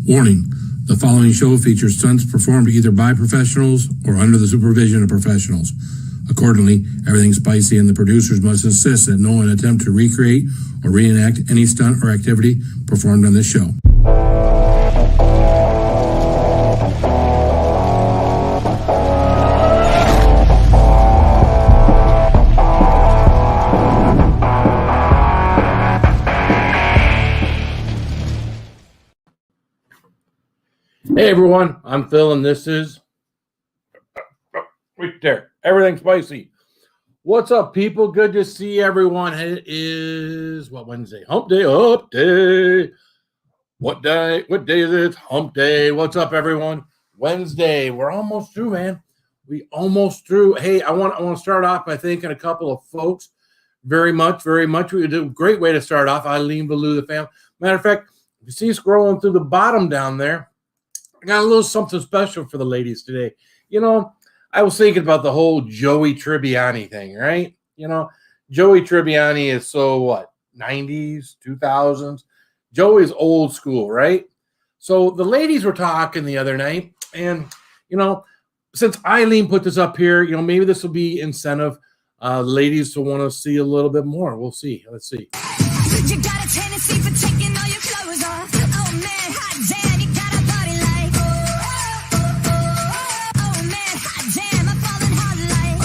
Warning, the following show features stunts performed either by professionals or under the supervision of professionals. Accordingly, everything spicy and the producers must insist that no one attempt to recreate or reenact any stunt or activity performed on this show. Hey everyone, I'm Phil and this is right there. Everything spicy. What's up, people? Good to see everyone. It is Wednesday? Hump day, hump day. What day is it? Hump day. What's up, everyone? Wednesday. We're almost through, man. We almost through. Hey, I want to start off by thanking a couple of folks very much. We did a great way to start off. Eileen Ballou, the family. Matter of fact, if you see scrolling through the bottom down there, I got a little something special for the ladies today. You know, I was thinking about the whole Joey Tribbiani thing, right? You know, Joey Tribbiani is 90s, 2000s. Joey's old school, right? So the ladies were talking the other night, and, you know, since Eileen put this up here, you know, maybe this will be incentive ladies to want to see a little bit more. We'll see. Let's see. You got a tendency for taking all your clothes off. Oh, man, hot damn, you got a body like. Oh, man, hot damn, I'm falling hard like.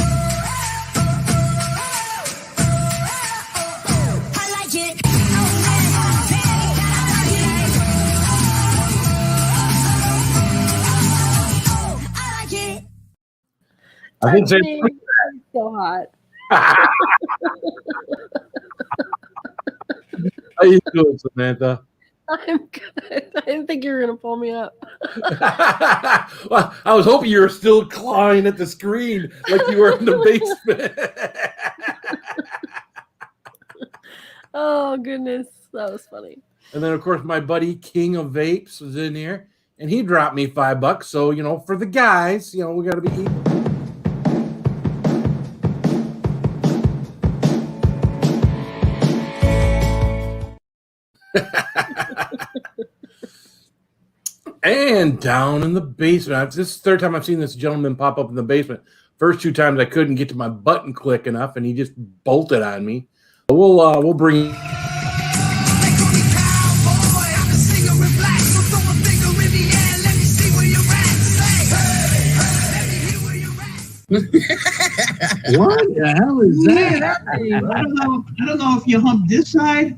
I like it. Oh, man, hot damn, you got a body like. I like it. I think so hot. How you doing, Samantha? I'm good. I didn't think you were gonna pull me up. Well, I was hoping you were still clawing at the screen like you were in the basement. Oh goodness, that was funny. And then, of course, my buddy King of Vapes was in here, and he dropped me $5. So, for the guys, we got to be equal. And down in the basement. This is the third time I've seen this gentleman pop up in the basement. First 2 times I couldn't get to my button click enough, and he just bolted on me. We'll bring. What the hell is that? I don't know if you hump this side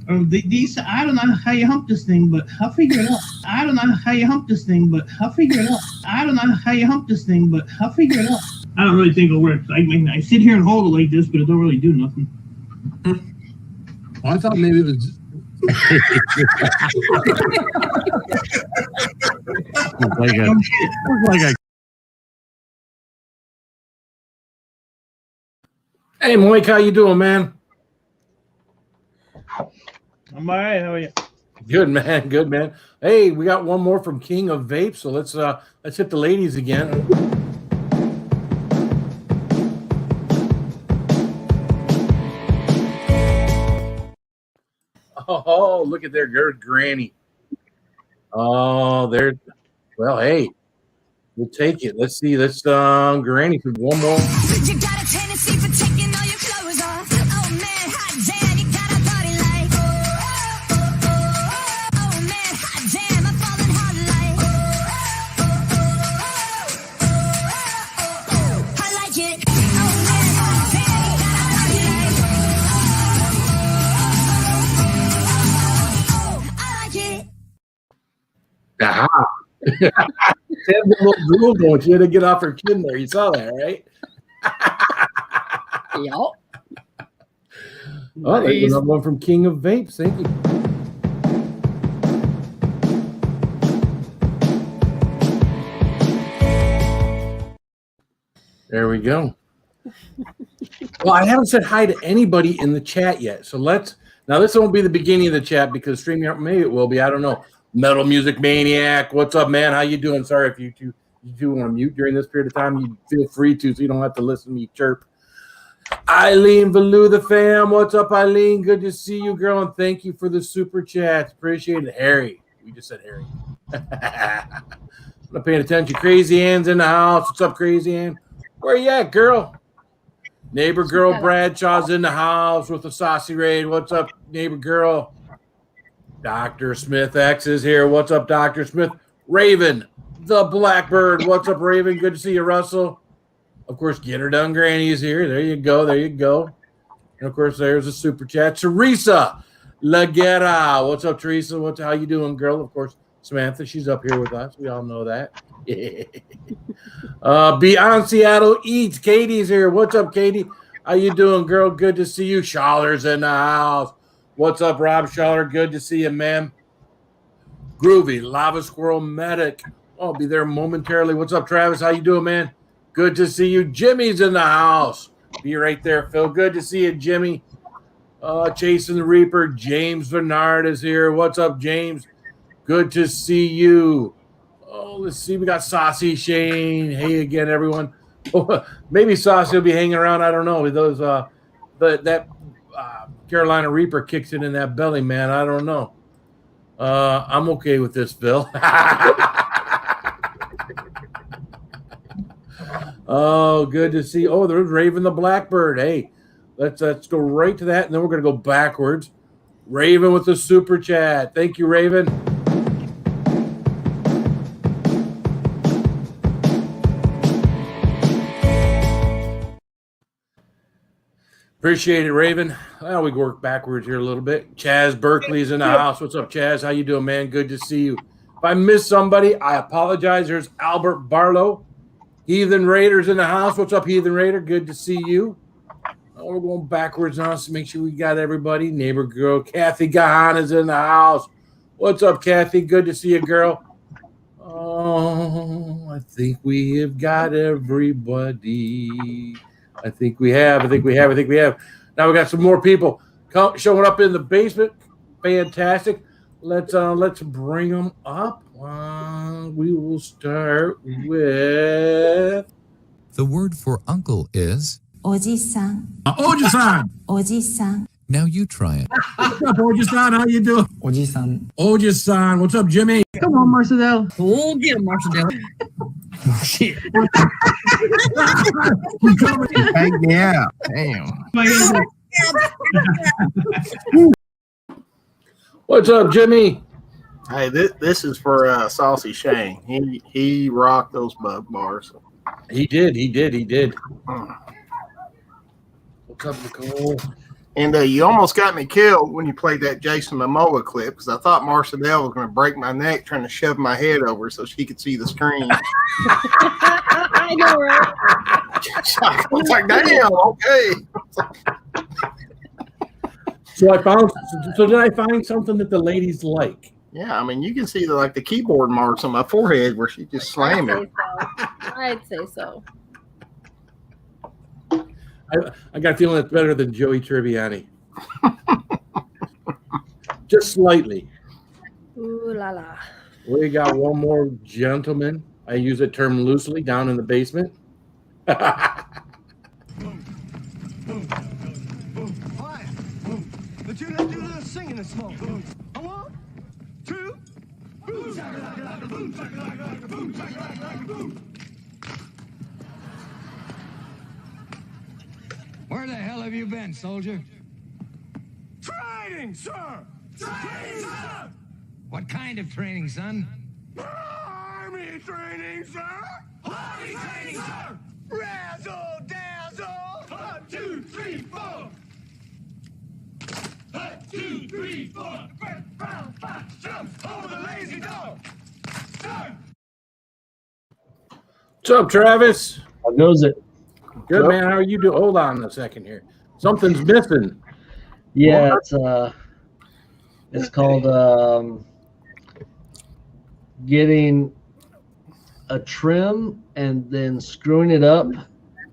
or these. I don't know how you hump this thing, but I'll figure it out. I don't know how you hump this thing, but I'll figure it out. I don't know how you hump this thing, but I'll figure it out. I don't really think it'll work. I mean, I sit here and hold it like this, but it don't really do nothing. I thought maybe it was. like a Hey, Mike, how you doing, man? I'm all right. How are you? Good, man. Good, man. Hey, we got one more from King of Vape, so let's hit the ladies again. Oh, look at their granny. Oh, there. Well, hey, we'll take it. Let's see. Let's granny for one more. You got a tendency for taking all your clothes off. Oh man, hot damn, you got a body like. Oh man, hot damn, I'm falling hard like. I like it. Oh man, hot damn, you got a body like. I like it. Aha. Had the little drool going. She had to get off her chin there. You saw that, right? Yup. Oh, there's another one from King of Vapes. Thank you. There we go. Well, I haven't said hi to anybody in the chat yet. So now this won't be the beginning of the chat because StreamYard, maybe it will be. I don't know. Metal Music Maniac. What's up, man? How you doing? Sorry if you do want to mute during this period of time. You feel free to, so you don't have to listen to me chirp. Eileen Valou, the fam. What's up, Eileen? Good to see you, girl, and thank you for the super chats. Appreciate it. Harry. We just said Harry. I'm not paying attention. Crazy Ann's in the house. What's up, Crazy Ann? Where you at, girl? Neighbor girl Bradshaw's in the house with the saucy raid. What's up, neighbor girl? Dr. Smith X is here. What's up, Dr. Smith? Raven, the Blackbird. What's up, Raven? Good to see you, Russell. Of course, Get Her Done Granny is here. There you go. There you go. And, of course, there's a super chat. Teresa Laguera. What's up, Teresa? How you doing, girl? Of course, Samantha, she's up here with us. We all know that. Beyond Seattle Eats. Katie's here. What's up, Katie? How you doing, girl? Good to see you. Schaller's in the house. What's up, Rob Schaller? Good to see you, man. Groovy, Lava Squirrel Medic. I'll be there momentarily. What's up, Travis? How you doing, man? Good to see you. Jimmy's in the house. Be right there, Phil. Good to see you, Jimmy. Chasing the Reaper. James Bernard is here. What's up, James? Good to see you. Oh, let's see. We got Saucy Shane. Hey again, everyone. Maybe Saucy will be hanging around. I don't know. Those, that Carolina Reaper kicks it in that belly, man. I don't know. I'm okay with this, Phil. Oh, good to see. Oh, there's Raven the Blackbird. Hey, let's go right to that, and then we're going to go backwards. Raven with the super chat. Thank you, Raven. Appreciate it, Raven. Well, we work backwards here a little bit. Chaz Berkeley's in the house. What's up, Chaz? How you doing, man? Good to see you. If I missed somebody, I apologize. There's Albert Barlow. Heathen Raider's in the house. What's up, Heathen Raider? Good to see you. Oh, we're going backwards now, so make sure we got everybody. Neighbor girl Kathy Gahan is in the house. What's up, Kathy? Good to see you, girl. Oh, I think we have got everybody. I think we have. Now we got some more people showing up in the basement. Fantastic. Let's bring them up. We will start with. The word for uncle is おじさん Oji-san. おじさん now you try it. What's up, Oji-san? How you doing? おじさん。 Oji-san. What's up, Jimmy? Come on, Marcel. Oh, get him, Marcel. Shit. Yeah, damn. What's up, Jimmy? Hey, this is for Saucy Shane. He rocked those bug bars. He did. What's up, Nicole? And you almost got me killed when you played that Jason Momoa clip because I thought Marcel was going to break my neck trying to shove my head over so she could see the screen. I know, right? I was like, damn, okay. So did I find something that the ladies like? Yeah, I mean, you can see the keyboard marks on my forehead where she just slammed it. I'd say so. I got a feeling it's better than Joey Tribbiani. Just slightly. Ooh la la. We got one more gentleman. I use that term loosely down in the basement. But you don't do the singing and smoke. One, two, boom, shaka-laka-laka, boom, shaka-laka-laka, boom, shaka-laka-laka, boom. Where the hell have you been, soldier? Training, sir! Training, sir! What kind of training, son? Army training, sir! Army training, sir! Razzle dazzle! 1, 2, 3, 4! 1, 2, 3, 4! Quick, round, 5, jumps over the lazy dog! Start! What's up, Travis? How goes it? Good, man. How are you doing? Hold on a second here. Something's missing. Yeah, it's called getting a trim and then screwing it up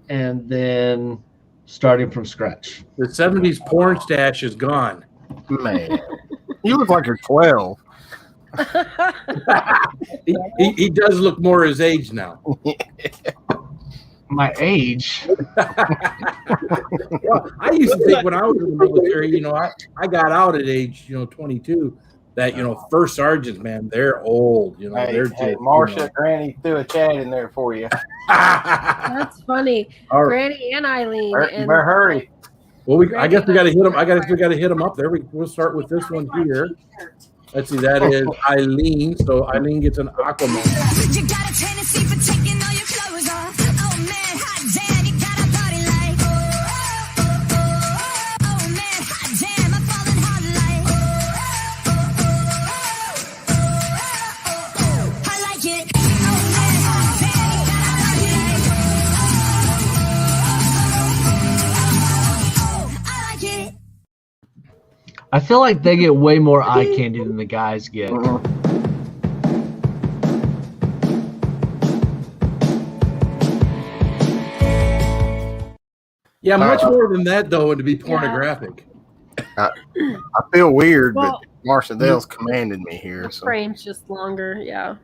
and then starting from scratch. The 70s porn stash is gone. Man, you look like you're 12. He does look more his age now. My age? Well, I used to think when I was in the military, I got out at age, 22, that, first sergeants, man, they're old. They're just, Marcia, Granny threw a chat in there for you. That's funny. All right. Granny and Eileen. You better hurry. Well, I guess we got to hit them. We got to hit them up there. We'll start with this one here. Let's see. That is Eileen. So Eileen gets an Aquaman. You got a tendency for taking all your clothes off. Oh man, hot damn, you got a body like. Oh man, hot damn, I'm falling hard like. I like it. Oh man, hot damn, you got a body like. I like it. I feel like they get way more eye candy than the guys get. Yeah, much more than that, though, and to be pornographic. I feel weird, Well- but Marcia Dale's commanded me here. So. Frame's just longer. Yeah.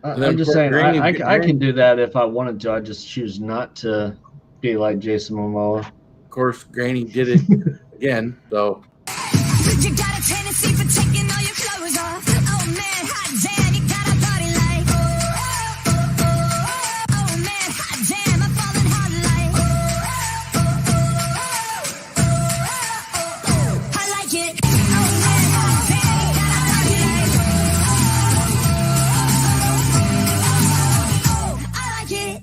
And then I'm just saying, Granny- I can do that if I wanted to. I just choose not to be like Jason Momoa. Of course, Granny did it again, so. You got a tendency for taking all your clothes off. Oh man, hot damn, you got a body like. Oh man, hot damn, I'm falling hard like. I like it. Oh man, hot damn, you got a body like. I like it.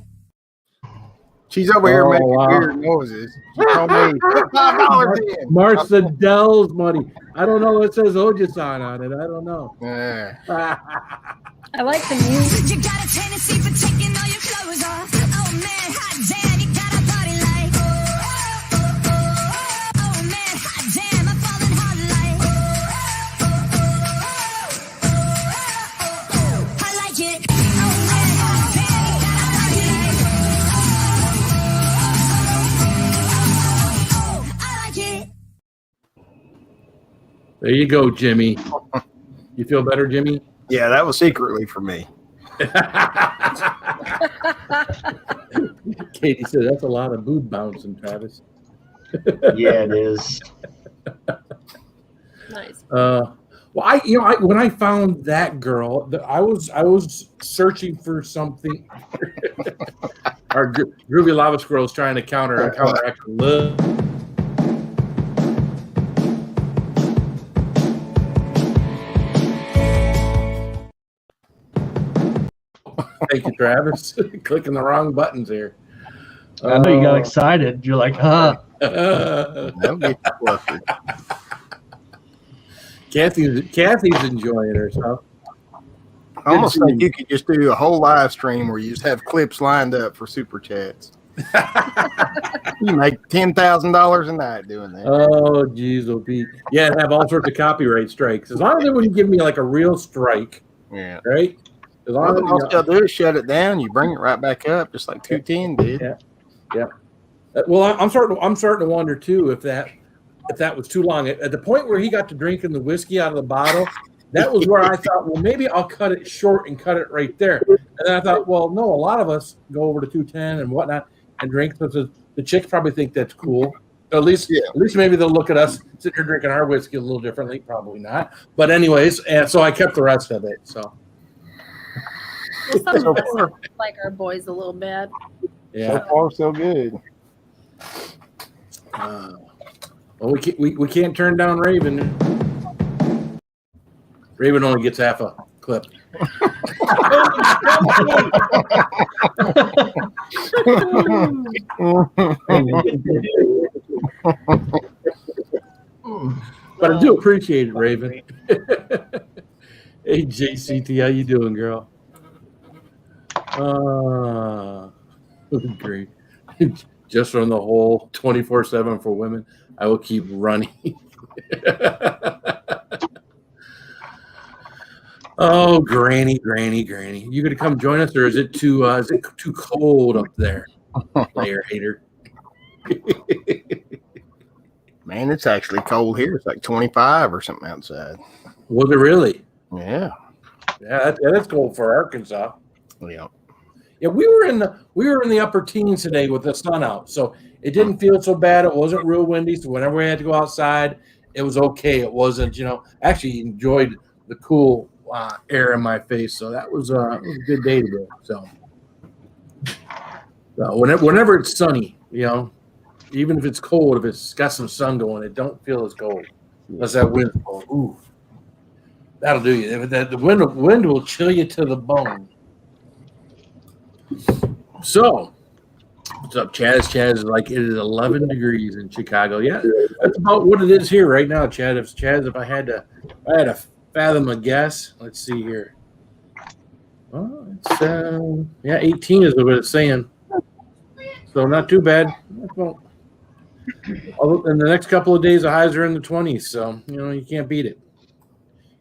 She's over here Oh, making wow. weird noises. She told me put $5 in. Marcia Dell's money. I don't know. It says Oji-san on it. I don't know. Yeah. I like the music. You got a tendency for taking all your clothes off. Oh man, hot damn, you got a body like. Oh man, hot damn, I'm falling hard like. There you go, Jimmy. You feel better, Jimmy? Yeah, that was secretly for me. Katie said that's a lot of boob bouncing, Travis. Yeah, it is. Nice. Well, when I found that girl, I was searching for something. Our Groovy Lava Squirrel's trying to counteract love. Thank you, Travis. Clicking the wrong buttons here. I know you got excited. You're like, huh? That'll get you flustered. Kathy's enjoying herself. I almost think you could just do a whole live stream where you just have clips lined up for super chats. You make $10,000 a night doing that. Oh, geez, Pete. Yeah, and have all sorts of copyright strikes. As long as they wouldn't give me like a real strike, Yeah. right? As long All as you do is shut it down. You bring it right back up, just like 210 did. Yeah. Well, I'm starting to wonder too if that was too long. At the point where he got to drinking the whiskey out of the bottle, that was where I thought, well, maybe I'll cut it short and cut it right there. And then I thought, well, no, a lot of us go over to 210 and whatnot and drink. So the chicks probably think that's cool. So at least maybe they'll look at us sitting here drinking our whiskey a little differently. Probably not. But anyways, and so I kept the rest of it. So. Well, some of us like our boys a little bad. Yeah. So far, so good. Well, we can't turn down Raven. Raven only gets half a clip. But I do appreciate it, Raven. Hey, JCT, how you doing, girl? Great. Just from the whole 24/7 for women, I will keep running. Oh, Granny. You gonna come join us, or is it too cold up there? Player hater. Man, it's actually cold here. It's like 25 or something outside. Was it really? Yeah. Yeah, that's cold for Arkansas. Yeah. Yeah, we were in the upper teens today with the sun out, so it didn't feel so bad. It wasn't real windy, so whenever we had to go outside, it was okay. It wasn't, actually enjoyed the cool air in my face, so that was a good day today. So whenever it's sunny, even if it's cold, if it's got some sun going, it don't feel as cold unless that wind's blowing. Ooh, that'll do you. The wind will chill you to the bone. So, what's up, Chaz? Chaz is like, it is 11 degrees in Chicago. Yeah, that's about what it is here right now, Chad. If I had to fathom a guess, let's see here. Well, it's 18 is what it's saying. So not too bad. Well, in the next couple of days, the highs are in the 20s, so you can't beat it.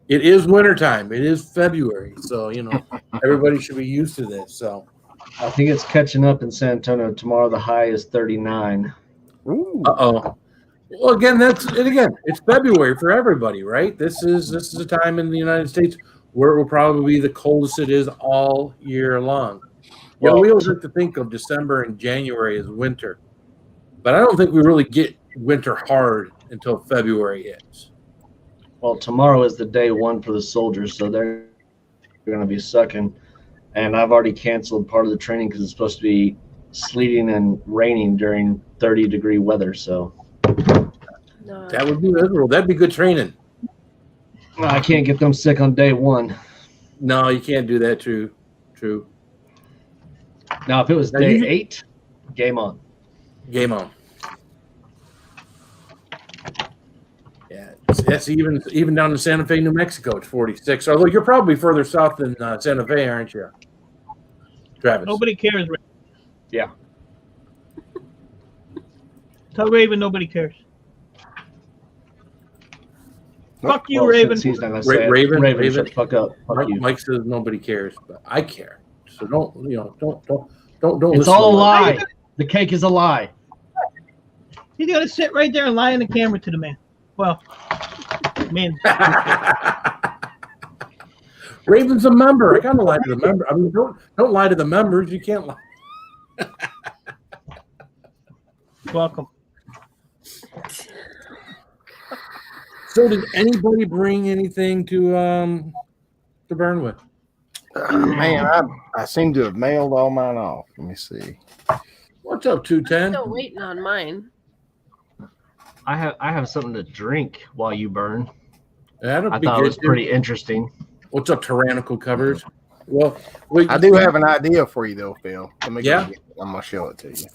It is wintertime. It is February, so everybody should be used to this. So. I think it's catching up in San Antonio. Tomorrow the high is 39. Uh-oh. Well, again, it's February for everybody, right? This is a time in the United States where it will probably be the coldest it is all year long. Well, we always like to think of December and January as winter, but I don't think we really get winter hard until February hits. Well, tomorrow is the day one for the soldiers, so they're going to be sucking. And I've already canceled part of the training because it's supposed to be sleeting and raining during 30-degree weather. So No. That would be miserable. That'd be good training. I can't get them sick on day one. No, you can't do that. True. Now, if it was day 8, game on. Game on. Yeah, that's even down in Santa Fe, New Mexico. It's 46. Although you're probably further south than Santa Fe, aren't you, Travis? Nobody cares. Yeah. Tell Raven nobody cares. Fuck you, Well, Raven. since he's not gonna say it, Raven, shut the fuck up. Fuck you. Mike says nobody cares, but I care. So don't. It's listen all a to lie. The cake is a lie. He's gonna sit right there and lie in the camera to the man. Well, Man, Raven's a member. I gotta lie to the member. I mean, don't lie to the members. You can't lie. welcome. So, did anybody bring anything to burn with? Man, I seem to have mailed all mine off. Let me see. What's up, 210? Still waiting on mine. I have something to drink while you burn. That'll I be thought good. it was pretty interesting. What's up, tyrannical covers? Well, I do have an idea for you, though, Phil. Let me Yeah? I'm going to show it to you.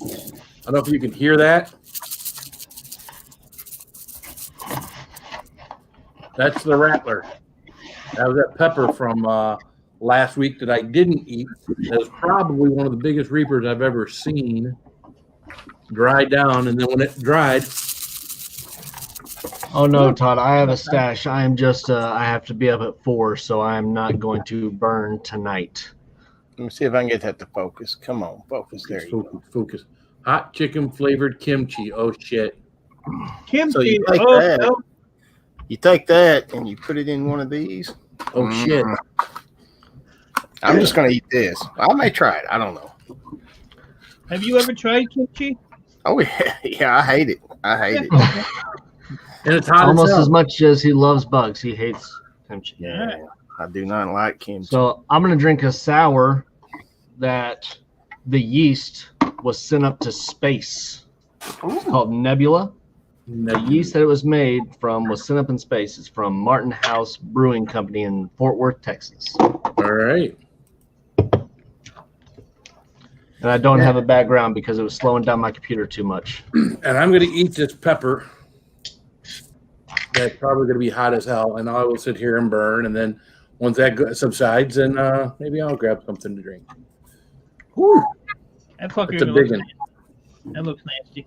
I don't know if you can hear that. That's the Rattler. That was that pepper from last week that I didn't eat. That was probably one of the biggest reapers I've ever seen. Dried down, and then when it dried, Oh no, Todd! I have a stash. I am just. I have to be up at 4, so I am not going to burn tonight. Let me see if I can get that to focus. Come on, focus. There you go. focus. Hot chicken flavored kimchi. Oh shit! Kimchi. So you take that. no. You take that and you put it in one of these. Oh shit! I'm just going to eat this. I may try it. I don't know. Have you ever tried kimchi? Oh, yeah. Yeah, I hate it. I hate it. And it's hot Almost as as much as he loves bugs, he hates kimchi. Yeah, I do not like kimchi. So I'm gonna drink a sour that the yeast was sent up to space. It's called Nebula. The yeast that it was made from was sent up in space. It's from Martin House Brewing Company in Fort Worth, Texas. All right. And I don't have a background because it was slowing down my computer too much. And I'm going to eat this pepper. That's probably going to be hot as hell. And I will sit here and burn. And then once that subsides, then maybe I'll grab something to drink. Whew. That fucker It's a big one. That looks nasty.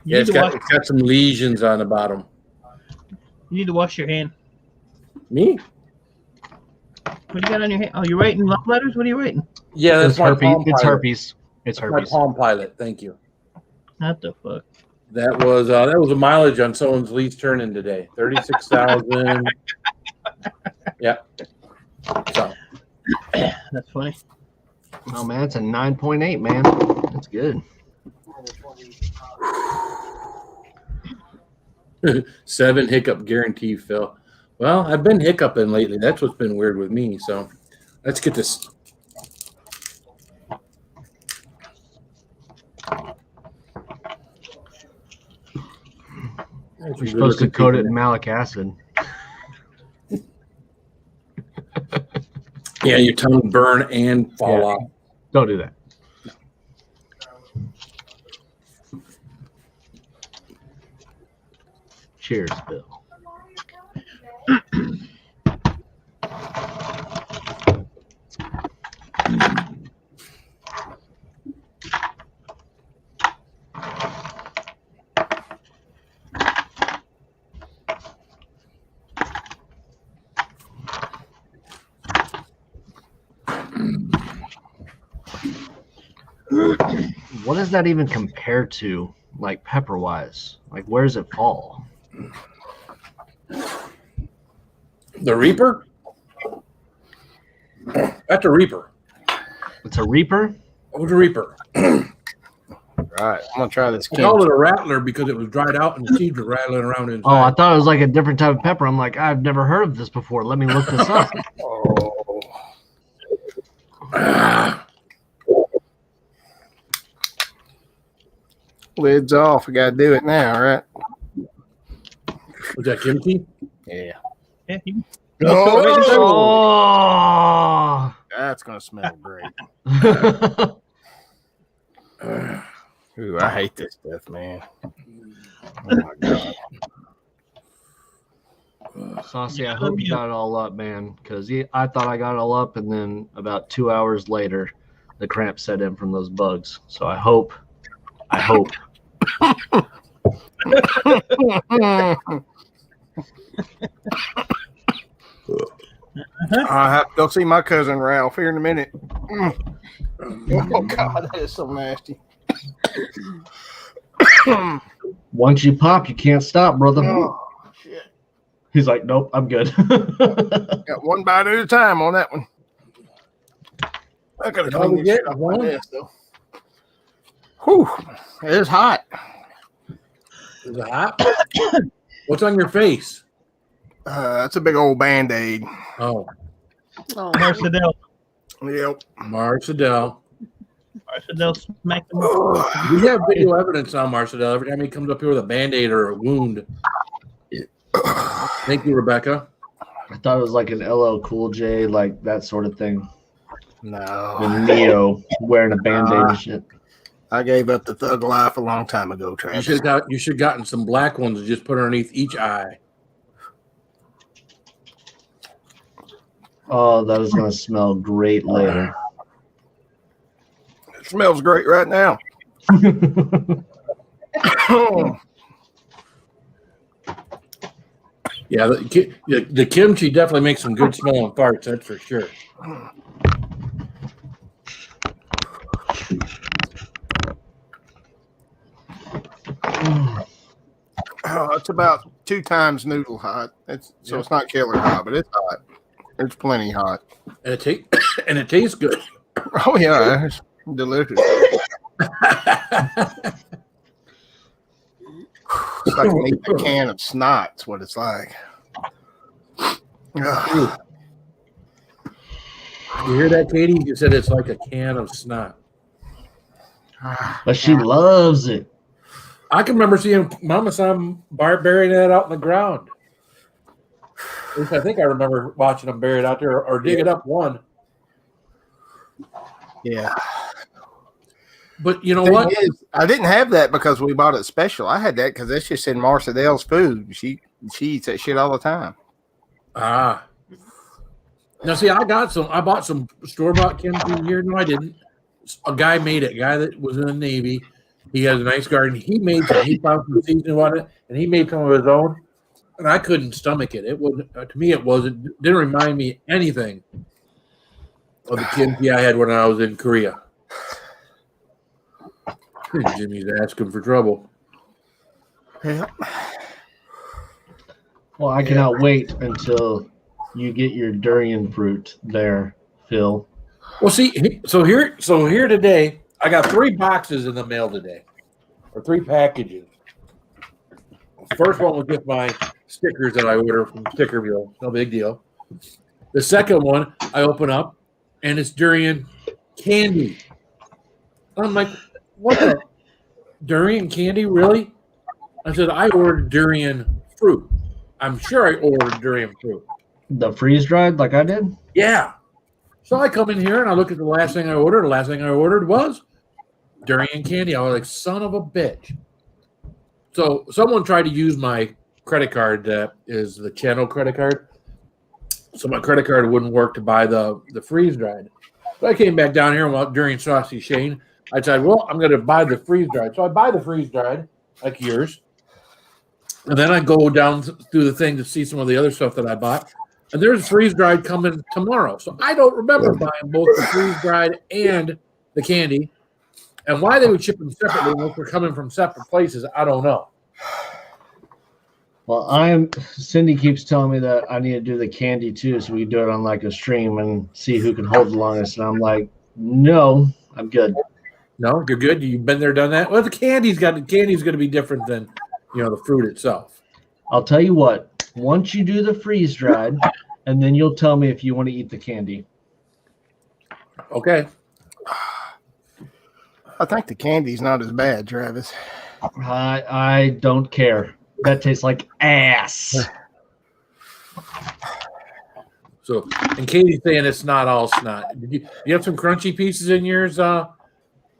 Yeah, it's got some lesions on the bottom. You need to wash your hand. Me? What do you got on your hand? Oh, you're writing love letters? What are you writing? Yeah, that's It's my herpes. Palm It's Pilot. herpes. It's That's my herpes. Palm Pilot. Thank you. What the fuck? That was a mileage on someone's lease turn-in today. 36,000. Yeah. So That's funny. Oh man, it's a 9.8, man. That's good. 7 hiccup guarantee, Phil. Well, I've been hiccuping lately. That's what's been weird with me. So let's get this. You're supposed to coat it in malic acid. Yeah, your tongue burn and fall Yeah. off. Don't do that. Cheers, Bill. What does that even compare to, like pepper wise? Like, where does it fall? The Reaper? That's a Reaper. It's a Reaper? What's a Reaper? Right. I'm going to try this I called kimchi. it a Rattler because it was dried out and the seeds were rattling around inside. Oh, I thought it was like a different type of pepper. I'm like, I've never heard of this before. Let me look this up. Oh. Lid's off. We got to do it now, right? Was that kimchi? Yeah. Yeah, you Oh! That's going to smell great. Ooh, I hate this stuff, man. Oh, my God. Saucy, I hope you got it all up, man, because I thought I got it all up, and then about 2 hours later, the cramp set in from those bugs. So I hope. I have to go see my cousin Ralph here in a minute. Oh, God, that is so nasty. Once you pop, you can't stop, brother. Oh, shit. He's like, nope, I'm good. Got one bite at a time on that one. I gotta clean this shit off my desk, though. Whew. It is hot. Is it hot? What's on your face? That's a big old Band-Aid. Oh, Oh, Marcedel. Yep. Marcedel. Marcedel smacked him. We have video evidence on Marcedel every time he comes up here with a Band-Aid or a wound. Thank you, Rebecca. I thought it was like an LL Cool J, like that sort of thing. No. And Neo wearing a Band-Aid and shit. I gave up the thug life a long time ago, Travis. You should have gotten some black ones and just put underneath each eye. Oh, that is going to smell great later. It smells great right now. Yeah, the kimchi definitely makes some good smelling farts, that's for sure. Oh, it's about 2 times noodle hot. It's not killer hot, but it's hot. It's plenty hot. And it tastes good. Oh yeah, it's delicious. It's like eating a can of snot. That's what it's like. Ugh. You hear that, Katie? You said it's like a can of snot. But she loves it. I can remember seeing Mama Sam burying that out in the ground. At least I think I remember watching them bury it out there or dig it up one. Yeah. But you know what? I didn't have that because we bought it special. I had that because that's just in Marcedel's food. She eats that shit all the time. Ah. Now see, I bought some store-bought kimchi here. No, I didn't. A guy made it. A guy that was in the Navy. He has a nice garden. He made some. He found some seasoning on it, and he made some of his own. And I couldn't stomach it. It was to me. It didn't remind me anything of the kimchi I had when I was in Korea. Jimmy's asking for trouble. Yeah. Well, I cannot wait until you get your durian fruit there, Phil. Well, see, so here today, I got 3 boxes in the mail today, or 3 packages. First one was just my stickers that I ordered from Stickerville. No big deal. The second one I open up, and it's durian candy. I'm like, what the? Durian candy, really? I said, I ordered durian fruit. I'm sure I ordered durian fruit. The freeze-dried like I did? Yeah. So I come in here and I look at the last thing I ordered. The last thing I ordered was durian candy. I was like, son of a bitch. So someone tried to use my credit card that is the channel credit card. So my credit card wouldn't work to buy the freeze-dried. So I came back down here and during Saucy Shane, I said, well, I'm going to buy the freeze-dried. So I buy the freeze-dried, like yours. And then I go down through the thing to see some of the other stuff that I bought. And there's freeze-dried coming tomorrow. So I don't remember buying both the freeze-dried and the candy. And why they would ship them separately when they're coming from separate places, I don't know. Well, Cindy keeps telling me that I need to do the candy too, so we can do it on like a stream and see who can hold the longest. And I'm like, no, I'm good. No, you're good. You've been there, done that. Well, the candy's going to be different than the fruit itself. I'll tell you what. Once you do the freeze dried, and then you'll tell me if you want to eat the candy. Okay. I think the candy's not as bad, Travis. I don't care. That tastes like ass. So, and Katie's saying it's not all snot. Do you have some crunchy pieces in yours,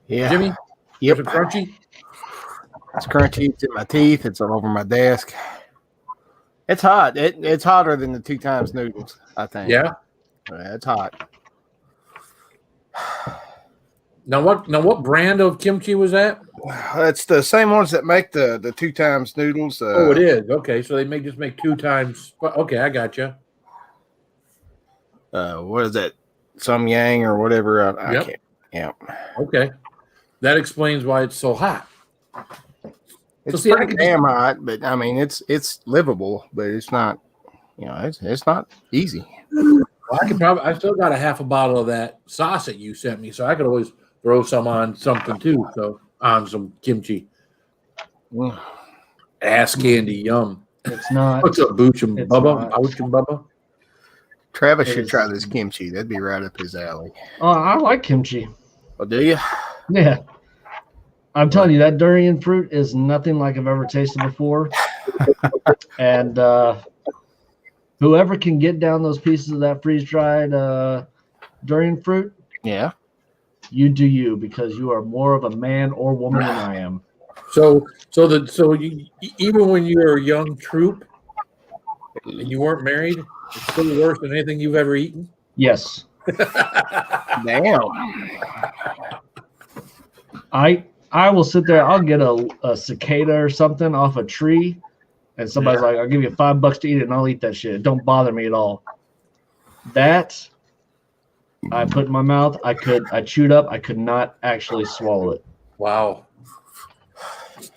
yeah. Jimmy? Yep. Some crunchy? It's crunchy. It's in my teeth. It's all over my desk. It's hot. It's hotter than the 2 times noodles, I think. Yeah. It's hot. Now what brand of kimchi was that? It's the same ones that make the 2 times noodles. Oh, it is. Okay, so they just make 2 times. Okay, I got you. What is that? Some Yang or whatever. I Yep. can't. Yeah. Okay, that explains why it's so hot. It's see, I pretty could damn hot, but I mean, it's livable, but it's not. It's not easy. Well, I still got a half a bottle of that sauce that you sent me, so I could always throw some on something too. So on some kimchi. Mm. Ass candy, yum. It's not. What's up, Booch and It's Bubba? not. Booch and Bubba? Travis It should is- try this kimchi. That'd be right up his alley. Oh, I like kimchi. Oh, do you? Yeah. I'm telling you, that durian fruit is nothing like I've ever tasted before. And whoever can get down those pieces of that freeze-dried durian fruit, Yeah. you do you, because you are more of a man or woman than I am. So you, even when you were a young troop and you weren't married, it's still worse than anything you've ever eaten. Yes. Damn. I will sit there. I'll get a cicada or something off a tree, and somebody's like, "I'll give you $5 to eat it, and I'll eat that shit. It don't bother me at all." That I put in my mouth. I chewed up. I could not actually swallow it. Wow.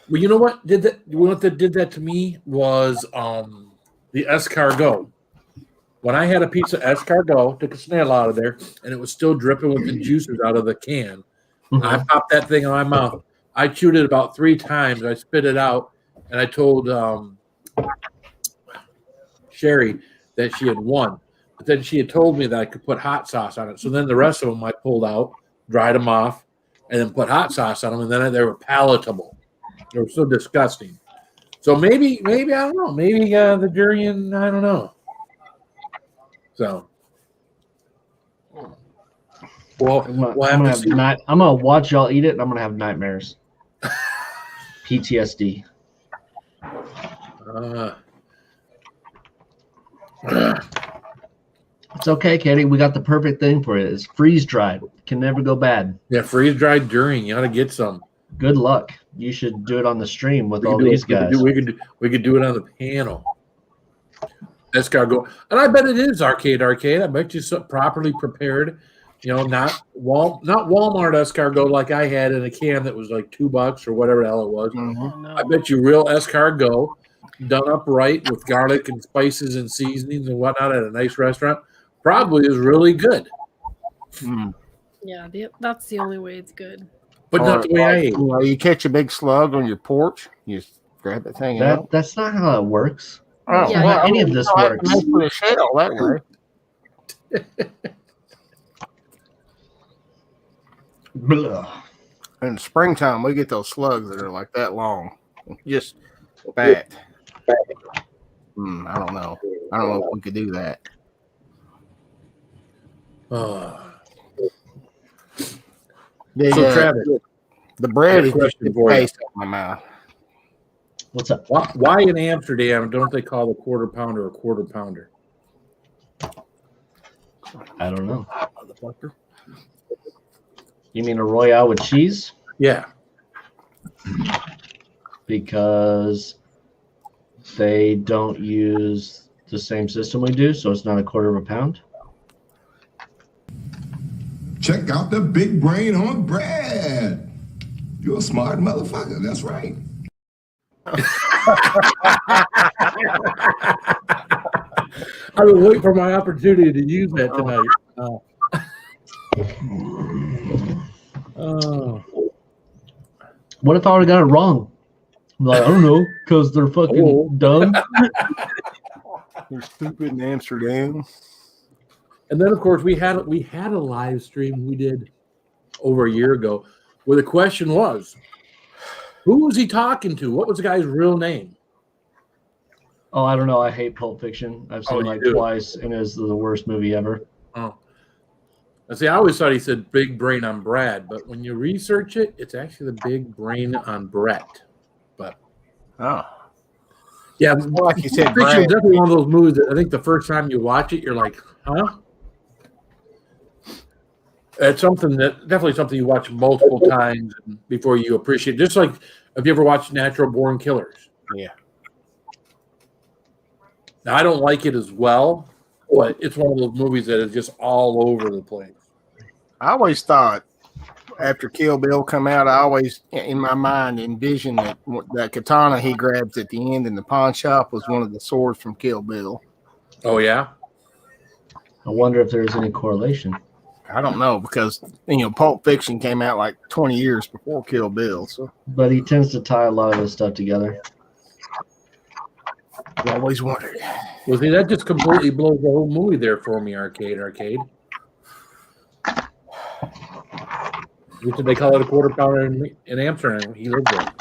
Well, you know what did that? What did that to me was the escargot. When I had a piece of escargot, took a snail out of there, and it was still dripping with the juices out of the can. I popped that thing in my mouth. I chewed it about 3 times. I spit it out, and I told Sherry that she had won. But then she had told me that I could put hot sauce on it. So then the rest of them I pulled out, dried them off, and then put hot sauce on them, and then they were palatable. They were so disgusting. So maybe I don't know. Maybe the durian, I don't know. So, well, I'm gonna watch y'all eat it, and I'm gonna have nightmares. PTSD. It's okay, Katie. We got the perfect thing for you. It's freeze dried. Can never go bad. Yeah, freeze dried durian. You ought to get some. Good luck. You should do it on the stream with all do these it. guys. We could do it on the panel. Escargot, and I bet it is arcade. I bet you so properly prepared. Not Walmart escargot like I had in a can that was like $2 or whatever the hell it was. Mm-hmm. No. I bet you real escargot done up right with garlic and spices and seasonings and whatnot at a nice restaurant probably is really good. Mm. Yeah, that's the only way it's good. But not the way I ate. You catch a big slug on your porch, you just grab that thing out. That's not how it works. Oh, Yeah, well, any of this works. Mess with the shell that way. Blah. In the springtime, we get those slugs that are like that long, just fat. I don't know. I don't know if we could do that. So Travis, the bread is just question a for you. taste in my mouth. What's up? why in Amsterdam don't they call the quarter pounder a quarter pounder? I don't know. Motherfucker. You mean a Royale with cheese? Yeah. Because they don't use the same system we do, so it's not a quarter of a pound. Check out the big brain on Brad. You're a smart motherfucker. That's right. I would wait for my opportunity to use that tonight. What if I would have got it wrong? I'm like, I don't know, because they're fucking dumb. You're stupid in Amsterdam. And then, of course, we had a live stream we did over a year ago where the question was, who was he talking to? What was the guy's real name? Oh, I don't know. I hate Pulp Fiction. I've seen it like twice, and it's the worst movie ever. Oh. See, I always thought he said big brain on Brad, but when you research it, it's actually the big brain on Brett. But yeah, like you said, Fiction Brad. is definitely one of those movies that I think the first time you watch it, you're like, huh? It's definitely something you watch multiple times before you appreciate. Just like, have you ever watched Natural Born Killers? Yeah. Now, I don't like it as well, but it's one of those movies that is just all over the place. I always thought after Kill Bill come out, I always, in my mind, envisioned that katana he grabs at the end in the pawn shop was one of the swords from Kill Bill. Oh yeah. I wonder if there's any correlation. I don't know because Pulp Fiction came out like 20 years before Kill Bill, so But he tends to tie a lot of this stuff together. I always wondered. Well, see, that just completely blows the whole movie there for me. Arcade. What did they call it? A quarter pounder in Amsterdam. He lived there.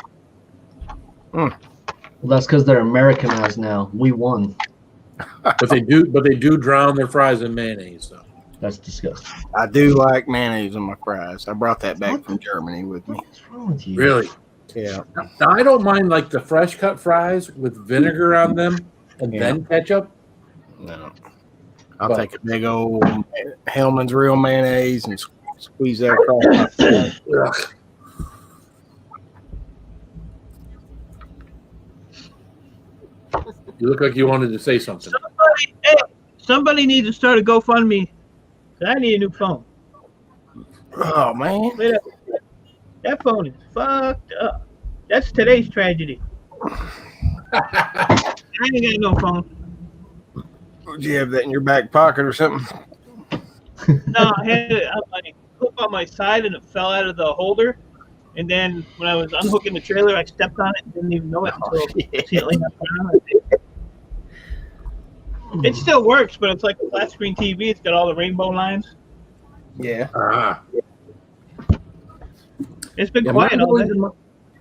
Well, that's because they're Americanized now. We won. But they do drown their fries in mayonnaise. So That's disgusting. I do like mayonnaise on my fries. I brought that back from Germany with me. What's wrong with you? really, Yeah. now, I don't mind like the fresh cut fries with vinegar on them and then ketchup. No. I'll take a big old Hellman's Real mayonnaise and squeeze that across my fries. Ugh. You look like you wanted to say something. Somebody needs to start a GoFundMe. 'Cause I need a new phone. Oh, man. Wait up. That phone is fucked up. That's today's tragedy. I ain't got no phone. Would you have that in your back pocket or something? No, I had it on my hook on my side and it fell out of the holder. And then when I was unhooking the trailer, I stepped on it and didn't even know it until it leaned up around my face. It still works, but it's like a flat screen TV. It's got all the rainbow lines. Yeah. It's been Yeah, quiet all day.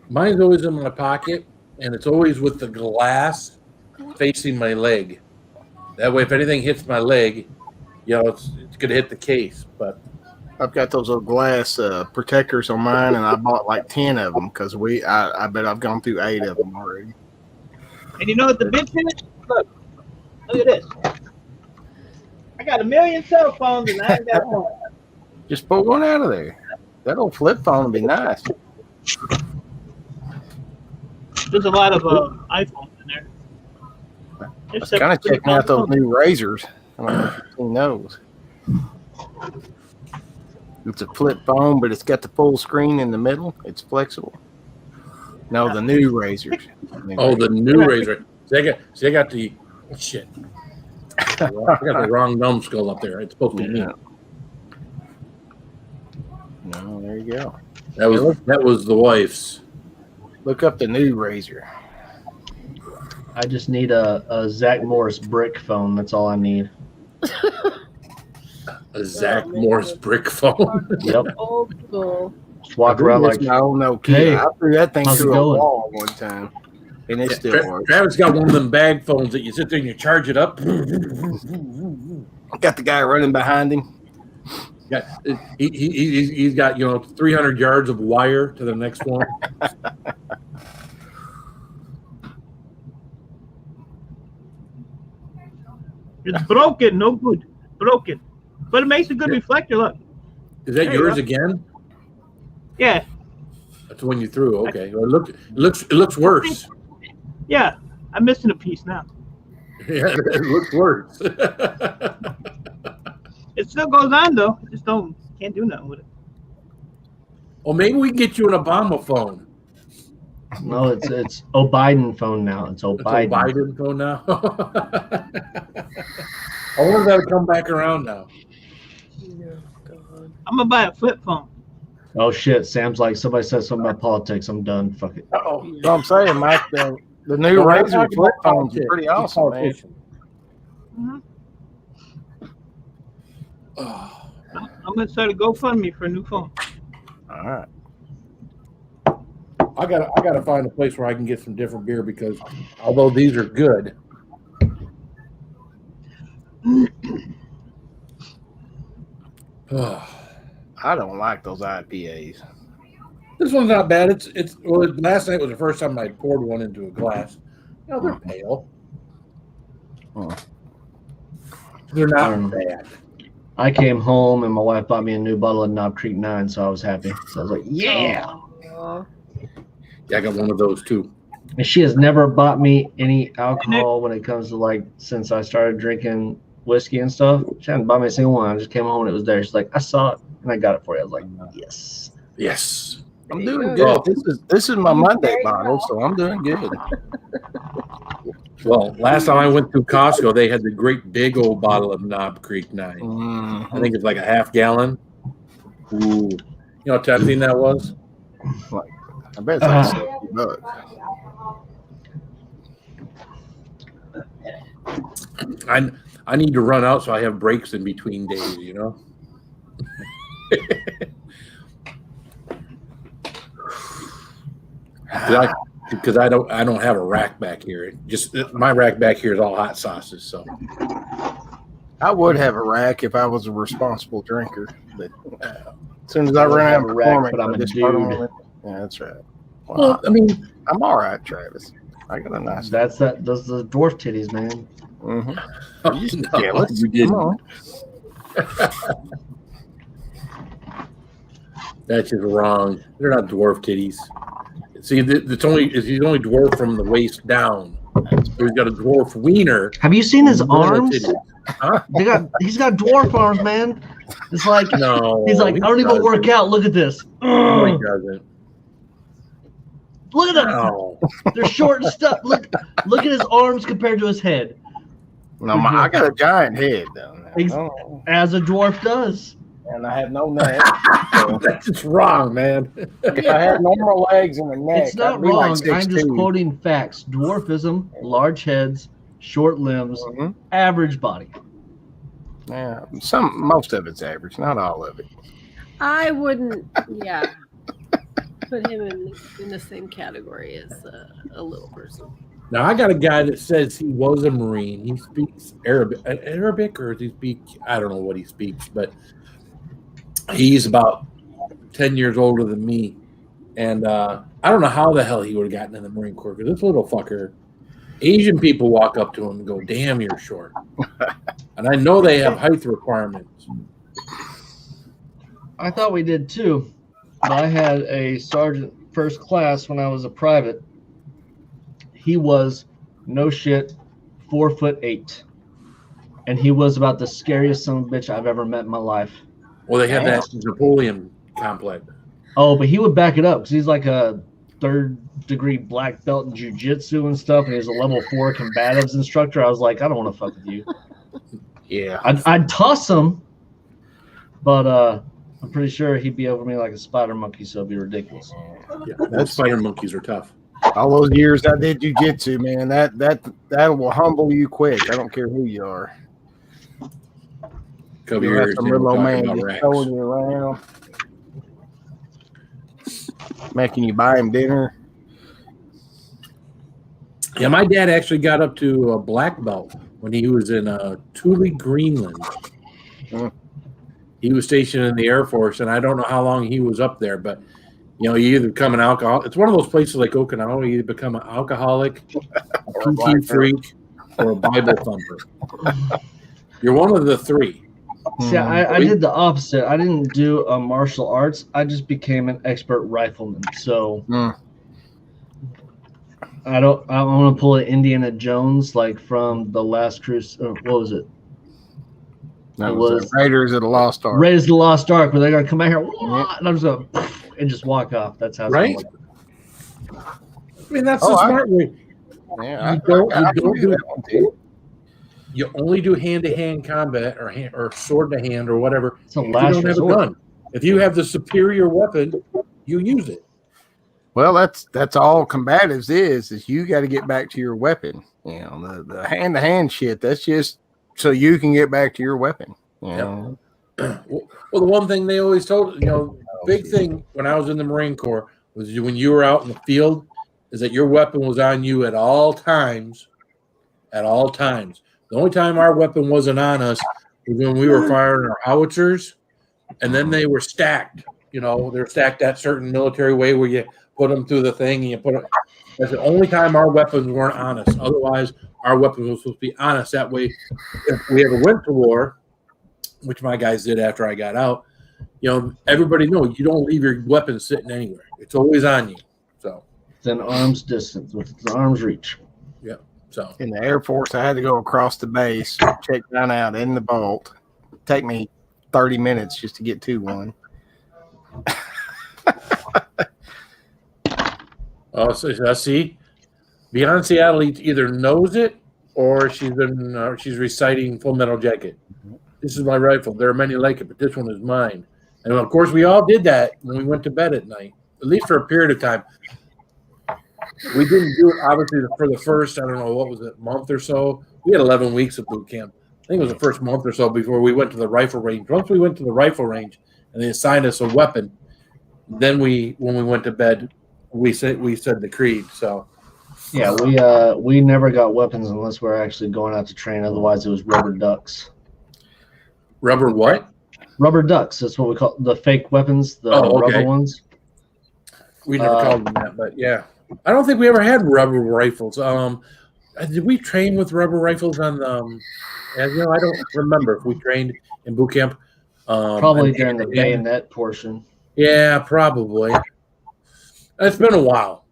mine's always in my pocket, and it's always with the glass facing my leg. That way, if anything hits my leg, it's going to hit the case. But I've got those little glass protectors on mine, and I bought like 10 of them because I bet I've gone through 8 of them already. And you know what the bitch is? Look at this. I got a million cell phones and I ain't got one. Just pull one out of there. That old flip phone would be nice. There's a lot of iPhones in there. I was kind of checking out those new razors. I don't know if you've seen those. It's a flip phone, but it's got the full screen in the middle. It's flexible. No, the new razors. the new razor. See, I got the shit. I got the wrong numbskull up there. It's supposed to be me. No, there you go. That was the wife's. Look up the new razor. I just need a Zach Morris brick phone. That's all I need. A Zach Morris brick phone. Yep. Old school. Just walk around like, my old Nokia. Hey, I threw that thing how's it through a going? wall one time, and it still works. Travis got one of them bag phones that you sit there and you charge it up. Got the guy running behind him. Yeah, he's got 300 yards of wire to the next one. It's broken, no good. Broken. But it makes a good reflector, look. Is that There you yours go. again? Yeah. That's the one you threw. Okay. Well, it looks worse. Yeah. I'm missing a piece now. Yeah, it looks worse. It still goes on though. I just can't do nothing with it. Well, maybe we can get you an Obama phone. no, it's Biden phone now. It's It's a Biden. Biden phone now. I wonder if that'll come back around now. Oh, God. I'm gonna buy a flip phone. Oh shit! Sam's like, somebody said something about politics. I'm done. Fuck it. Uh-oh. So I'm saying, Mike, the new Well, razor I'm flip talking phones are about pretty politics. awesome, man. Mhm. Oh, I'm gonna start a GoFundMe for a new phone. All right. I gotta find a place where I can get some different beer because although these are good, I don't like those IPAs. this one's not bad. It's last night was the first time I poured one into a glass. They're pale. Oh. They're not bad. I came home and my wife bought me a new bottle of Knob Creek 9, so I was happy. So I was like, yeah. Aw. Yeah, I got one of those too. And she has never bought me any alcohol when it comes to since I started drinking whiskey and stuff. She hadn't bought me a single one. I just came home and it was there. She's like, I saw it. And I got it for you. I was like, yes. Yes. I'm doing There good. you This is my Monday Very bottle, well. so I'm doing good. Well, last time I went to Costco, they had the great big old bottle of Knob Creek 9. I think it's like a half gallon. Ooh. You know what tempting that was? I bet it's like $70. I need to run out so I have breaks in between days, you know? Because I don't have a rack back here. Just my rack back here is all hot sauces. So I would have a rack if I was a responsible drinker, but as soon as I run out of a rack, performance, but I'm I a just start dude. on it. Yeah, that's right. well, I mean, I'm all right, Travis. I got a nice. Those are the dwarf titties, man. Mm-hmm. no, you didn't. Come on. That's just wrong. They're not dwarf titties. See, he's only dwarf from the waist down. So he's got a dwarf wiener. Have you seen his Little arms? titties. Huh? He's got dwarf arms, man. It's like No, he's like, I don't even doesn't. work out. Look at this. No, he doesn't. Look at them. No. They're short and stuff. Look at his arms compared to his head. No, I got a giant head though. As a dwarf does. And I have no neck. So That's just wrong, man. if I had normal legs and a neck, It's not I'd be like wrong. I'm just 6'2". quoting facts. Dwarfism, large heads, short limbs, average body. Yeah, most of it's average, not all of it. I wouldn't, put him in the same category as a little person. Now I got a guy that says he was a Marine. He speaks Arabic, or does he speak? I don't know what he speaks, but he's about 10 years older than me, and I don't know how the hell he would have gotten in the Marine Corps, because this little fucker, Asian people walk up to him and go, "Damn, you're short," and I know they have height requirements. I thought we did too. But I had a sergeant first class when I was a private. He was no shit 4'8", and he was about the scariest son of a bitch I've ever met in my life. Well, they have that Napoleon complex. Oh, but he would back it up because he's like a 3rd-degree black belt in jiu-jitsu and stuff, and he's a level 4 combatives instructor. I was like, I don't want to fuck with you. Yeah, I'd toss him, but I'm pretty sure he'd be over me like a spider monkey, so it'd be ridiculous. Yeah, those spider monkeys are tough. all those years I did jujitsu, man, that will humble you quick. I don't care who you are. Couple You'll have years, some and little we're old talking man about just racks. throwing you around, making you buy him dinner. Yeah, my dad actually got up to a black belt when he was in Thule, Greenland. He was stationed in the Air Force, and I don't know how long he was up there, but you know, you either become an alcoholic. It's one of those places like Okinawa. You either become an alcoholic, a PT freak, or a Bible thumper. You're one of the three. See, I did the opposite. I didn't do martial arts. I just became an expert rifleman. So I want to pull an Indiana Jones like from the Last Cruise. What was it? That was Raiders of the Lost Ark. Raiders of the Lost Ark, where they're gonna come out here, and I'm just gonna and just walk off. That's how it's Right? gonna work. I mean, that's the smart way. Yeah, You only do hand-to-hand combat or sword-to-hand or whatever. It's a If you last don't have a resort. gun. If you have the superior weapon, you use it. Well, that's all combatives is you got to get back to your weapon. You know, the hand-to-hand shit, that's just so you can get back to your weapon. You know? Well, the one thing they always told, big thing when I was in the Marine Corps was when you were out in the field is that your weapon was on you at all times. At all times. The only time our weapon wasn't on us was when we were firing our howitzers, and then they were stacked. They're stacked that certain military way where you put them through the thing and you put it. That's the only time our weapons weren't on us. Otherwise, our weapons were supposed to be on us. That way, if we ever went to war, which my guys did after I got out, everybody knows you don't leave your weapon sitting anywhere. It's always on you. So It's an arm's distance, with the arm's reach. yeah. So In the Air Force, I had to go across the base, check mine out in the vault. Take me 30 minutes just to get to one. Oh, so see, Beyonce Adelaide either knows it or she's reciting Full Metal Jacket. This is my rifle. There are many like it, but this one is mine. And of course, we all did that when we went to bed at night, at least for a period of time. We didn't do it, obviously, for the first, I don't know, what was it, month or so? We had 11 weeks of boot camp. I think it was the first month or so before we went to the rifle range. Once we went to the rifle range and they assigned us a weapon, then when we went to bed, we said the creed. So yeah, we never got weapons unless we're actually going out to train. Otherwise, it was rubber ducks. Rubber what? Rubber ducks. That's what we call the fake weapons, the rubber ones. We never called them that, but yeah. I don't think we ever had rubber rifles. Did we train with rubber rifles on as you know, I don't remember if we trained in boot camp. Probably during the bayonet portion. Yeah, probably. It's been a while.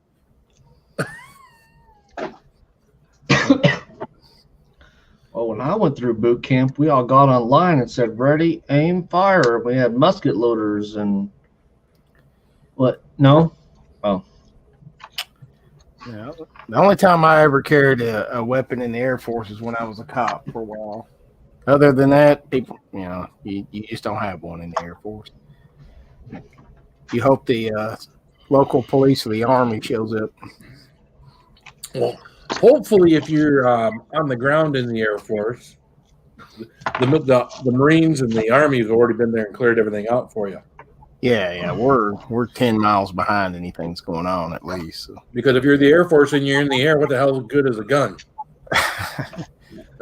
Well, when I went through boot camp, we all got online and said, ready, aim, fire. We had musket loaders and what? No? Oh. Yeah. The only time I ever carried a weapon in the Air Force is when I was a cop for a while. Other than that, people, you just don't have one in the Air Force. You hope the local police or the Army shows up. Well, hopefully, if you're on the ground in the Air Force, the Marines and the Army have already been there and cleared everything out for you. Yeah, we're 10 miles behind anything's going on at least. So. Because if you're the Air Force and you're in the air, what the hell is good as a gun?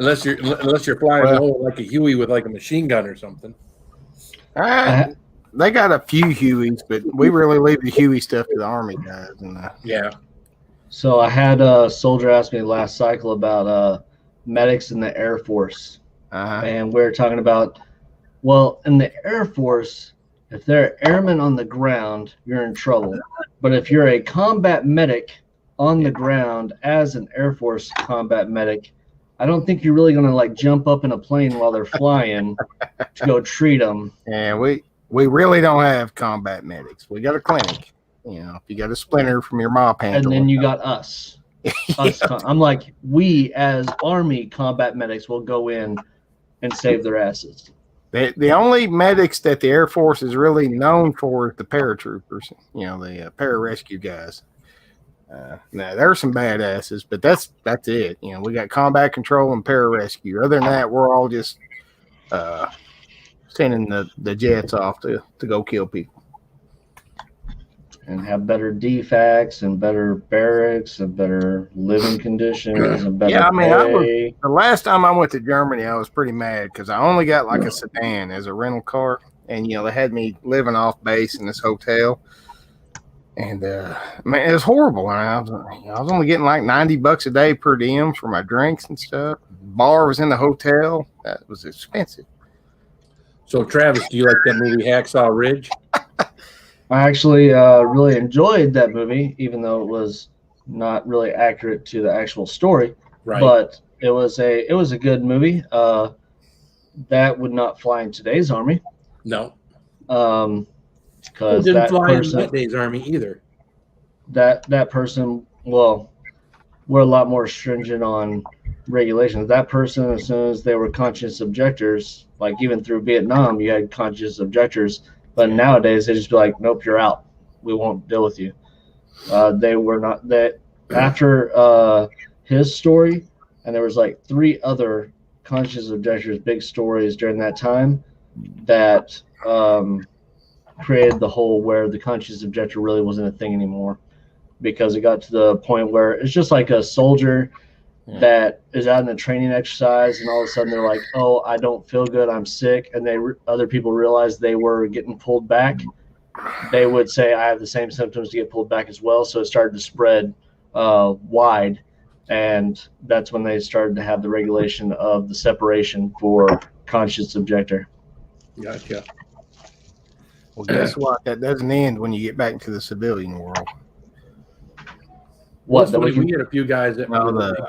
unless you're flying low like a Huey with like a machine gun or something. They got a few Hueys, but we really leave the Huey stuff to the Army guys. Yeah. So I had a soldier ask me last cycle about medics in the Air Force. And we were talking about, well, in the Air Force, if they're airmen on the ground, you're in trouble. But if you're a combat medic on the ground as an Air Force combat medic, I don't think you're really going to like jump up in a plane while they're flying to go treat them. Yeah, we really don't have combat medics. We got a clinic. If you got a splinter from your mop handle. And then you got us. I'm like, we as Army combat medics will go in and save their asses. The only medics that the Air Force is really known for is the paratroopers, the pararescue guys. Now, there are some badasses, but that's it. We got combat control and pararescue. Other than that, we're all just sending the jets off to go kill people. And have better DFACs and better barracks and better living conditions and better pay. The last time I went to Germany, I was pretty mad because I only got like a sedan as a rental car. And, they had me living off base in this hotel. And, man, it was horrible. I was only getting like $90 a day per diem for my drinks and stuff. Bar was in the hotel. That was expensive. So, Travis, do you like that movie Hacksaw Ridge? I actually really enjoyed that movie, even though it was not really accurate to the actual story. Right. But it was a good movie. That would not fly in today's Army. No. Because didn't fly in today's Army either. That person, well, we're a lot more stringent on regulations. That person, as soon as they were conscious objectors, like even through Vietnam, you had conscious objectors. But nowadays, they just be like, nope, you're out. We won't deal with you. They were not that after his story, and there was like 3 other conscious objectors, big stories during that time that created the whole where the conscious objector really wasn't a thing anymore, because it got to the point where it's just like a soldier that is out in a training exercise, and all of a sudden they're like, oh, I don't feel good, I'm sick, and other people realized they were getting pulled back. They would say, I have the same symptoms to get pulled back as well. So it started to spread wide, and that's when they started to have the regulation of the separation for conscious objector. Gotcha. Well, guess what? That doesn't end when you get back into the civilian world. What? We get a few guys that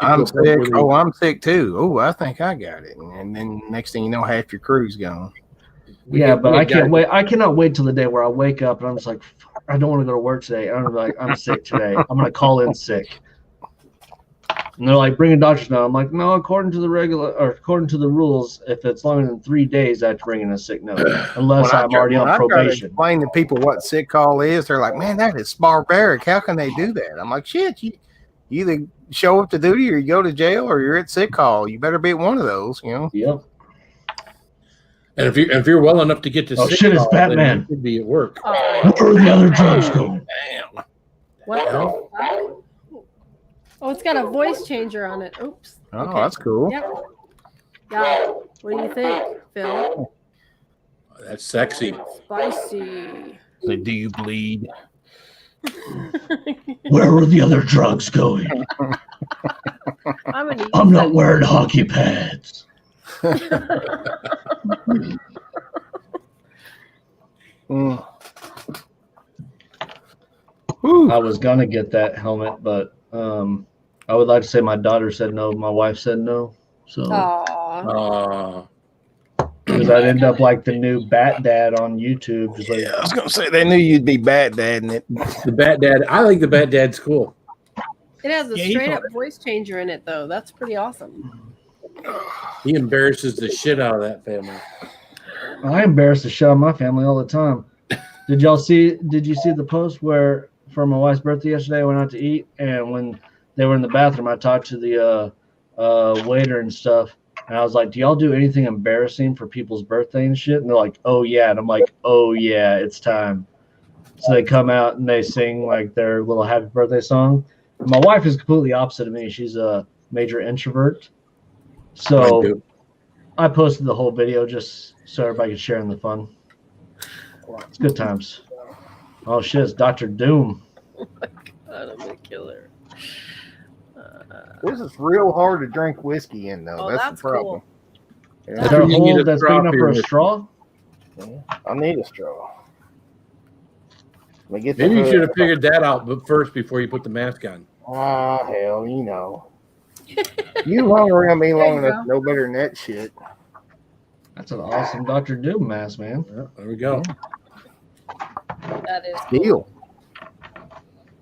I'm sick. Oh, I'm sick too. Oh, I think I got it. And then next thing you know, half your crew's gone. Yeah, but I can't wait. I cannot wait till the day where I wake up and I'm just like, I don't want to go to work today. I'm like, I'm sick today. I'm gonna call in sick. And they're like, bring a doctor's note. I'm like, no, according to the rules, if it's longer than 3 days, I have to bring in a sick note, unless I'm already on probation. I try to explain to people what sick call is, they're like, man, that is barbaric. How can they do that? I'm like, shit, you either show up to duty or you go to jail or you're at sick call. You better be at one of those, you know? Yep. And if you're well enough to get to sick shit, it's call, Batman. then you could be at work. Where are the other drugs going? Damn. What? Oh, it's got a voice changer on it. Oops. Oh, Okay. that's cool. Yep. Yeah. What do you think, Phil? That's sexy. Spicy. So do you bleed? Where were the other drugs going? I'm not wearing hockey pads. I was gonna get that helmet, but I would like to say my daughter said no, my wife said no. So because I'd end up like the new Bat Dad on YouTube. Just like, I was gonna say they knew you'd be Bat Dad in it. The Bat Dad. I think the Bat Dad's cool. It has a straight up voice changer in it, though. That's pretty awesome. He embarrasses the shit out of that family. I embarrass the shit out of my family all the time. Did you see the post where for my wife's birthday yesterday I went out to eat, and when they were in the bathroom I talked to the waiter and stuff, and I was like, do y'all do anything embarrassing for people's birthday and shit? And they're like, oh yeah. And I'm like, oh yeah, it's time. So they come out and they sing like their little happy birthday song. My wife is completely opposite of me. She's a major introvert. So I posted the whole video just so everybody could share in the fun. It's good times. Oh shit, it's Dr. Doom. Oh my God, I'm a killer. This is real hard to drink whiskey in, though. Oh, that's the problem. Cool. Yeah. Is there a hole that's big enough for a straw? I need a straw. Maybe you should have figured that out first before you put the mask on. Ah, hell, you know. You hung around me long enough to know better than that shit. That's an awesome Dr. Doom mask, man. Yeah, there we go. That is Steel.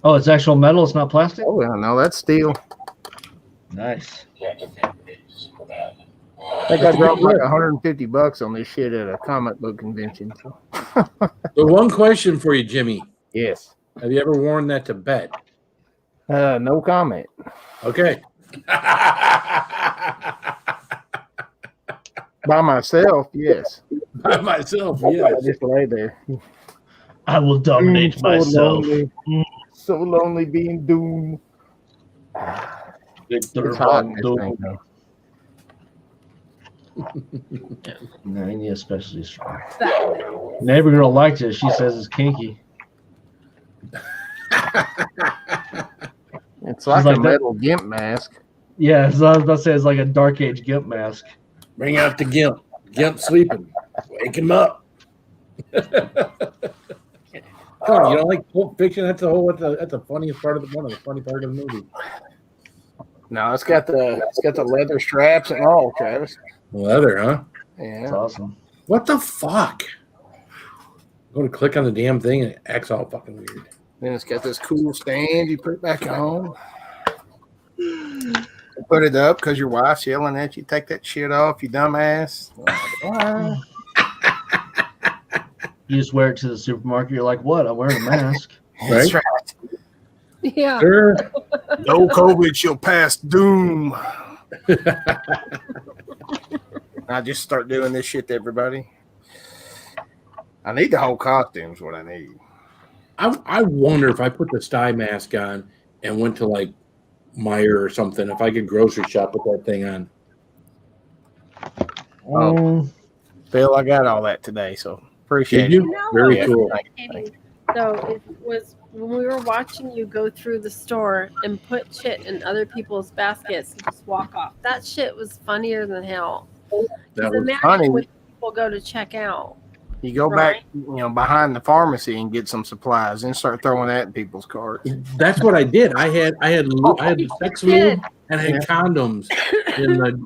Oh, it's actual metal. It's not plastic. Oh, yeah, no, that's steel. Nice. I think I dropped like $150 on this shit at a comic book convention. So. The one question for you, Jimmy. Yes. Have you ever worn that to bed? No comment. Okay. By myself, yes. By myself, yes. I just lay there. I will dominate so myself. Lonely. So lonely being doomed. It's hot in this thing, though. No, you need especially strong. Neighbor girl liked it. She says it's kinky. It's like a metal gimp mask. Yeah, so I was about to say it's like a dark age gimp mask. Bring out the gimp. Gimp sleeping. Wake him up. Oh, you don't like Pulp Fiction? That's the funniest part of one of the funny part of the movie. No, it's got the leather straps and all, Travis. Leather, huh? Yeah, That's awesome. What the fuck? Go to click on the damn thing and it acts all fucking weird. Then it's got this cool stand you put it back on. Put it up because your wife's yelling at you. Take that shit off, you dumbass. You just wear it to the supermarket. You're like, what? I'm wearing a mask. That's right. Yeah. Sure. No COVID, she'll pass doom. I just start doing this shit to everybody. I need the whole costume is what I need. I wonder if I put the sty mask on and went to like Meijer or something, if I could grocery shop with that thing on. Phil, I got all that today, so appreciate you. No, Very it's cool. okay. So it was when we were watching you go through the store and put shit in other people's baskets and just walk off. That shit was funnier than hell. That was imagine funny. when people go to check out. You go back, behind the pharmacy and get some supplies and start throwing that in people's carts. That's what I did. I had sex lube and I had condoms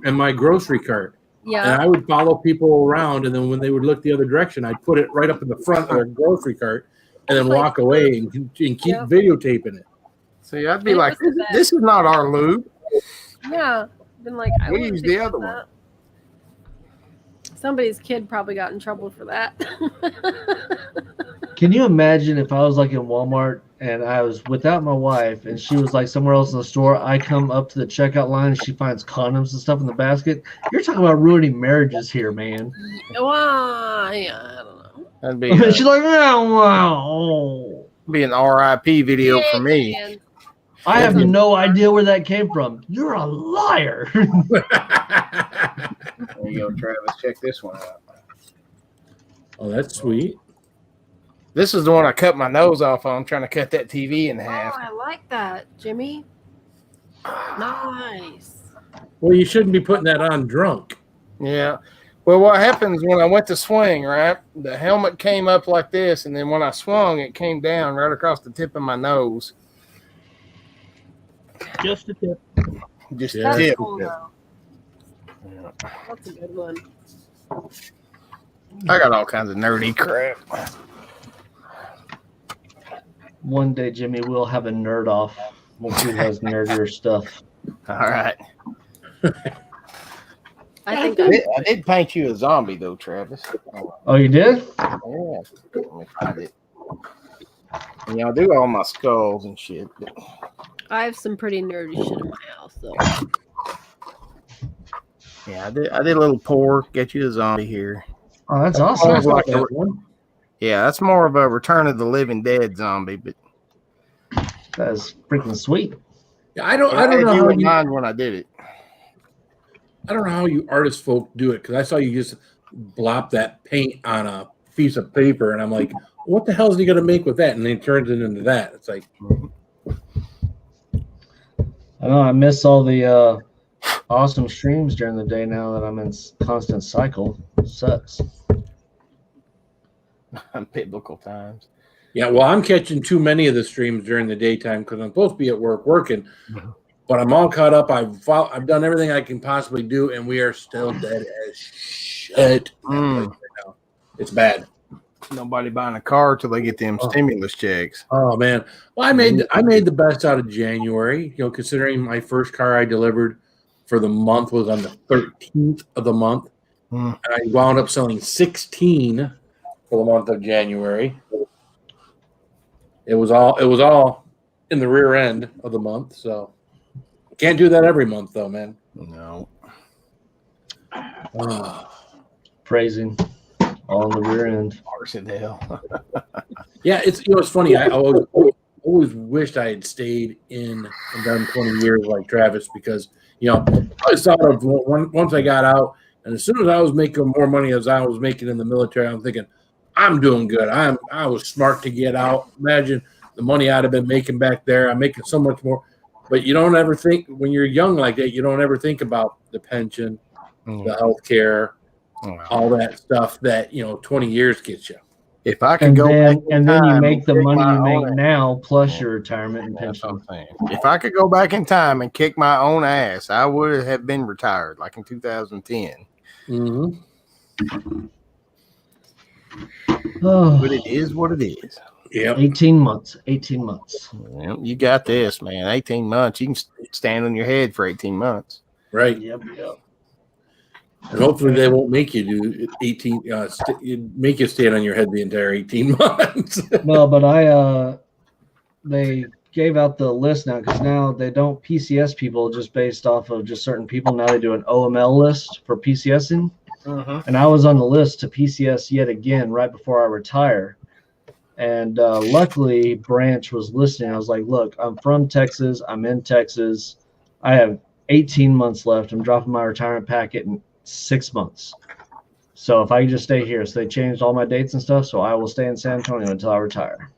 in my grocery cart. Yeah. And I would follow people around, and then when they would look the other direction, I'd put it right up in the front of their grocery cart, and then walk away and keep videotaping it. See, I'd be like, this is not our lube. Yeah. Been like, I We wouldn't use think the about other one. that. Somebody's kid probably got in trouble for that. Can you imagine if I was like in Walmart and I was without my wife and she was like somewhere else in the store? I come up to the checkout line and she finds condoms and stuff in the basket. You're talking about ruining marriages here, man. Well, yeah, I don't know. That'd be She's like, oh, wow. Be an RIP video for me. Man. I have no idea where that came from. You're a liar. There you go, Travis. Check this one out. Oh, that's sweet. This is the one I cut my nose off on. I'm trying to cut that TV in half. Oh, I like that, Jimmy. Nice. Well, you shouldn't be putting that on drunk. Yeah. Well, what happens when I went to swing, right? The helmet came up like this, and then when I swung, it came down right across the tip of my nose. Just a tip. Just Yeah. a tip. Cool, though. That's a good one. I got all kinds of nerdy crap. One day, Jimmy, we'll have a nerd off. We'll see has nerdier stuff. All right. I think I did paint you a zombie, though, Travis. Oh, you did? Yeah. Let me find it. And y'all do all my skulls and shit. But I have some pretty nerdy shit in my house, though. yeah, I did a little pour. Get you a zombie here. Oh, that's More awesome. of like yeah, that's more of a Return of the Living Dead zombie, but That is freaking sweet. Yeah, I don't had know you how in you, mind when I did it. I don't know how you artist folk do it, because I saw you just blop that paint on a piece of paper, and I'm like, what the hell is he going to make with that? And then he turns it into that. It's like, I know I miss all the awesome streams during the day now that I'm in constant cycle. It sucks. Biblical times. yeah, well, I'm catching too many of the streams during the daytime because I'm supposed to be at work working, but I'm all caught up. I've done everything I can possibly do, and we are still dead as shit. Right now. It's bad. Nobody buying a car till they get them stimulus checks. Oh man, well, I made the best out of January. You know, considering my first car I delivered for the month was on the 13th of the month, and I wound up selling 16 for the month of January. It was all in the rear end of the month, so can't do that every month though, man. No. Praising all in the rear end. Arsenal. Yeah, it's funny. I always wished I had stayed in and done 20 years like Travis, because I thought of once I got out, and as soon as I was making more money as I was making in the military, I'm thinking I'm doing good. I was smart to get out. Imagine the money I'd have been making back there. I'm making so much more, but you don't ever think when you're young like that. You don't ever think about the pension, the health care, all that stuff that 20 years gets you. If I could go back in then you time make and the kick money my you make own now plus your retirement and That's pension. what I'm saying. If I could go back in time and kick my own ass, I would have been retired like in 2010. Mm-hmm. Oh, But it is what it is. Yeah. 18 months. 18 months. Well, you got this, man. 18 months. You can stand on your head for 18 months. Right. Yep. And hopefully they won't make you do 18. Make you stand on your head the entire 18 months. No, but they gave out the list now because now they don't PCS people just based off of just certain people. Now they do an OML list for PCSing. And I was on the list to PCS yet again right before I retire. And luckily, Branch was listening. I was like, look, I'm from Texas. I'm in Texas. I have 18 months left. I'm dropping my retirement packet in 6 months. So if I can just stay here. So they changed all my dates and stuff. So I will stay in San Antonio until I retire.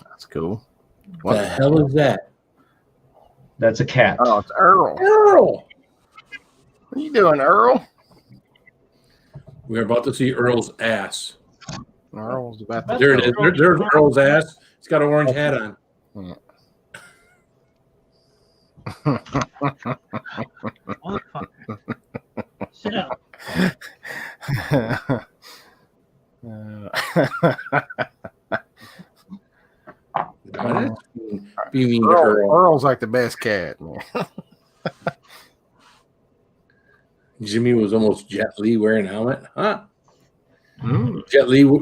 That's cool. What the hell is that? That's a cat. Oh, it's Earl. Earl. What are you doing, Earl? We're about to see Earl's ass. Earl's about to There it is. There's Earl's ass. He's got an orange hat on. Sit up. Be mean to Earl. Earl's like the best cat, man. Jimmy was almost Jet Li wearing a helmet, huh? Mm.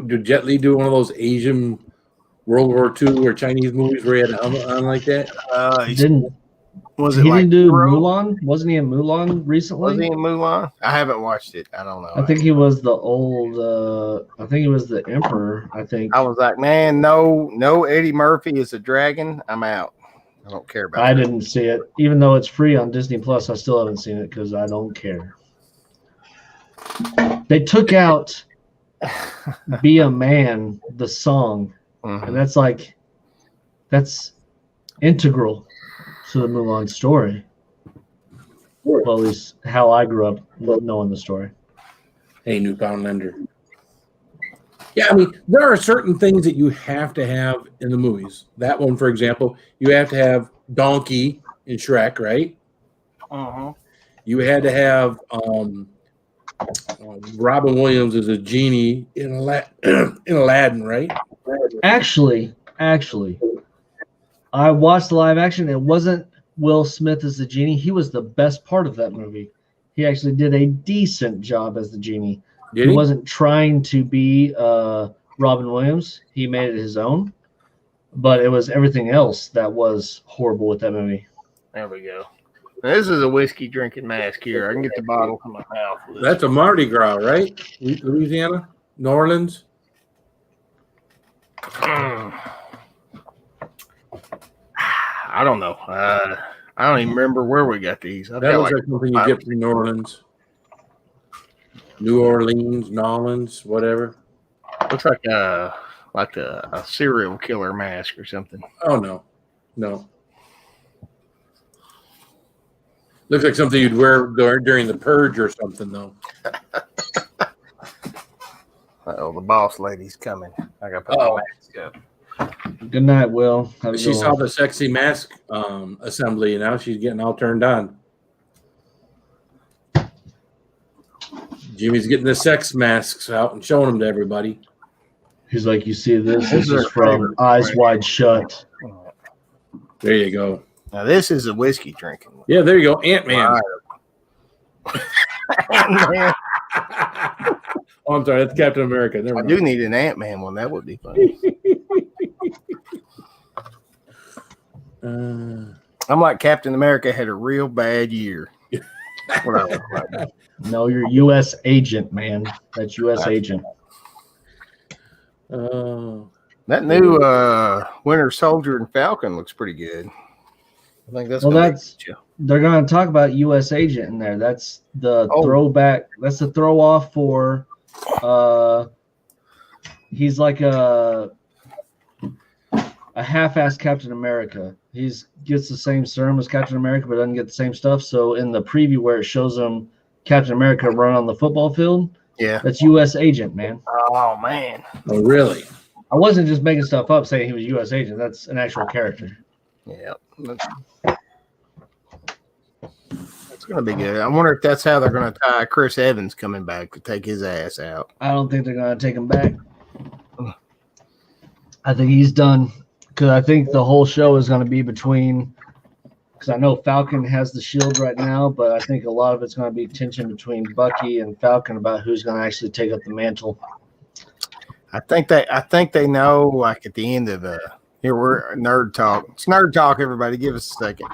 Did Jet Li do one of those Asian World War II or Chinese movies where he had a helmet on like that? Didn't He like do Hero? Mulan? Wasn't he in Mulan recently? Was he in Mulan? I haven't watched it. I don't know. I think he was the old. I think he was the emperor. I think. I was like, man, no, Eddie Murphy is a dragon. I'm out. I don't care about. I that. didn't see it, even though it's free on Disney Plus. I still haven't seen it because I don't care. They took out "Be a Man," the song, and that's integral to the Mulan story. Well, at least how I grew up knowing the story. Hey, Newfoundlander. Yeah, I mean, there are certain things that you have to have in the movies. That one, for example, you have to have Donkey in Shrek, right? Uh-huh. You had to have Robin Williams as a genie in Aladdin, right? Actually, I watched the live action. It wasn't Will Smith as the genie. He was the best part of that movie. He actually did a decent job as the genie. Did He wasn't trying to be Robin Williams. He made it his own. But it was everything else that was horrible with that movie. There we go. Now, this is a whiskey drinking mask here. I can get the bottle from my mouth. That's a Mardi Gras, right? Louisiana? New Orleans? I don't know. I don't even remember where we got these. I That feel looks like something you get from New Orleans. New Orleans, Nolans, whatever. looks like a serial killer mask or something. Oh, no. Looks like something you'd wear during the purge or something, though. Oh, the boss lady's coming. I gotta put my mask up. Good night, Will. Have a She good saw one. the sexy mask assembly, and now she's getting all turned on. Jimmy's getting the sex masks out and showing them to everybody. He's like, you see this? This is is her from favorite, Eyes right? Wide Shut. There you go. Now this is a whiskey drinking one. Yeah, there you go. Ant-Man. Ant-Man. Oh, I'm sorry. That's Captain America. Never I mind. do need an Ant-Man one. That would be funny. I'm like Captain America had a real bad year. What I look like. No, you're U.S. agent, man. That's U.S. agent. That new Winter Soldier and Falcon looks pretty good. I think that's they're going to talk about U.S. agent in there. That's the throwback. That's the throw off for. He's like a half-assed Captain America. He's gets the same serum as Captain America, but doesn't get the same stuff. So in the preview where it shows him Captain America run on the football field, that's U.S. agent, man. Oh man. Oh really? I wasn't just making stuff up saying he was U.S. agent. That's an actual character. Yeah. That's gonna be good. I wonder if that's how they're gonna tie Chris Evans coming back to take his ass out. I don't think they're going to take him back. I think he's done because I think the whole show is going to be between. Because I know Falcon has the shield right now, but I think a lot of it's going to be tension between Bucky and Falcon about who's going to actually take up the mantle. I think they know. Like at the end of here we're nerd talk. It's nerd talk. Everybody, give us a second.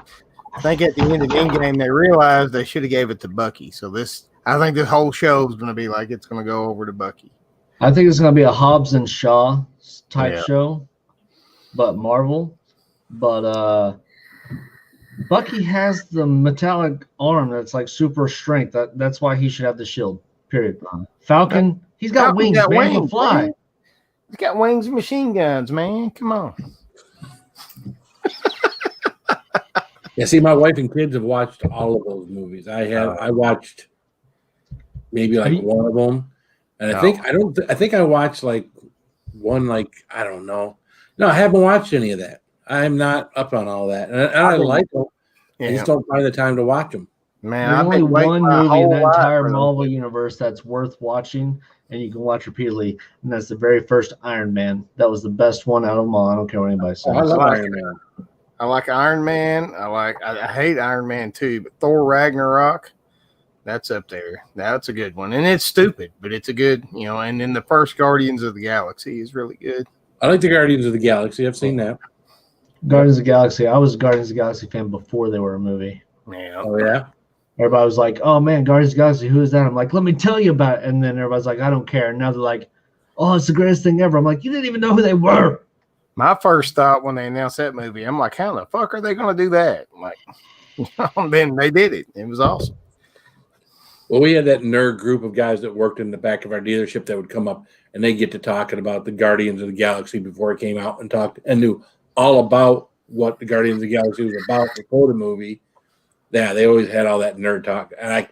I think at the end of Endgame they realized they should have gave it to Bucky. So I think this whole show is going to be like it's going to go over to Bucky. I think it's going to be a Hobbs and Shaw type show, but Marvel. But Bucky has the metallic arm that's like super strength. That's why he should have the shield. Period. Falcon, he's got wings, man. He can fly. Man. He's got wings and machine guns, man. Come on. Yeah, see, my wife and kids have watched all of those movies. I watched maybe like one of them, and I think I watched like one, like I don't know. No, I haven't watched any of that. I'm not up on all that, and I like them. I just don't find the time to watch them. Man, There's I've only been waiting one my movie in whole the life entire for them. Marvel universe that's worth watching, and you can watch repeatedly, and that's the very first Iron Man. That was the best one out of them all. I don't care what anybody says. Oh, I love like Iron Man. I like Iron Man. I hate Iron Man 2, but Thor Ragnarok, that's up there. That's a good one. And it's stupid, but it's a good, and then the first Guardians of the Galaxy is really good. I like the Guardians of the Galaxy. I've seen that. Guardians of the Galaxy. I was a Guardians of the Galaxy fan before they were a movie. Yeah. Oh yeah. Everybody was like, "Oh man, Guardians of the Galaxy, who is that?" I'm like, "Let me tell you about it." And then everybody's like, "I don't care." And now they're like, "Oh, it's the greatest thing ever." I'm like, "You didn't even know who they were." My first thought when they announced that movie, I'm like, how the fuck are they going to do that? I'm like, then they did it. It was awesome. Well, we had that nerd group of guys that worked in the back of our dealership that would come up and they get to talking about the Guardians of the Galaxy before it came out and talked and knew all about what the Guardians of the Galaxy was about before the movie. Yeah, they always had all that nerd talk. And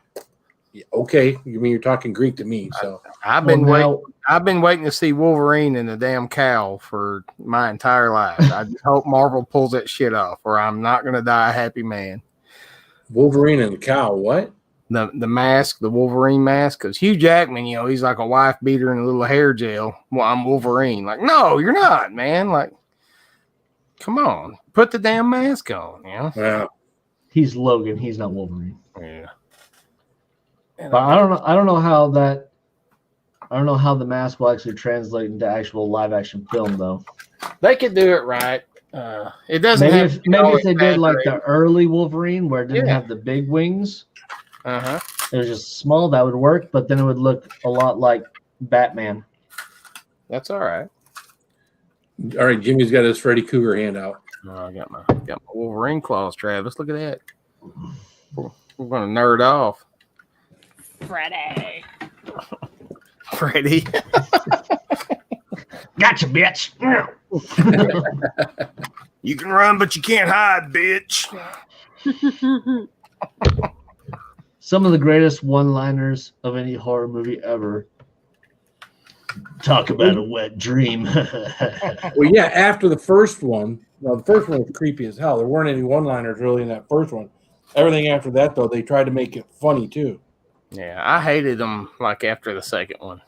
okay, you mean you're talking Greek to me? So I've been waiting to see Wolverine in the damn cowl for my entire life. I just hope Marvel pulls that shit off, or I'm not going to die a happy man. Wolverine and the cow, what? The mask, the Wolverine mask, because Hugh Jackman, he's like a wife beater in a little hair gel. Well, I'm Wolverine. Like, no, you're not, man. Like, come on, put the damn mask on. Yeah. He's Logan. He's not Wolverine. Yeah. But I don't know how the mask will actually translate into actual live action film though. They could do it right. It doesn't maybe have if they did like the early Wolverine where it didn't have the big wings. Uh-huh. It was just small, that would work, but then it would look a lot like Batman. That's all right. All right, Jimmy's got his Freddy Cougar hand out. Oh, I got my Wolverine claws, Travis. Look at that. We're gonna nerd off. Freddy. Freddy. Gotcha, bitch. You can run, but you can't hide, bitch. Some of the greatest one-liners of any horror movie ever. Talk about a wet dream. Well, yeah, after the first one, the first one was creepy as hell. There weren't any one-liners really in that first one. Everything after that, though, they tried to make it funny, too. Yeah, I hated them like after the second one.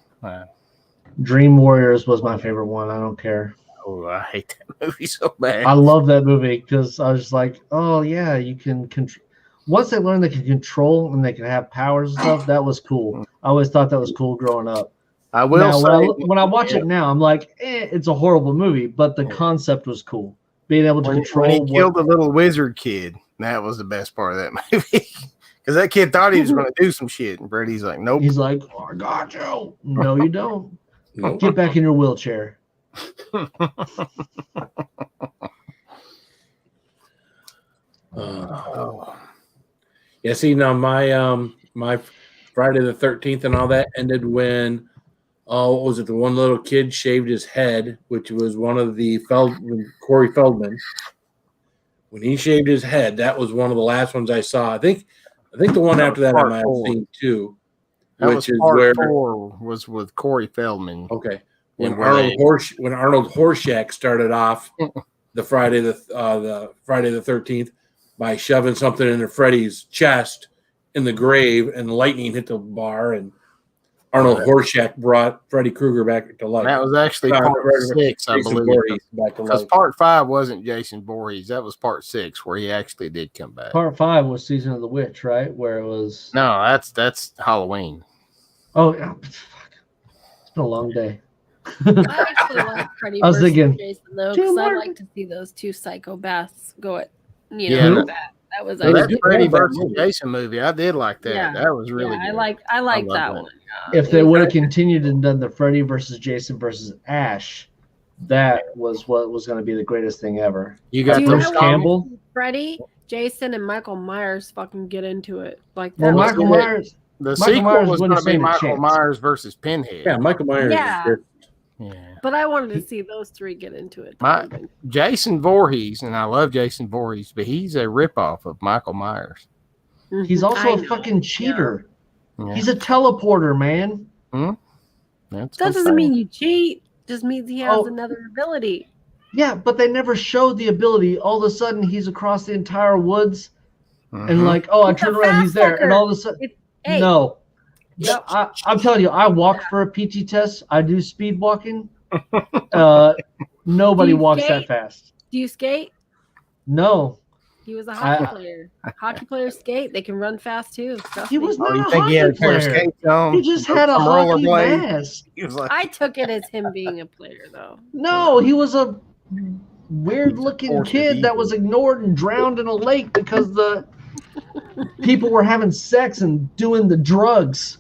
Dream Warriors was my favorite one. I don't care. Oh, I hate that movie so bad. I love that movie because I was just like, oh, yeah, you can control. Once they learned they could control and they could have powers and stuff, that was cool. I always thought that was cool growing up. I will say, when I watch it now, I'm like, it's a horrible movie, but the concept was cool. Being able to control. When he killed the little wizard kid, that was the best part of that movie. Because that kid thought he was going to do some shit, and Freddy's like, nope. He's like, oh, I got you. No, you don't. Nope. Get back in your wheelchair. Yeah, see, now my Friday the 13th and all that ended when, what was it? The one little kid shaved his head, which was one of the Corey Feldman. When he shaved his head, that was one of the last ones I saw. I think the one after that I might have seen too. Which is part 4 was with Corey Feldman. Okay. When Arnold Horshack started off the Friday the 13th by shoving something into Freddy's chest in the grave, and lightning hit the bar, and Arnold Horshack brought Freddy Krueger back to life. That was actually part 6, I believe. Because part 5 wasn't Jason Voorhees. That was part 6 where he actually did come back. Part 5 was Season of the Witch, right? Where it was. No, that's Halloween. Oh, yeah. Fuck. It's been a long day. I actually like Freddy I was versus thinking, Jason though, because I like to see those two psychopaths go at that was that Freddy versus Jason movie. I did like that. Yeah. That was really good. I like that one. If they would have continued and done the Freddy versus Jason versus Ash, that was what was going to be the greatest thing ever. You got Bruce Campbell, Freddy, Jason, and Michael Myers fucking get into it like that. Well, Michael Myers. The sequel was going to be Michael Myers versus Pinhead. Yeah, Michael Myers. Yeah. Yeah. But I wanted to see those three get into it. Jason Voorhees, and I love Jason Voorhees, but he's a ripoff of Michael Myers. He's also a fucking cheater. Yeah. He's a teleporter, man. That doesn't mean you cheat. Just means he has another ability. Yeah, but they never showed the ability. All of a sudden, he's across the entire woods, and like, oh, I He's a turn around, he's there, fast and all of a fucker. sudden, Hey, no. I'm telling you, I walk for a PT test. I do speed walking. Nobody Do you walks skate? that fast. do you skate? No, He was a hockey player. Hockey players skate. They can run fast too. Trust he me. was Oh, not you a think he had hockey a pair of player. skates on? He just had a Some hockey rollerblades? mask. He was like, I took it as him being a player, though. No, he was a weird-looking Force of kid that evil. was ignored and drowned in a lake because the people were having sex and doing the drugs.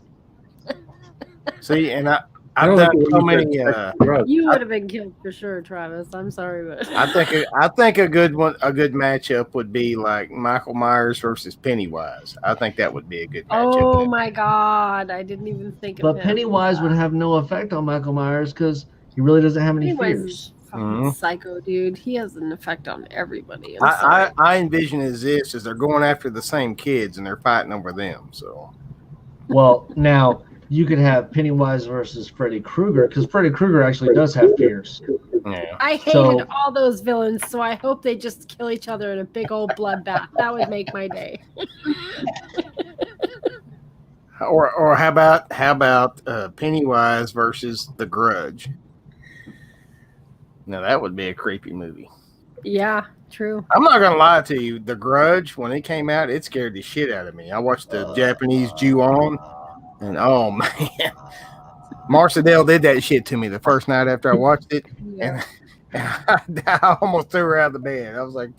see, and I I've don't done think so we many. used to drugs. You would have been killed for sure, Travis. I'm sorry, but I think a good matchup would be like Michael Myers versus Pennywise. I think that would be a good matchup. oh my god, I didn't even think of But him. Pennywise would have no effect on Michael Myers because he really doesn't have any Pennywise fears. is fucking Mhm. psycho, dude. He has an effect on everybody. I'm sorry. I envision as this as they're going after the same kids and they're fighting over them. So Well, now you could have Pennywise versus Freddy Krueger because Freddy Krueger actually does have fears. yeah, I hated So- all those villains, so I hope they just kill each other in a big old bloodbath. That would make my day. or how about Pennywise versus The Grudge? Now that would be a creepy movie. Yeah, true. I'm not gonna lie to you. The Grudge, when it came out, it scared the shit out of me. I watched the Japanese Ju-on, and oh man, Marcel did that shit to me the first night after I watched it, Yeah. and I almost threw her out of the bed. I was like,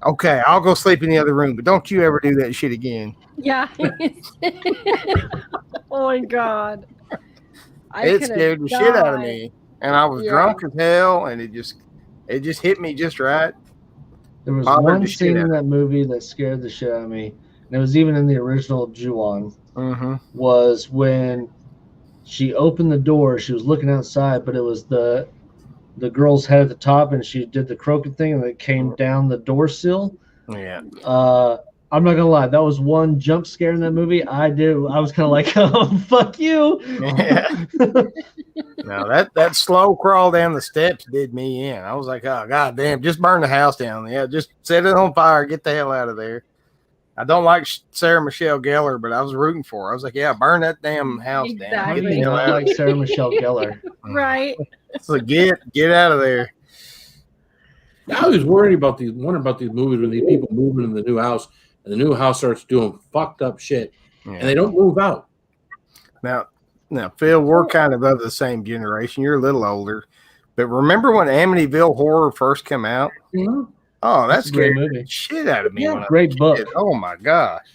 "Okay, I'll go sleep in the other room, but don't you ever do that shit again." Yeah. Oh my god. It coulda scared the shit out of died. me, and I was Yeah. drunk as hell, and it just hit me just right. There was Bothered one the shit scene out in of that movie that scared the shit out of me, and it was even in the original Ju-on. Mm-hmm. Was when she opened the door. She was looking outside, but it was the girl's head at the top, and she did the crooked thing, and it came down the door sill. Yeah. I'm not gonna lie, that was one jump scare in that movie. I was kind of like, oh, fuck you. Yeah. No, that slow crawl down the steps did me in. I was like, oh god damn, just burn the house down. Yeah, just set it on fire, get the hell out of there. I don't like Sarah Michelle Gellar, but I was rooting for her. I was like, yeah, burn that damn house down. How do Get the you hell not out of like Sarah Michelle Gellar? Right. So get out of there. I was wondering about these movies when these people move into the new house and the new house starts doing fucked up shit and they don't move out. Now, Phil, we're kind of the same generation. You're a little older, but remember when Amityville Horror first came out? Mm-hmm. Oh, that That's a great scared movie. the shit out of me. Yeah, when I great was a book. kid. Oh my gosh.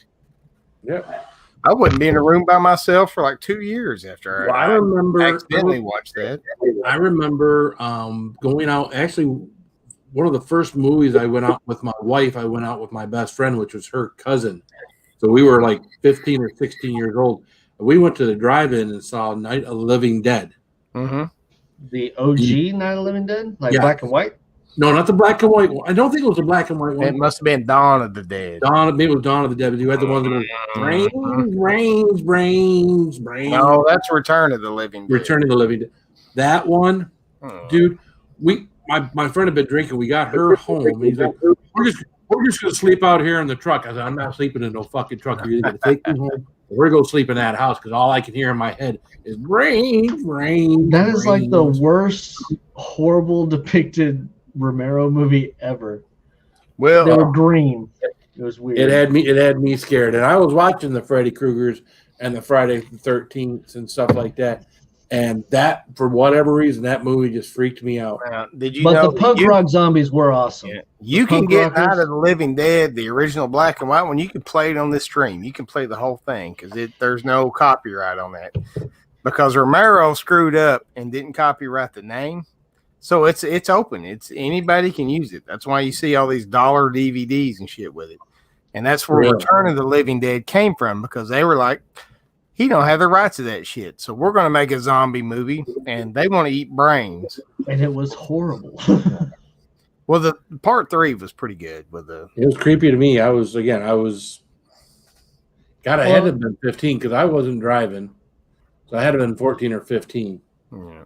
Yeah. I wouldn't be in a room by myself for like 2 years after Well, I remember accidentally watched that. I remember going out. Actually, one of the first movies I went out with my wife, I went out with my best friend, which was her cousin. So we were like 15 or 16 years old. We went to the drive-in and saw Night of the Living Dead. Mm-hmm. The OG Night of the Living Dead, like Yeah. black and white. No, not the black and white one. I don't think it was the black and white It one. must have been Dawn of the Dead. Maybe it was Dawn of the Dead. But you had the ones that were brains. No, that's Return of the Living Dead. Return of the Living Dead. That one, Oh. dude. My friend had been drinking. We got her home. He's like, we're just gonna sleep out here in the truck. I said, I'm not sleeping in no fucking truck. You're either gonna take me home, or we're gonna sleep in that house because all I can hear in my head is brains. That is like the worst, horrible depicted Romero movie ever. Well, They were green. It was weird. It had me scared, and I was watching the Freddy Kruegers and the Friday the 13th and stuff like that, and that for whatever reason that movie just freaked me out. did you But know the punk rock zombies were awesome. you The can punk get rockers. Night of the Living Dead, the original black and white one. You can play it on this stream. You can play the whole thing because there's no copyright on that because Romero screwed up and didn't copyright the name. So it's open. It's anybody can use it. That's why you see all these dollar DVDs and shit with it. And that's where Really? Return of the Living Dead came from because they were like, he don't have the rights to that shit. So we're going to make a zombie movie and they want to eat brains. And it was horrible. Well, the part 3 was pretty good with the. It was creepy to me. I had to have been 15 because I wasn't driving, so I had to have been 14 or 15. Yeah.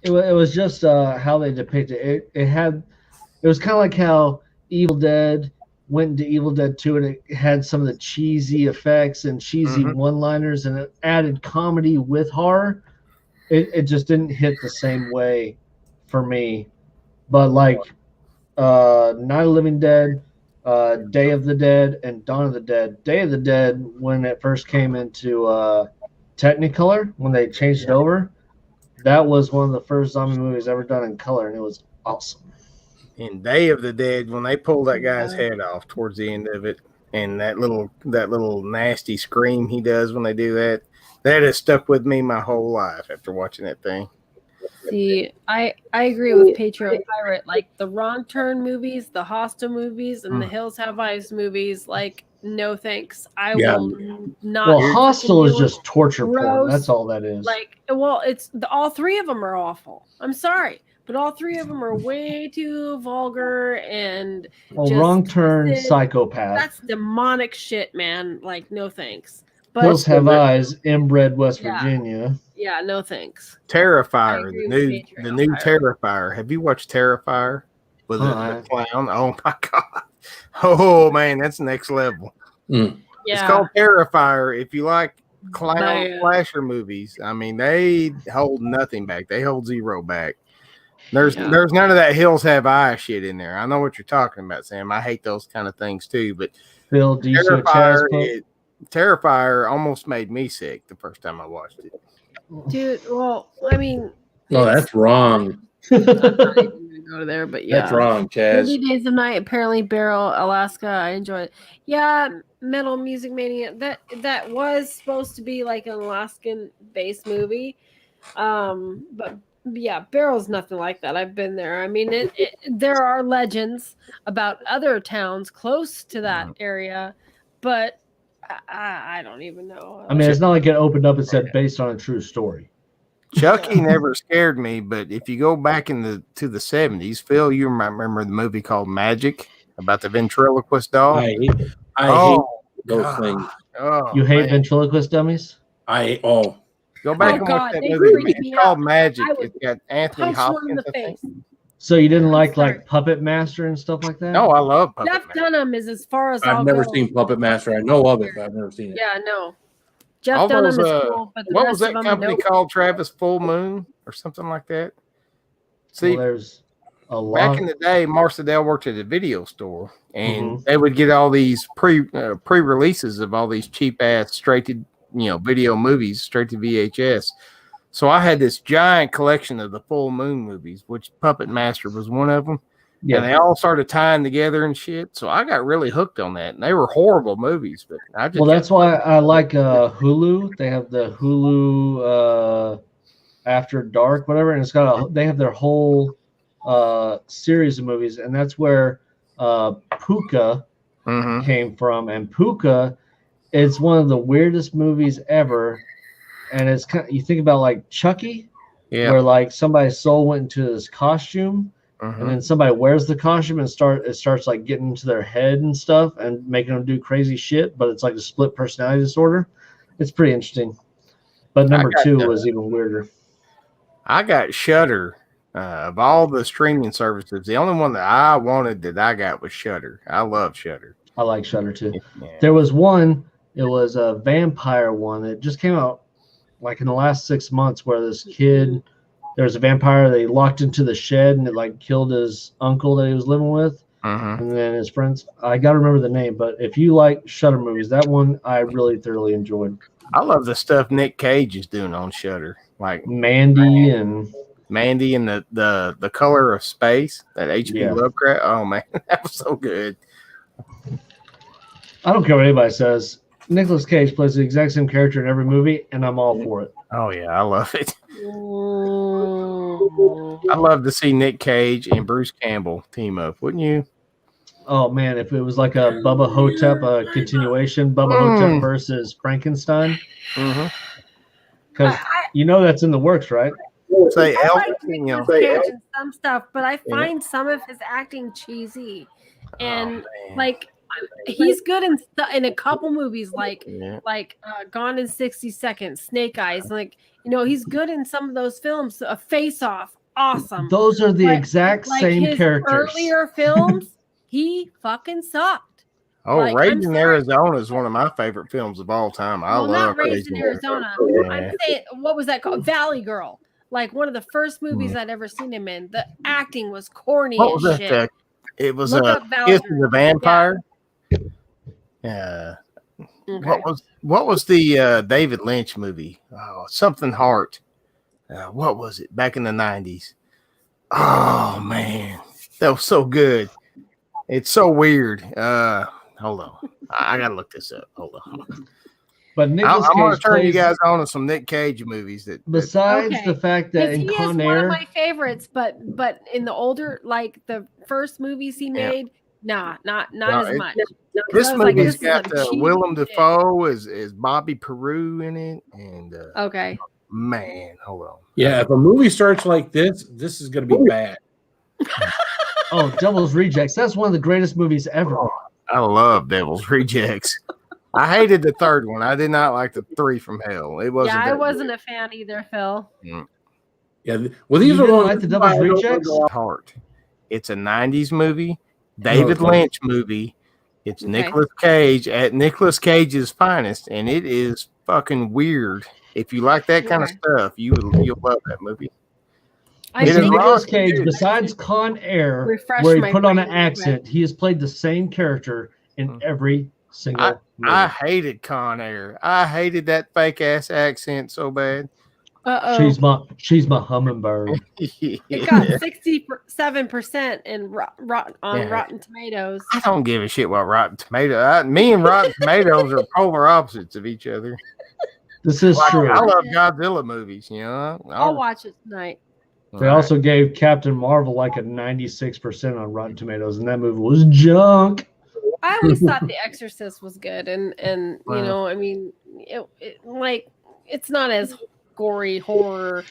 It was just how they depicted it. It was kind of like how Evil Dead went into Evil Dead 2 and it had some of the cheesy effects and cheesy one-liners, and it added comedy with horror, it just didn't hit the same way for me. But like Night of the Living Dead, Day of the Dead, and Dawn of the Dead. Day of the Dead, when it first came into Technicolor, when they changed it over, that was one of the first zombie movies ever done in color, and it was awesome. In Day of the Dead, when they pulled that guy's head off towards the end of it, and that little nasty scream he does when they do that, that has stuck with me my whole life after watching that thing. See, I agree with Patriot Pirate. Like the Wrong Turn movies, the Hostel movies, and the Hills Have Eyes movies. Like, no thanks. I will not. Well, Hostel is just torture gross, porn. That's all that is. Like, well, all three of them are awful. I'm sorry, but all three of them are way too vulgar and. Well, Wrong Turn, Psychopath. That's demonic shit, man. Like, no thanks. But Hills Have Eyes, inbred West Virginia. Yeah, no thanks. Terrifier, the new Terrifier. Have you watched Terrifier with the clown? Oh my god! Oh man, that's next level. Yeah. It's called Terrifier. If you like clown slasher movies, I mean, they hold nothing back. They hold zero back. There's none of that Hills Have Eyes shit in there. I know what you're talking about, Sam. I hate those kind of things too. But Phil, do you Terrifier almost made me sick the first time I watched it. Dude, well, I mean, no, that's wrong. I'm not even gonna go there, but yeah, that's wrong, Chaz. 30 Days of Night, apparently Barrel, Alaska. I enjoyed it. Yeah, Metal Music Mania. That was supposed to be like an Alaskan-based movie, but yeah, Barrel's nothing like that. I've been there. I mean, there are legends about other towns close to that area, but I don't even know. I mean, it's not like it opened up and said based on a true story. Chucky never scared me, but if you go back to the 70s, Phil, you might remember the movie called Magic about the ventriloquist doll. I hate those things. Oh, you hate ventriloquist dummies? Go back and watch that movie. It's called Magic. It's got Anthony Hopkins. So you didn't like Puppet Master and stuff like that? No, I love Puppet Jeff Dunham is as far as I've never seen Puppet Master. I know of it, but I've never seen it. Yeah, no. Jeff Dunham is cool, but the what rest was that of them, company nope. called? Travis Full Moon or something like that? See, there's a lot. Back in the day, Marcedale worked at a video store, and they would get all these pre-releases of all these cheap ass straight to video movies straight to VHS. So I had this giant collection of the Full Moon movies, which Puppet Master was one of them. Yeah, and they all started tying together and shit. So I got really hooked on that, and they were horrible movies. But that's why I like Hulu. They have the Hulu After Dark, whatever, and they have their whole series of movies, and that's where Puka came from. And Puka is one of the weirdest movies ever. And it's kind of, you think about like Chucky, where like somebody's soul went into this costume, and then somebody wears the costume and it starts like getting into their head and stuff and making them do crazy shit. But it's like a split personality disorder. It's pretty interesting. But number 2 was even weirder. I got Shudder. Of all the streaming services, the only one that I wanted that I got was Shudder. I love Shudder. I like Shudder too. Yeah. There was one. It was a vampire one. It just came out like in the last 6 months, where this kid, there was a vampire they locked into the shed and it like killed his uncle that he was living with, and then his friends. I gotta remember the name, but if you like Shudder movies, that one I really thoroughly enjoyed. I love the stuff Nick Cage is doing on Shudder, like Mandy and the Color of Space, that H.P. Lovecraft. Oh man, that was so good. I don't care what anybody says. Nicolas Cage plays the exact same character in every movie, and I'm all for it. Oh, yeah, I love it. I'd love to see Nick Cage and Bruce Campbell team up, wouldn't you? Oh, man, if it was like a Bubba Hotep continuation, Bubba Hotep versus Frankenstein. Because that's in the works, right? Say I like Nicolas Cage and some stuff, but I find some of his acting cheesy. And, he's good in a couple movies like Gone in 60 Seconds, Snake Eyes. He's good in some of those films. A Face Off, awesome. Those are the exact same his characters. Earlier films, he fucking sucked. Oh, Like, I'm Raising sorry. Arizona is one of my favorite films of all time. I Well, love not Raised in Raising Arizona. Yeah. I'm saying, what was that called? Valley Girl. Like one of the first movies Hmm. I'd ever seen him in. The acting was corny What as was shit. that? It was Look up Valley Kiss of the Girl. Vampire. Yeah. Okay. What was the David Lynch movie? Oh, something Heart. What was it back in the 90s? Oh man, that was so good. It's so weird. Hold on, I gotta look this up. Hold on. But Nicolas I'm gonna Cage turn you plays, guys on to some Nick Cage movies. That besides Okay. the fact that 'Cause in he is Con one of Air, my favorites, but in the older, like the first movies he made, not No, as much. 'Cause this I was like, movie's this is got some cheesy Willem shit. Dafoe as Bobby Peru in it, and Okay. man, hold on. Yeah, if a movie starts like this is going to be bad. oh, Devil's Rejects, that's one of the greatest movies ever. I love Devil's Rejects. I hated the third one. I did not like the 3 from Hell. It wasn't. Yeah, I that wasn't a fan either, Phil. good. Yeah, well, these You are didn't ones like the I Devil's don't wanna Rejects? go off. Heart. It's a 90s movie, David Okay. Lynch movie. It's Okay. Nicolas Cage at Nicolas Cage's finest, and it is fucking weird. If you like that kind of Okay. stuff, you'll love that movie. I It is think Nicolas rock, Cage, dude. besides Con Air, Refresh where he my put on an brain real accent, he has played the same character in every single movie. I hated Con Air. I hated that fake ass accent so bad. Uh-oh. She's my hummingbird. It got 67% in on Yeah. Rotten Tomatoes. I don't give a shit what Rotten Tomato. Me and Rotten Tomatoes are polar opposites of each other. This is Like, true. I love Godzilla movies, you know. I'll watch it tonight. They also gave Captain Marvel like a 96% on Rotten Tomatoes, and that movie was junk. I always thought The Exorcist was good, and Wow. you know, I mean, like it's not as gory horror,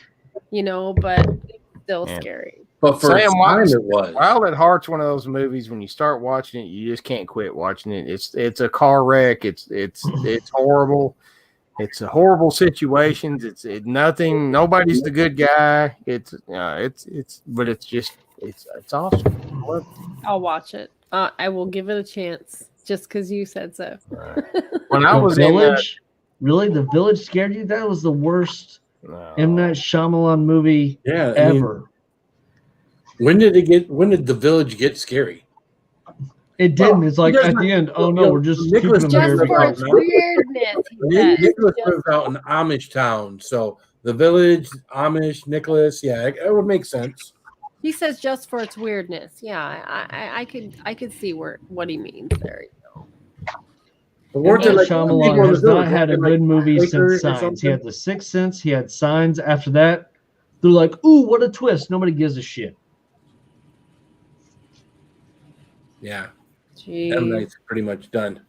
you know, but it's still Yeah. scary. But for Sam its time, Watts, it was. Wild at Heart's one of those movies. When you start watching it, you just can't quit watching it. It's a car wreck. It's horrible. It's a horrible situations. It's nothing. Nobody's the good guy. It's awesome. I'll watch it. I will give it a chance just because you said so. When I The was in Village, really, The Village scared you? That was the worst M. Night Shyamalan movie Yeah, I mean, ever. when did The Village get scary? It didn't. Well, it's like he at doesn't- the end, oh you no, know, we're just Nicholas keeping them Just here. for Cage- its weirdness, he said. Nicholas Just- lives out in Amish town, so The Village, Amish, Nicholas, yeah, it would make sense. He says just for its weirdness. Yeah, I could see what he means there. But M. weren't there Night like Shyamalan people in has the not village, had a weren't there, good like, movie Quakers since or Signs. He something? had The Sixth Sense. He had Signs. After that, they're like, ooh, what a twist. Nobody gives a shit. Yeah, Jeez. M. Night's pretty much done.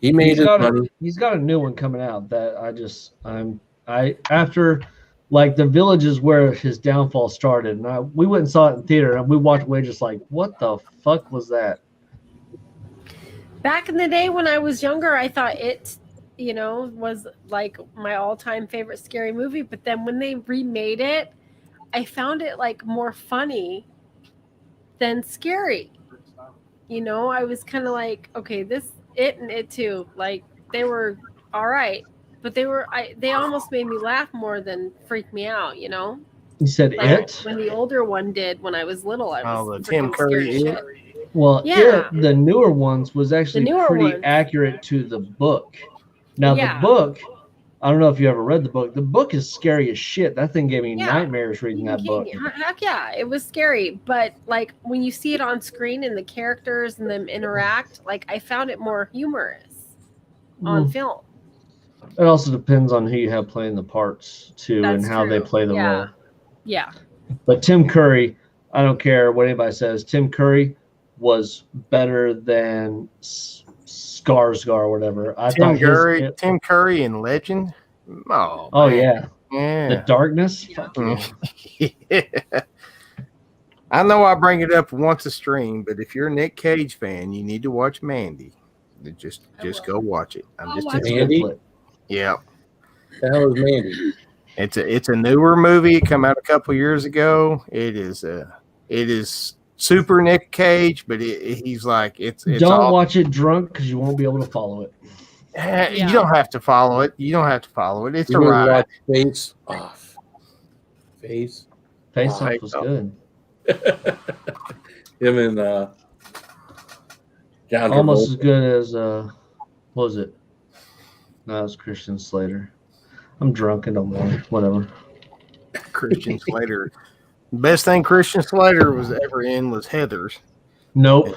He made his money. He's got a new one coming out that after like The Village is where his downfall started. And we went and saw it in theater and we walked away just like, what the fuck was that? Back in the day when I was younger, I thought it, you know, was like my all-time favorite scary movie. But then when they remade it, I found it like more funny than scary. You know, I was kind of like, okay, It and It Too, like they were all right, but they almost made me laugh more than freak me out. You know, He said like It? when the older one did when I was little. I was the Tim freaking Curry scared as It? shit. Well, Yeah. the newer ones was actually newer pretty ones. accurate to the book. Now, Yeah. the book, I don't know if you ever read the book. The book is scary as shit. That thing gave me Yeah. nightmares reading that book. Heck yeah, it was scary. But like when you see it on screen and the characters and them interact, like I found it more humorous on Mm. film. It also depends on who you have playing the parts too and That's how they true. play the Yeah. role. Yeah. But Tim Curry, I don't care what anybody says. Tim Curry was better than Skarsgård or whatever. I Tim thought Curry, Tim Curry in Legend. Oh, Oh man. yeah, The Yeah. Darkness. Fuck yeah. Yeah. I know I bring it up once a stream, but if you're a Nick Cage fan, you need to watch Mandy. Just go watch it. I'm I'll just watch It's a Mandy? good flick. yeah. The hell is Mandy? It's a newer movie. It came out a couple years ago. It is super Nick Cage, but he's like it's Don't all, watch it drunk because you won't be able to follow it. You don't have to follow it. You don't have to follow it. It's a You ride. watch Face Off. Face. Face Off Face was Off. good. Him and John Almost Travolta. as good as what was it? No, it was Christian Slater. I'm drunk and don't matter. Whatever. Christian Slater. The best thing Christian Slater was ever in was Heathers. Nope.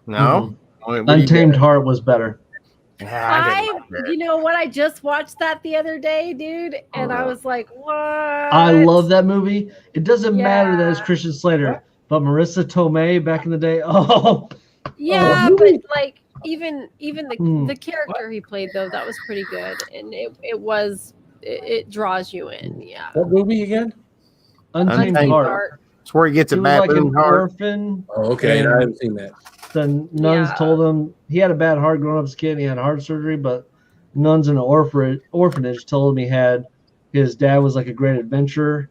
No. What do you Untamed got? Heart was better. I didn't like that. You know what? I just watched that the other day, dude, and I was like, what? I love that movie. It doesn't matter that it's Christian Slater, but Marissa Tomei back in the day. Oh, Yeah, Oh. but like even the character he played though, that was pretty good, and it draws you in. Yeah. What movie again? Untamed Heart. It's where he gets He a was like baboon an heart. orphan. Oh, okay. and I haven't seen that. The nuns told him he had a bad heart growing up as a kid. And he had heart surgery, but nuns in an orphanage told him his dad was like a great adventurer,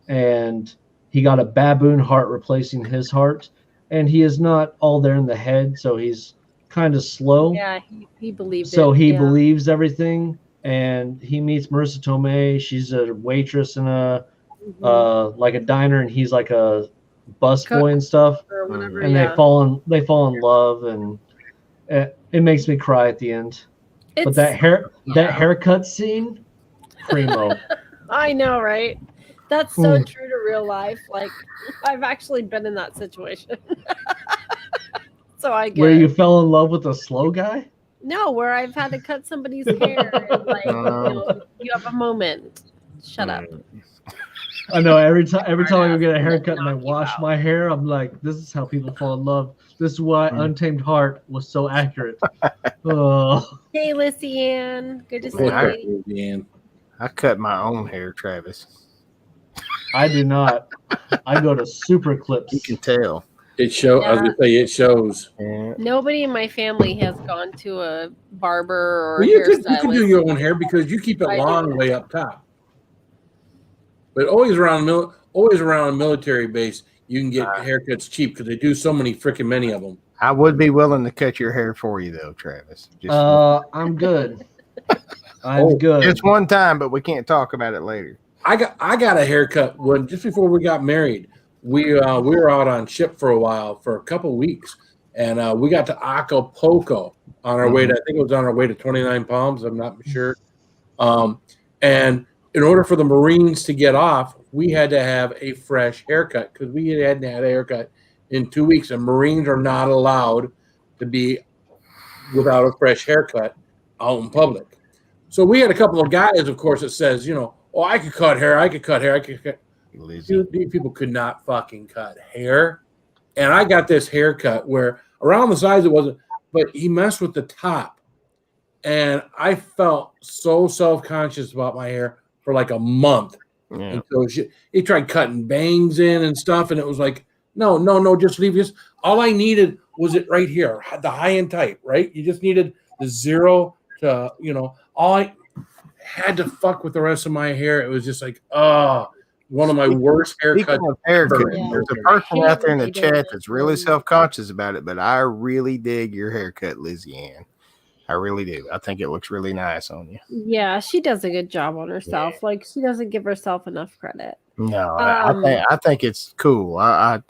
and he got a baboon heart replacing his heart, and he is not all there in the head, so he's kind of slow. Yeah, he believes So it. he yeah. believes everything, and he meets Marissa Tomei. She's a waitress in a like a diner, and he's like a busboy and stuff. Or whatever, And yeah. they fall in love, and it makes me cry at the end. But that haircut scene, primo. I know, right? That's so true to real life. Like, I've actually been in that situation. So I get Where it. you fell in love with a slow guy? No, where I've had to cut somebody's hair. And like, you have a moment. Shut up. I know every time I go get a haircut and I wash my hair, I'm like, this is how people fall in love. This is why Untamed Heart was so accurate. Oh. Hey, Lissy Ann. Good to see you. I cut my own hair, Travis. I do not. I go to Super Clips. You can tell. It shows. I was gonna say it shows. Nobody in my family has gone to a barber or Well, you can hairstylist. do your own hair because you keep it I long do. way up top. But always around a military base, you can get haircuts cheap because they do so many of them. I would be willing to cut your hair for you, though, Travis. I'm good. I'm good. Just one time, but we can't talk about it later. I got a haircut just before we got married. We were out on ship for a while, for a couple of weeks, and we got to Acapulco on our way to, I think it was on our way to 29 Palms. I'm not sure. And in order for the Marines to get off, we had to have a fresh haircut because we hadn't had a haircut in 2 weeks, and Marines are not allowed to be without a fresh haircut out in public. So we had a couple of guys, of course, that says, I could cut hair. Dude, these people could not fucking cut hair. And I got this haircut where around the sides it wasn't, but he messed with the top. And I felt so self-conscious about my hair for like a month. Yeah. And so he tried cutting bangs in and stuff. And it was like, no, just leave this. All I needed was it right here, the high and tight, right? You just needed the 0 to, all I had to fuck with the rest of my hair. It was just like, one of my worst haircuts. There's a person out there in the chat that's really self-conscious about it, but I really dig your haircut, Lizzie Ann. I really do. I think it looks really nice on you. Yeah, she does a good job on herself. Like, she doesn't give herself enough credit. No, I think it's cool. I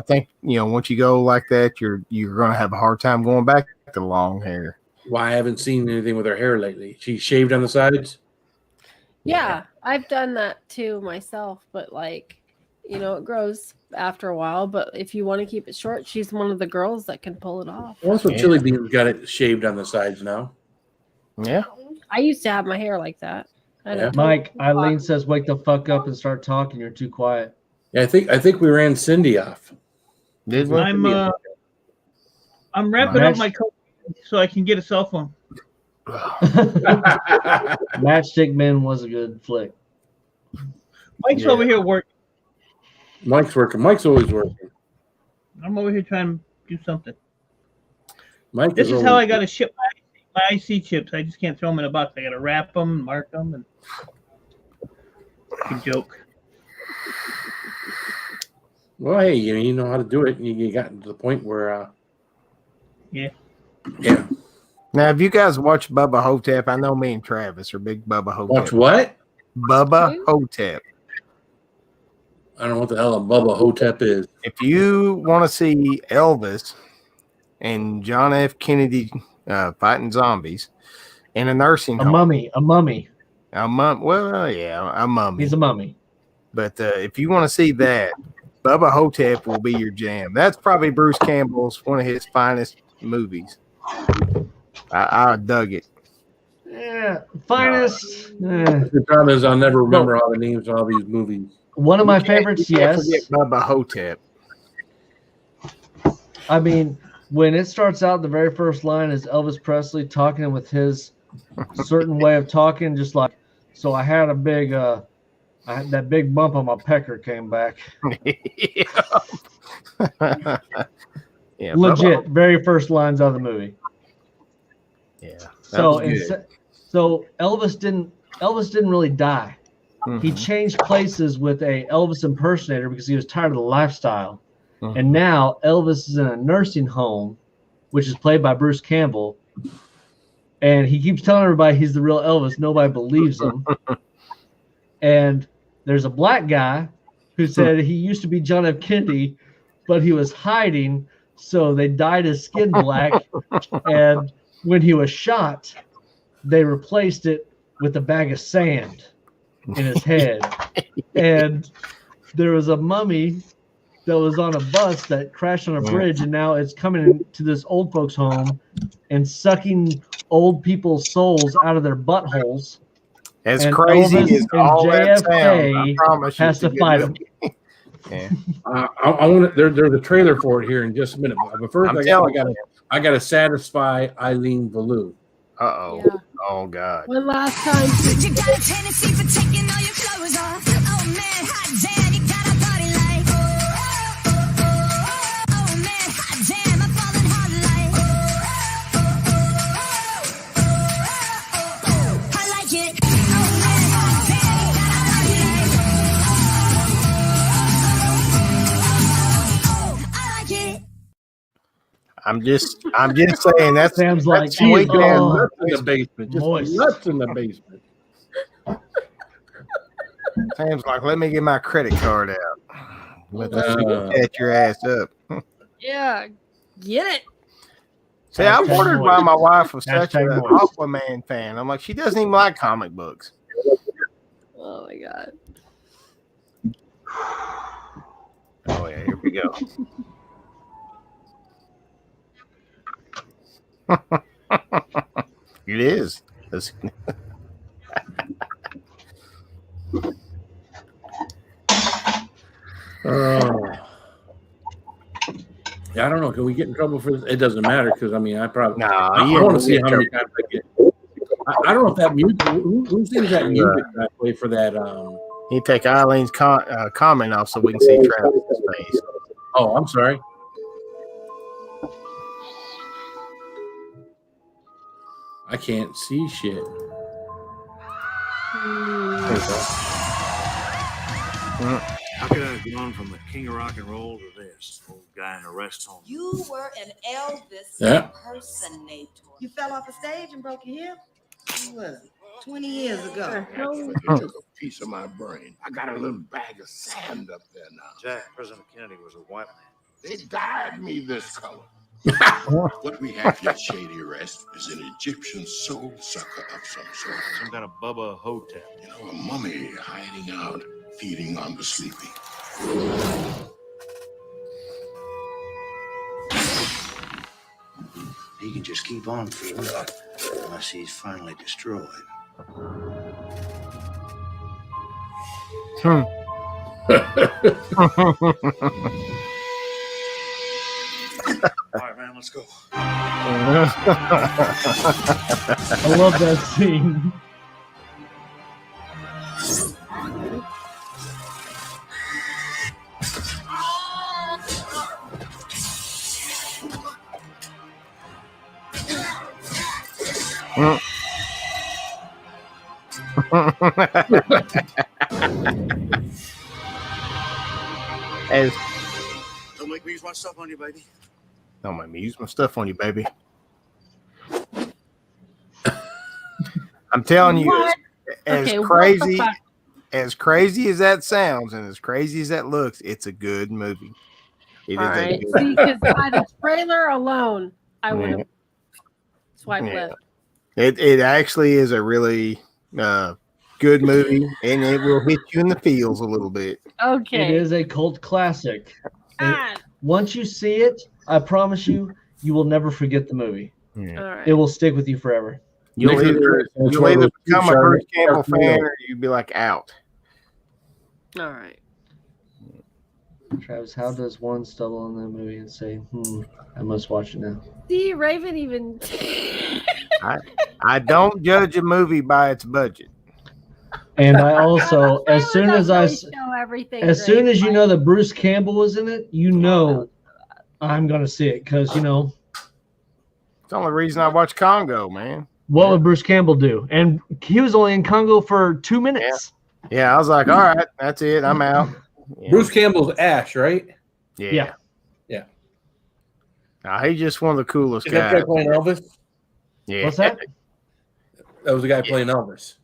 think once you go like that, you're gonna have a hard time going back to long hair. Why I haven't seen anything with her hair lately. She shaved on the sides. Yeah, I've done that too myself, but it grows after a while. But if you want to keep it short, she's one of the girls that can pull it off. Well, that's what Chili Beans got it shaved on the sides now. Yeah. I used to have my hair like that. I know. Mike, Eileen says, "Wake the fuck up and start talking. You're too quiet." Yeah, I think we ran Cindy off. Did we? I'm wrapping up my coat so I can get a cell phone. Matchstick Men was a good flick. Mike's over here working. Mike's working. Mike's always working. I'm over here trying to do something. Mike, This is how I got to ship my IC chips. I just can't throw them in a box. I got to wrap them, mark them, and good joke. Well, hey, you know how to do it. You got to the point where, Yeah. yeah. Now, if you guys watch Bubba Hotep, I know me and Travis are big Bubba Hotep. Watch what? Bubba Hotep. I don't know what the hell a Bubba Hotep is. If you want to see Elvis and John F. Kennedy fighting zombies in a nursing A home. mummy. A mummy. Well, yeah, a mummy. He's a mummy. But if you want to see that, Bubba Hotep will be your jam. That's probably Bruce Campbell's one of his finest movies. I dug it. Yeah, finest. The problem is I'll never remember all the names of all these movies. One of my favorites, You can't yes. forget Bubba Hotep. I mean, when it starts out, the very first line is Elvis Presley talking with his certain way of talking, just like, so I had a big, I had that big bump on my pecker came back. Yeah, Legit, very first lines of the movie. Yeah. So Elvis didn't really die. Mm-hmm. He changed places with a Elvis impersonator because he was tired of the lifestyle. Mm-hmm. And now Elvis is in a nursing home, which is played by Bruce Campbell. And he keeps telling everybody he's the real Elvis. Nobody believes him. And there's a black guy who said he used to be John F. Kennedy, but he was hiding, so they dyed his skin black. And when he was shot, they replaced it with a bag of sand in his head. And there was a mummy that was on a bus that crashed on a bridge, and now it's coming to this old folks' home and sucking old people's souls out of their buttholes. As and crazy Elvis as all that sounds, I promise you, has to fight him. Yeah. I want to, there's a trailer for it here in just a minute. But first, I got to satisfy Eileen Ballou. Uh-oh. Yeah. Oh, God. One last time. You got a tendency for taking all your clothes off. Oh man, hot damn, you got a body like. Oh man, hot damn, I'm falling hard like. I like it. Oh man, hot damn, you got a body like. I like it. I'm just saying that's Sam's like, that's sweet, man. oh, Nuts in the basement. Just moist. nuts in the basement. Sam's like, let me get my credit card out. Let catch your ass up. Yeah, get it. See, I Hashtag wondered moist. why my wife was such an Hashtag moist. Aquaman fan. I'm like, she doesn't even like comic books. Oh my god. Oh yeah, here we go. It is. Yeah, I don't know. Can we get in trouble for this? It doesn't matter because I mean, I probably. No, I you want ain't to see gonna how get many times I get. I don't know if that music. Who sings that music I play for that? You take Eileen's comment off so we can see Travis's face. Oh, I'm sorry. I can't see shit. How could I have gone from the king of rock and roll to this old guy in a rest home? You were an Elvis Yeah. impersonator. You fell off a stage and broke your hip? When was it? 20 years ago. They took a piece of my brain. I got a little bag of sand up there now. Jack, President Kennedy was a white man. They dyed me this color. What we have here, Shady Rest, is an Egyptian soul sucker of some sort. Some kind of Bubba Hotep. You know, a mummy hiding out, feeding on the sleeping. He can just keep on feeding unless he's finally destroyed. All right, man, let's go. I love that scene. make me use my stuff on you, baby. Don't make me use my stuff on you, baby. I'm telling you, What? as Okay, what the crazy fuck? as crazy as that sounds and as crazy as that looks, it's a good movie. It All is right. a good See, because by the trailer alone, I would have Yeah. swiped Yeah. left. It actually is a really good movie, and it will hit you in the feels a little bit. Okay. It is a cult classic. Ah. Once you see it, I promise you, you will never forget the movie. Yeah. All right. It will stick with you forever. You'll either become a Bruce Campbell fan or you'll be like out. All right. Travis, how does one stumble on that movie and say, I must watch it now? See, Raven even. I don't judge a movie by its budget. And I also, as soon as show everything. as soon as you know that Bruce Campbell was in it, you know I'm gonna see it because It's the only reason I watch Congo, man. what would Bruce Campbell do? And he was only in Congo for 2 minutes. Yeah, I was like, all right, that's it. I'm out. Yeah. Bruce Campbell's Ash, right? Yeah. Yeah. He's just one of the coolest Is that guy guys. playing Elvis? Yeah. What's that? That was the guy playing Elvis.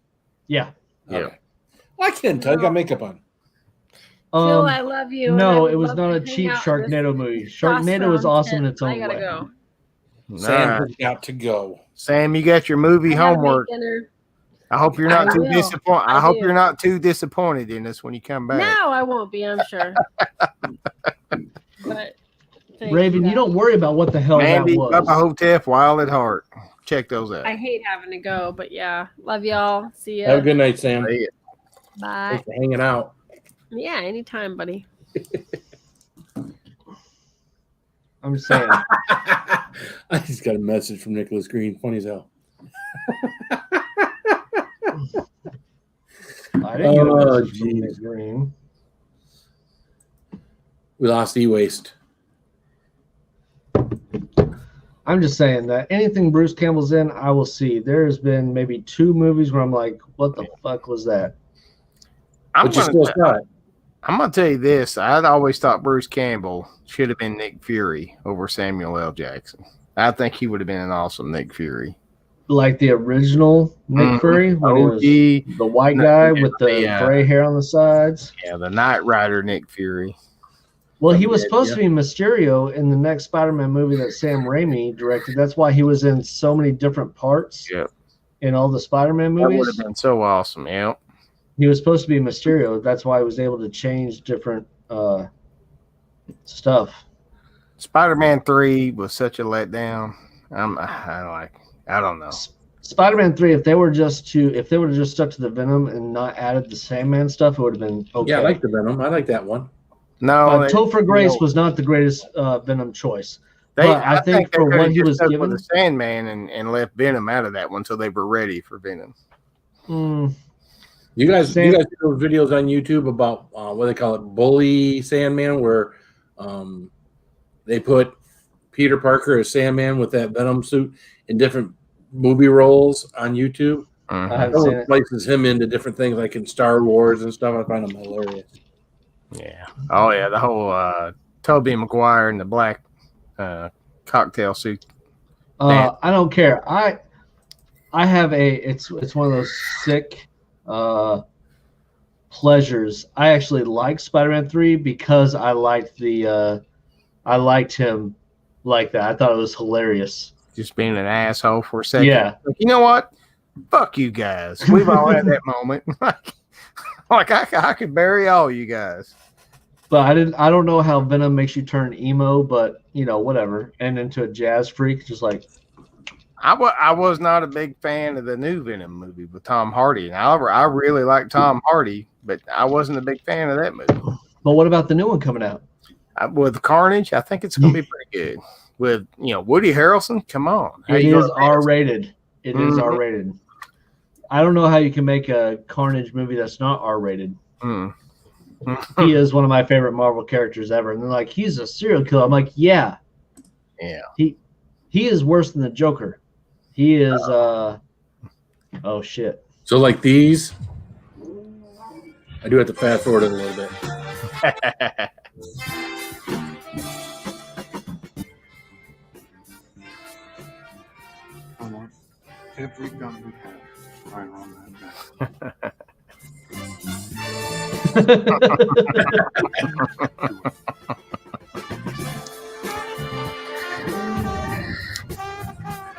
Yeah. Yeah. Okay. Well, I can't tell. You got makeup on. Phil, I love you. and I No, would it was love not to a hang cheap out in this Sharknado movie. Sharknado is testosterone awesome in tent. its own I gotta way. go. Sam has got to go. Sam, you got your movie I gotta homework. make dinner. I hope you're not I too will. disappointed. I I hope do. you're not too disappointed in us when you come back. No, I won't be. I'm sure. But thanks, Raven, you guys. don't worry about what the hell Mandy, that was. Bubba Hotep, Wild at Heart. Check those out. I hate having to go, but yeah, love y'all. See ya. Have a good night, Sam. See ya. Bye. Thanks for hanging out. Yeah, anytime, buddy. I'm just saying. I just got a message from Nicholas Green. Funny as hell. I didn't get a Oh, message from geez. Nick Green. We lost e-waste. I'm just saying that anything Bruce Campbell's in, I will see. There's been maybe 2 movies where I'm like, what the fuck was that? But you still saw it. I'm going to tell you this. I'd always thought Bruce Campbell should have been Nick Fury over Samuel L. Jackson. I think he would have been an awesome Nick Fury. Like the original Nick Fury, when he was the white guy with the gray hair on the sides. Yeah, the Knight Rider Nick Fury. Well, he was supposed to be Mysterio in the next Spider-Man movie that Sam Raimi directed. That's why he was in so many different parts in all the Spider-Man That would movies. have been so awesome. Yeah. He was supposed to be Mysterio. That's why he was able to change different stuff. Spider-Man 3 was such a letdown. I don't know. Spider-Man 3, if they would have just stuck to the Venom and not added the Sandman stuff, it would have been okay. Yeah, I like the Venom. I like that one. No, Topher Grace was not the greatest Venom choice. I think they for could've what he just was stuck given, with the Sandman and left Venom out of that one until they were ready for Venom. You guys see those videos on YouTube about what they call it, Bully Sandman, where they put Peter Parker as Sandman with that Venom suit in different movie roles on YouTube. I haven't seen it. Places him into different things like in Star Wars and stuff. I find them hilarious. Yeah. Oh yeah, the whole Tobey Maguire in the black cocktail suit. I don't care. I have it's one of those sick pleasures. I actually like Spider-Man 3 because I liked him like that. I thought it was hilarious. Just being an asshole for a second. Yeah. Like, you know what? Fuck you guys. We've all had that moment. Like I could bury all you guys. But I don't know how Venom makes you turn emo, but whatever. And into a jazz freak, just like I was not a big fan of the new Venom movie with Tom Hardy. And I really like Tom Hardy, but I wasn't a big fan of that movie. But what about the new one coming out? With Carnage, I think it's going to be pretty good. With Woody Harrelson, come on. It is R-rated. It is R-rated. I don't know how you can make a Carnage movie that's not R-rated. He is one of my favorite Marvel characters ever. And they're like, he's a serial killer. I'm like, yeah. Yeah. He is worse than the Joker. He is oh shit. So like these, I do have to fast forward it a little bit. We've done we have. Right on that.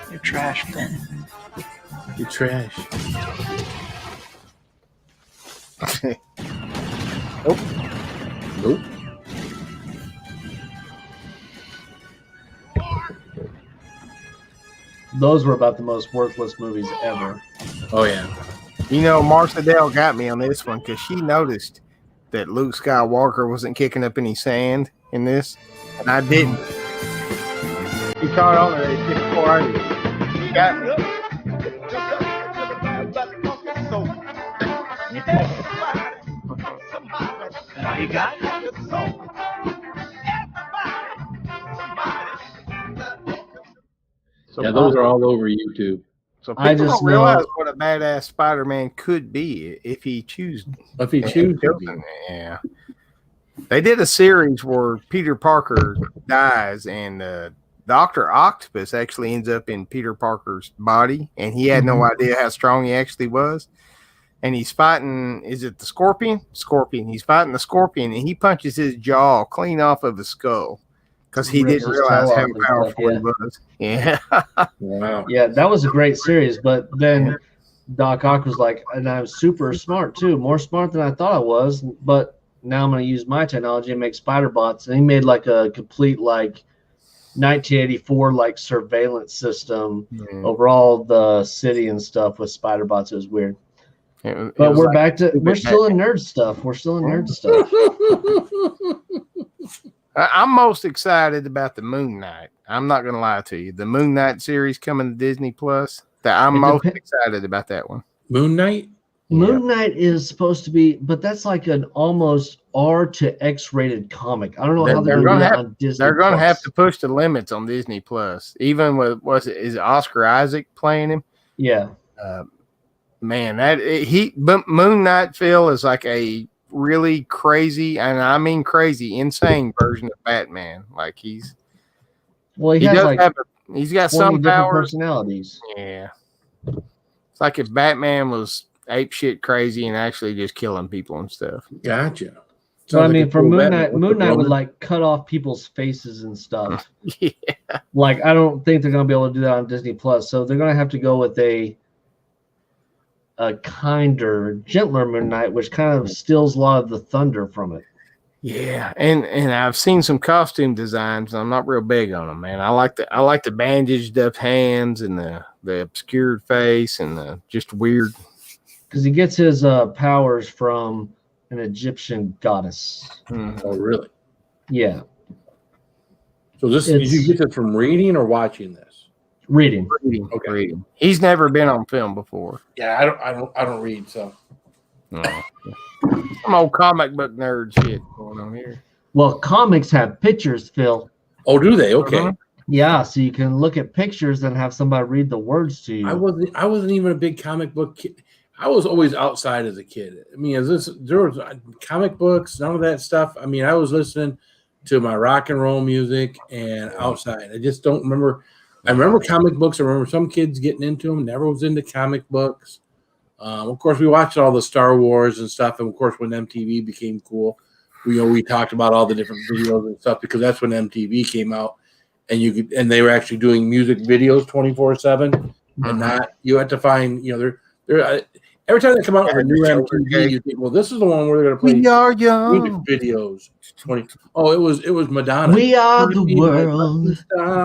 You're trash, Finn. You trash. Nope. Nope. Those were about the most worthless movies ever. Oh yeah. You know, Marsha Dale got me on this one because she noticed that Luke Skywalker wasn't kicking up any sand in this, and I didn't. He caught on there. He kicked 480. He got me. You got it? So Yeah, those are all over YouTube. So I people just don't realize know- what a badass Spider-Man could be if he chooses. If he chooses to be. Yeah. They did a series where Peter Parker dies and Dr. Octopus actually ends up in Peter Parker's body, and he had no idea how strong he actually was. And he's fighting, is it the Scorpion? Scorpion. He's fighting the Scorpion, and he punches his jaw clean off of his skull because he Rips didn't his realize tail how off and powerful stuff, he was. Yeah. Wow. Yeah, that was a great series. But then Doc Ock was like, and I'm super smart too, more smart than I thought I was. But now I'm going to use my technology and make spider bots. And he made like a complete like 1984 like surveillance system over all the city and stuff with spider bots. It was weird. But we're back to we're still in nerd stuff. We're still in nerd stuff. I'm most excited about the Moon Knight. I'm not going to lie to you. The Moon Knight series coming to Disney Plus. I'm most excited about that one. Moon Knight? Moon Knight is supposed to be, but that's like an almost R to X rated comic. I don't know how they're going to do that on Disney. They're going to Plus. have to push the limits on Disney Plus. Even with is it Oscar Isaac playing him? Yeah. Man, but Moon Knight Phil is like a really crazy, and I mean crazy, insane version of Batman. Like he's he has like he's got 20 some different powers. personalities. Yeah, it's like if Batman was ape shit crazy and actually just killing people and stuff. Gotcha. So I mean, for Moon Batman. Knight, Moon Knight would like cut off people's faces and stuff. Yeah. Like I don't think they're going to be able to do that on Disney Plus. So they're going to have to go with a kinder, gentler Moon Knight, which kind of steals a lot of the thunder from it. Yeah, and I've seen some costume designs, and I'm not real big on them, man. I like the bandaged up hands and the obscured face and the just weird. Because he gets his powers from an Egyptian goddess. Oh, really? Yeah. So did you get this from reading or watching this? Reading. Okay. Reading. He's never been on film before. Yeah, I don't read, so. No. Some old comic book nerd shit going on here. Well, comics have pictures, Phil. Oh, do they? Okay. Yeah, so you can look at pictures and have somebody read the words to you. I wasn't even a big comic book kid. I was always outside as a kid. I mean, there was comic books, none of that stuff. I mean, I was listening to my rock and roll music and outside. I just don't remember. I remember comic books. I remember some kids getting into them. Never was into comic books. Of course, we watched all the Star Wars and stuff. And of course, when MTV became cool, we talked about all the different videos and stuff because that's when MTV came out, and they were actually doing music videos 24/7, and not you had to find they're every time they come out with a new MTV, you think, well, this is the one where they're going to play We are young. music videos. It was Madonna. We are the world.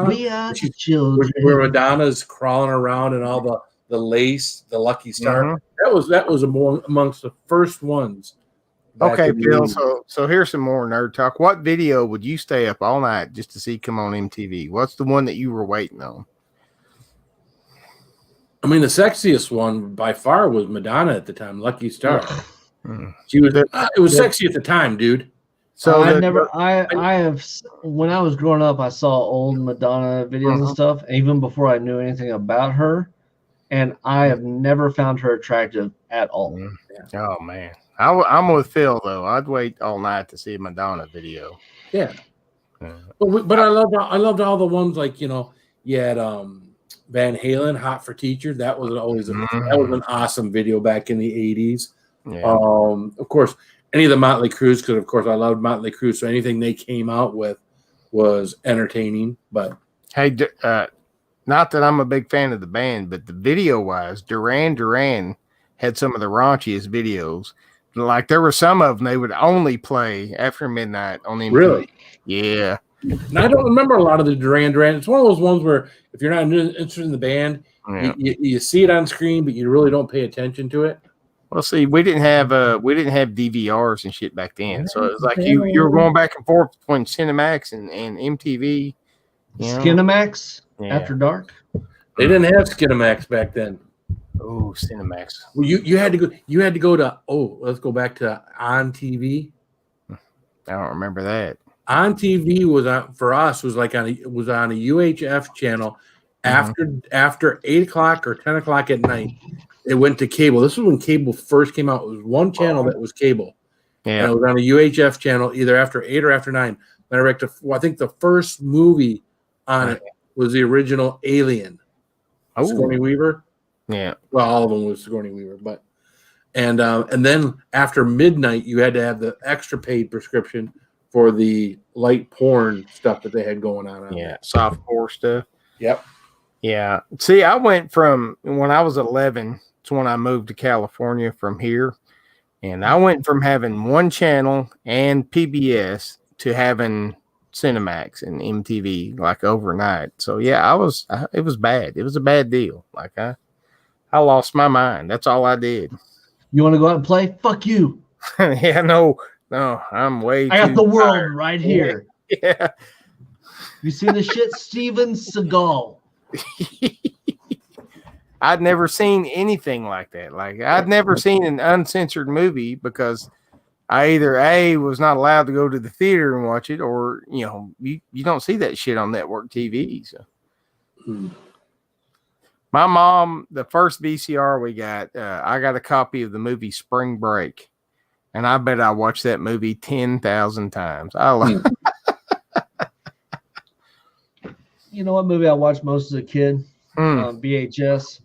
We are the children. Where Madonna's crawling around and all the lace, the Lucky Star. That was amongst the first ones. Okay, Bill. So here's some more nerd talk. What video would you stay up all night just to see come on MTV? What's the one that you were waiting on? I mean, the sexiest one by far was Madonna at the time, Lucky Star. She was. It was sexy at the time, dude. So I have when I was growing up, I saw old Madonna videos and stuff, even before I knew anything about her, and I have never found her attractive at all. Oh man, I'm with Phil though. I'd wait all night to see a Madonna video. Yeah, but I loved all the ones like you had Van Halen, Hot for Teacher. That was always that was an awesome video back in the 80s. Yeah. Of course, any of the Motley Crues, because of course I loved Motley Crue, so anything they came out with was entertaining. But hey, not that I'm a big fan of the band, but the video wise, Duran Duran had some of the raunchiest videos. Like there were some of them they would only play after midnight on MTV. Really? Yeah. And I don't remember a lot of the Duran Duran. It's one of those ones where if you're not interested in the band, you see it on screen, but you really don't pay attention to it. Well, see, we didn't have DVRs and shit back then, so it was like you were going back and forth between Cinemax and MTV. Skinemax After Dark. They didn't have Skinemax back then. Oh, Cinemax. Well, you had to go. You had to go to. Oh, let's go back to On TV. I don't remember that. On TV was on for us was like on a UHF channel after 8 o'clock or 10 o'clock at night. It went to cable. This was when cable first came out. It was one channel that was cable. Yeah. And it was on a UHF channel either after 8 or after 9. Matter of fact, I think the first movie on it was the original Alien. Sigourney Weaver. Yeah. Well, all of them was Sigourney Weaver, but and then after midnight, you had to have the extra paid prescription for the light porn stuff that they had going on. Yeah, soft core stuff. Yep. Yeah. See, I went from when I was 11 to when I moved to California from here, and I went from having one channel and PBS to having Cinemax and MTV like overnight. So yeah, it was bad. It was a bad deal. Like I lost my mind. That's all I did. You want to go out and play? Fuck you. Yeah, no, I'm way. I got too the world tired. right here. Yeah. You see the shit, Steven Seagal. I'd never seen anything like that. Like I'd never seen an uncensored movie because I either was not allowed to go to the theater and watch it, or you don't see that shit on network TV. So. My mom, the first VCR we got, I got a copy of the movie Spring Break, and I bet I watched that movie 10,000 times. I love. You know what movie I watched most as a kid on VHS?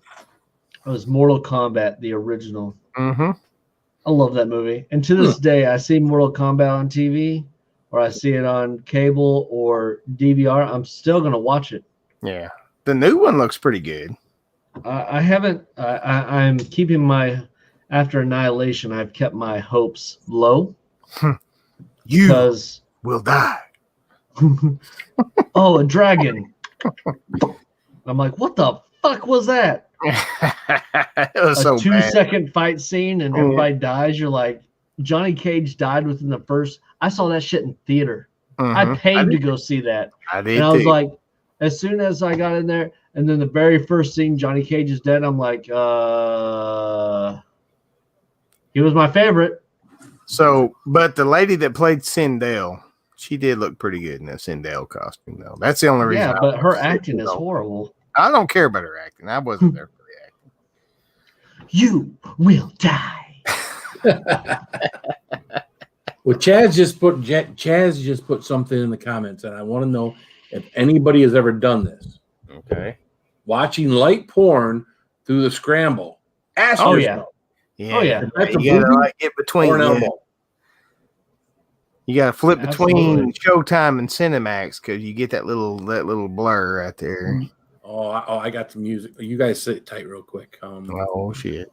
It was Mortal Kombat, the original. Mm-hmm. I love that movie. And to this day, I see Mortal Kombat on TV or I see it on cable or DVR. I'm still going to watch it. Yeah. The new one looks pretty good. I haven't. I'm keeping my, after Annihilation, I've kept my hopes low. You will die. Oh, a dragon. I'm like, what the fuck was that? It was a so 2-second fight scene and everybody dies. You're like, Johnny Cage died within the first. I saw that shit in theater. I paid to go see that. I did. And I was like, as soon as I got in there, and then the very first scene, Johnny Cage is dead. I'm like, he was my favorite. So, but the lady that played Sindel, she did look pretty good in that Sindel costume, though. That's the only reason. Yeah, but her acting is horrible. I don't care about her acting. I wasn't there for the acting. You will die. Well, Chaz just put something in the comments, and I want to know if anybody has ever done this. Okay. Watching light porn through the scramble. Ask yourself. Yeah. Oh, yeah. That's You gotta like get between. You gotta flip between Showtime and Cinemax because you get that little blur right there. Oh, I got some music. You guys sit tight real quick. Oh shit.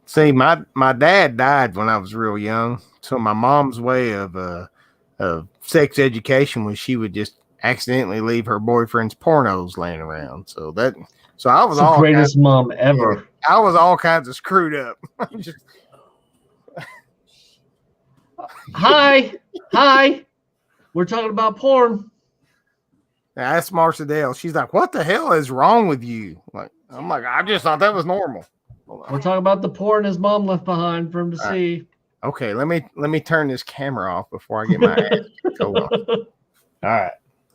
See, my dad died when I was real young, so my mom's way of sex education was she would just accidentally leave her boyfriend's pornos laying around. So I was the greatest mom ever. I was all kinds of screwed up. Hi. We're talking about porn. That's Marsha Dale. She's like, "What the hell is wrong with you?" I'm like, I just thought that was normal. We're talking about the porn his mom left behind for him to see. Okay, let me turn this camera off before I get my ass told on. All right,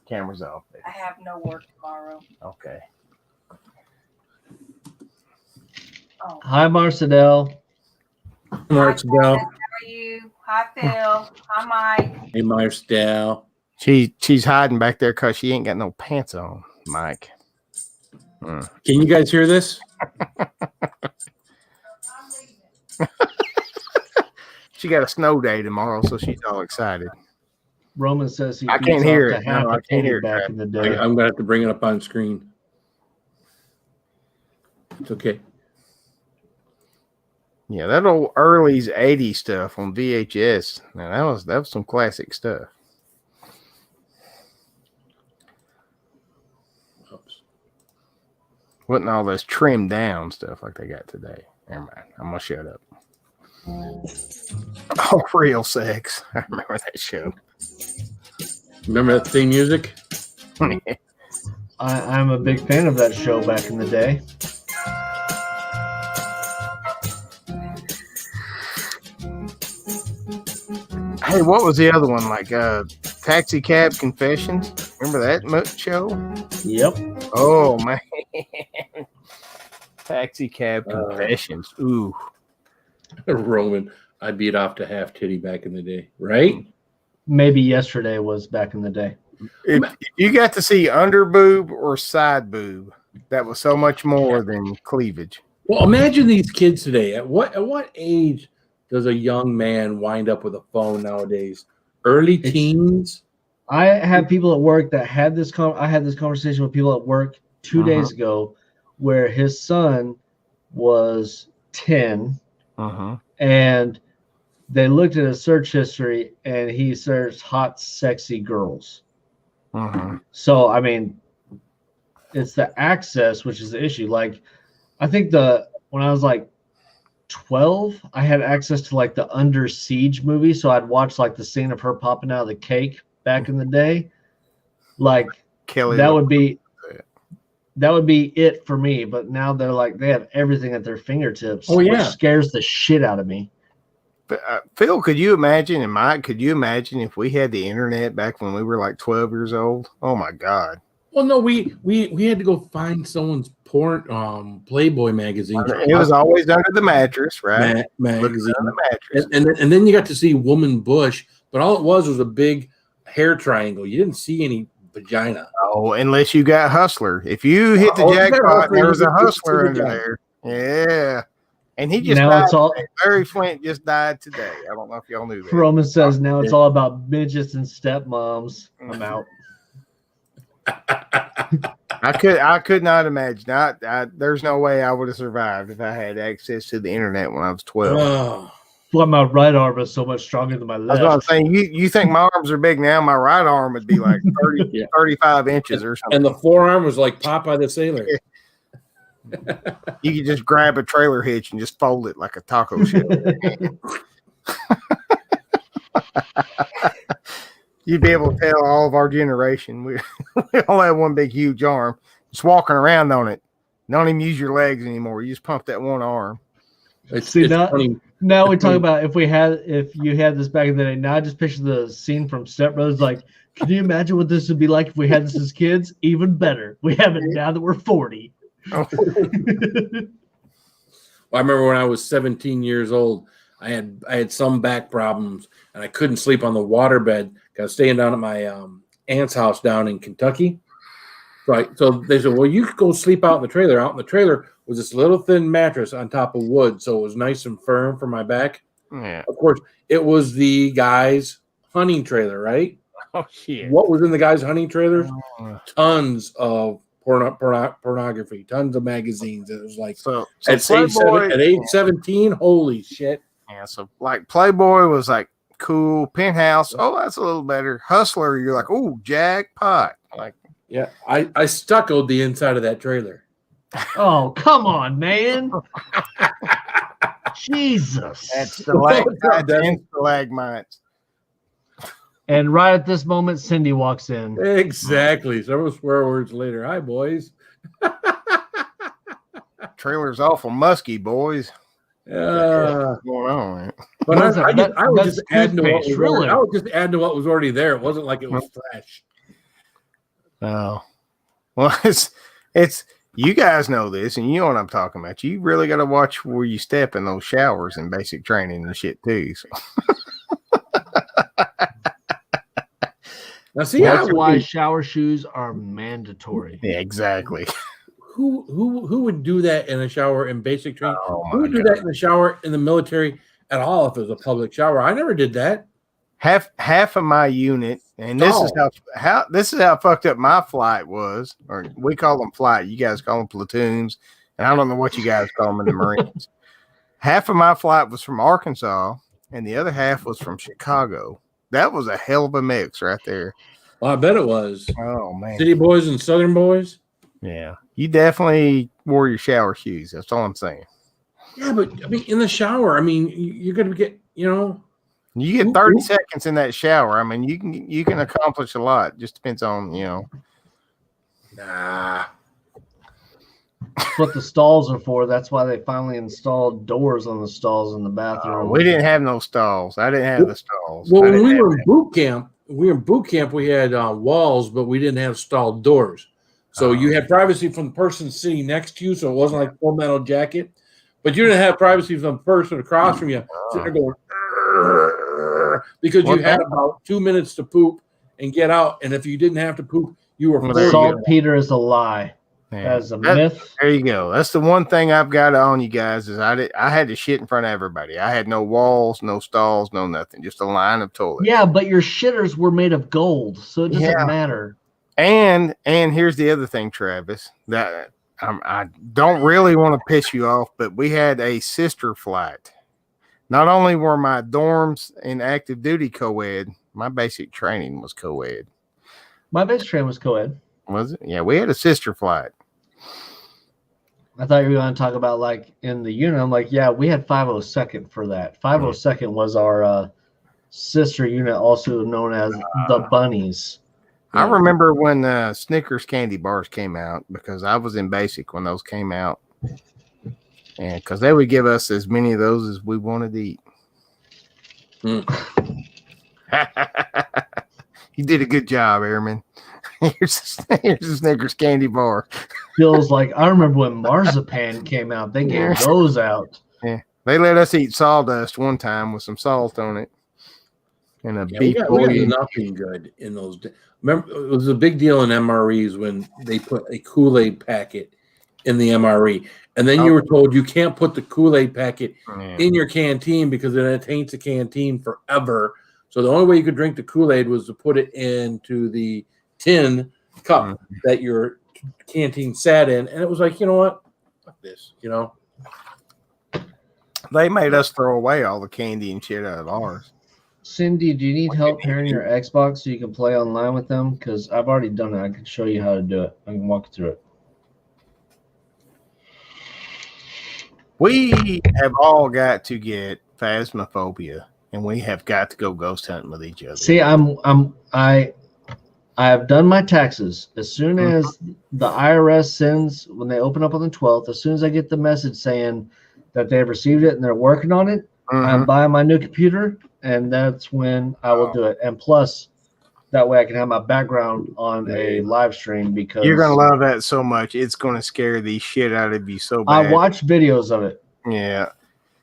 camera's off. I have no work tomorrow. Okay. Hi, Marcel. Marcel. How are you? Hi, Phil. Hi, Mike. Hey, Marcel. She's hiding back there because she ain't got no pants on, Mike. Can you guys hear this? She got a snow day tomorrow, so she's all excited. Roman says he I beats can't hear off it. to half No, I a can't hear titty it, back Trav. in the day. I'm gonna have to bring it up on screen. It's okay. Yeah, that old early's 80s stuff on VHS. Now that was some classic stuff. Oops. Wasn't all this trimmed down stuff like they got today. Never mind. I'm gonna shut up. Oh, real sex. I remember that show. Remember that theme music? I'm a big fan of that show back in the day. Hey, what was the other one? Like Taxi Cab Confessions? Remember that show? Yep. Oh man. Taxi Cab Confessions. Ooh. Roman, I beat off to half titty back in the day, right? Maybe yesterday was back in the day. If you got to see under boob or side boob, that was so much more than cleavage. Well, imagine these kids today. At what age does a young man wind up with a phone nowadays? Early teens? I have people at work that had this. I had this conversation with people at work 2 days ago, where his son was 10, and they looked at his search history, and he searched hot, sexy girls. So I mean, it's the access which is the issue. Like, I think when I was like 12, I had access to like the Under Siege movie, so I'd watch like the scene of her popping out of the cake back in the day. Like, Kelly, that would be it for me. But now they're like, they have everything at their fingertips. Oh, yeah. Which scares the shit out of me. But, Phil, could you imagine, and Mike, could you imagine if we had the internet back when we were like 12 years old? Oh my God. Well, no, we had to go find someone's porn Playboy magazine. It was always under the mattress, right? Magazine. Under the mattress. And then you got to see woman bush, but all it was a big hair triangle. You didn't see any vagina. Oh, unless you got Hustler. If you hit the jackpot, there was a Hustler under there. Yeah. And he just Now died. it's all- today. Larry Flint just died today. I don't know if y'all knew that. Roman says now it's all about midgets and stepmoms. I'm out. I could not imagine. There's no way I would have survived if I had access to the internet when I was 12. Oh. Why my right arm is so much stronger than my That's left. what I'm saying. You think my arms are big now? My right arm would be like 30, 35 inches or something. And the forearm was like Popeye the Sailor. You could just grab a trailer hitch and just fold it like a taco shell. You'd be able to tell all of our generation. We all have one big, huge arm. Just walking around on it. Don't even use your legs anymore. You just pump that one arm. Now we talk about if you had this back in the day. Now I just picture the scene from Step Brothers. Like, can you imagine what this would be like if we had this as kids? Even better. We have it now that we're 40. Well, I remember when I was 17 years old, I had some back problems and I couldn't sleep on the waterbed. I was staying down at my aunt's house down in Kentucky. Right. So they said, well, you could go sleep out in the trailer. Out in the trailer was this little thin mattress on top of wood. So it was nice and firm for my back. Yeah. Of course, it was the guy's hunting trailer, right? Oh, shit. What was in the guy's hunting trailer? Tons of pornography, tons of magazines. It was like, so at age 17, holy shit. Yeah, so like Playboy was like cool, Penthouse, oh, that's a little better. Hustler, you're like, oh, jackpot. Like, yeah, I stuccoed the inside of that trailer. Oh, come on, man. Jesus. That's stalagmites. And right at this moment, Cindy walks in. Exactly. Several swear words later. Hi, boys. Trailer's awful musky, boys. What's going on, man? But I was just adding to what was already there. It wasn't like it was trash. Oh, well, it's you guys know this, and you know what I'm talking about. You really got to watch where you step in those showers and basic training and shit too. So. Now, see, That's why shower shoes are mandatory. Yeah, exactly. Who would do that in a shower in basic training? Oh, Who my would do God. that in the shower in the military at all if it was a public shower? I never did that. Half of my unit, and this is how fucked up my flight was, or we call them flight. You guys call them platoons, and I don't know what you guys call them in the Marines. Half of my flight was from Arkansas, and the other half was from Chicago. That was a hell of a mix right there. Well, I bet it was. Oh man, City boys and Southern boys. Yeah, you definitely wore your shower shoes. That's all I'm saying. Yeah, but I mean, in the shower, I mean, you're gonna get, You get 30 seconds in that shower. I mean, you can accomplish a lot. Just depends on, Nah. That's what the stalls are for. That's why they finally installed doors on the stalls in the bathroom. We didn't have no stalls. I didn't have the stalls. Well, when we were in boot camp, we had walls, but we didn't have stalled doors. So you had privacy from the person sitting next to you, so it wasn't like Full Metal Jacket. But you didn't have privacy from the person across from you sitting there going, "Arr," because you had about 2 minutes to poop and get out. And if you didn't have to poop, you were forced. Saltpeter is a lie. That is a myth. There you go. That's the one thing I've got on you guys is I had to shit in front of everybody. I had no walls, no stalls, no nothing. Just a line of toilets. Yeah, but your shitters were made of gold, so it doesn't matter. And here's the other thing, Travis, that I don't really want to piss you off, but we had a sister flight. Not only were my dorms in active duty co-ed, my basic training was co-ed. My basic training was co-ed. Was it? Yeah, we had a sister flight. I thought you were going to talk about like in the unit. I'm like, yeah, we had 502nd for that. 502nd was our sister unit, also known as the Bunnies. I remember when Snickers candy bars came out because I was in basic when those came out. And because they would give us as many of those as we wanted to eat. You did a good job, Airman. Here's a Snickers candy bar. Feels like I remember when marzipan came out. They gave those out. Yeah, they let us eat sawdust one time with some salt on it. And a beef we got nothing good in those days. Remember, it was a big deal in MREs when they put a Kool-Aid packet in the MRE. And then you were told you can't put the Kool-Aid packet in your canteen because it taints the canteen forever. So the only way you could drink the Kool-Aid was to put it into the tin cup that your canteen sat in. And it was like, you know what? Fuck this, They made us throw away all the candy and shit out of ours. Cindy, do you need help pairing your Xbox so you can play online with them? Because I've already done it. I can show you how to do it. I can walk you through it. We have all got to get phasmophobia, and we have got to go ghost hunting with each other. See, I have done my taxes. As soon as the IRS sends, when they open up on the 12th, as soon as I get the message saying that they've received it and they're working on it, I'm buying my new computer, and that's when I will do it. And plus, that way I can have my background on a live stream because you're gonna love that so much. It's gonna scare the shit out of you so bad. I watched videos of it. Yeah,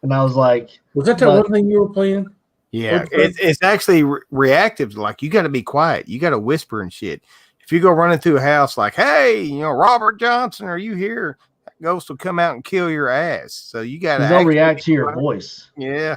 and I was like, "Was that one thing you were playing?" Yeah, it's actually reactive. Like, you got to be quiet. You got to whisper and shit. If you go running through a house like, "Hey, Robert Johnson, are you here?" That ghost will come out and kill your ass. So you got to. They'll react to your voice. Yeah.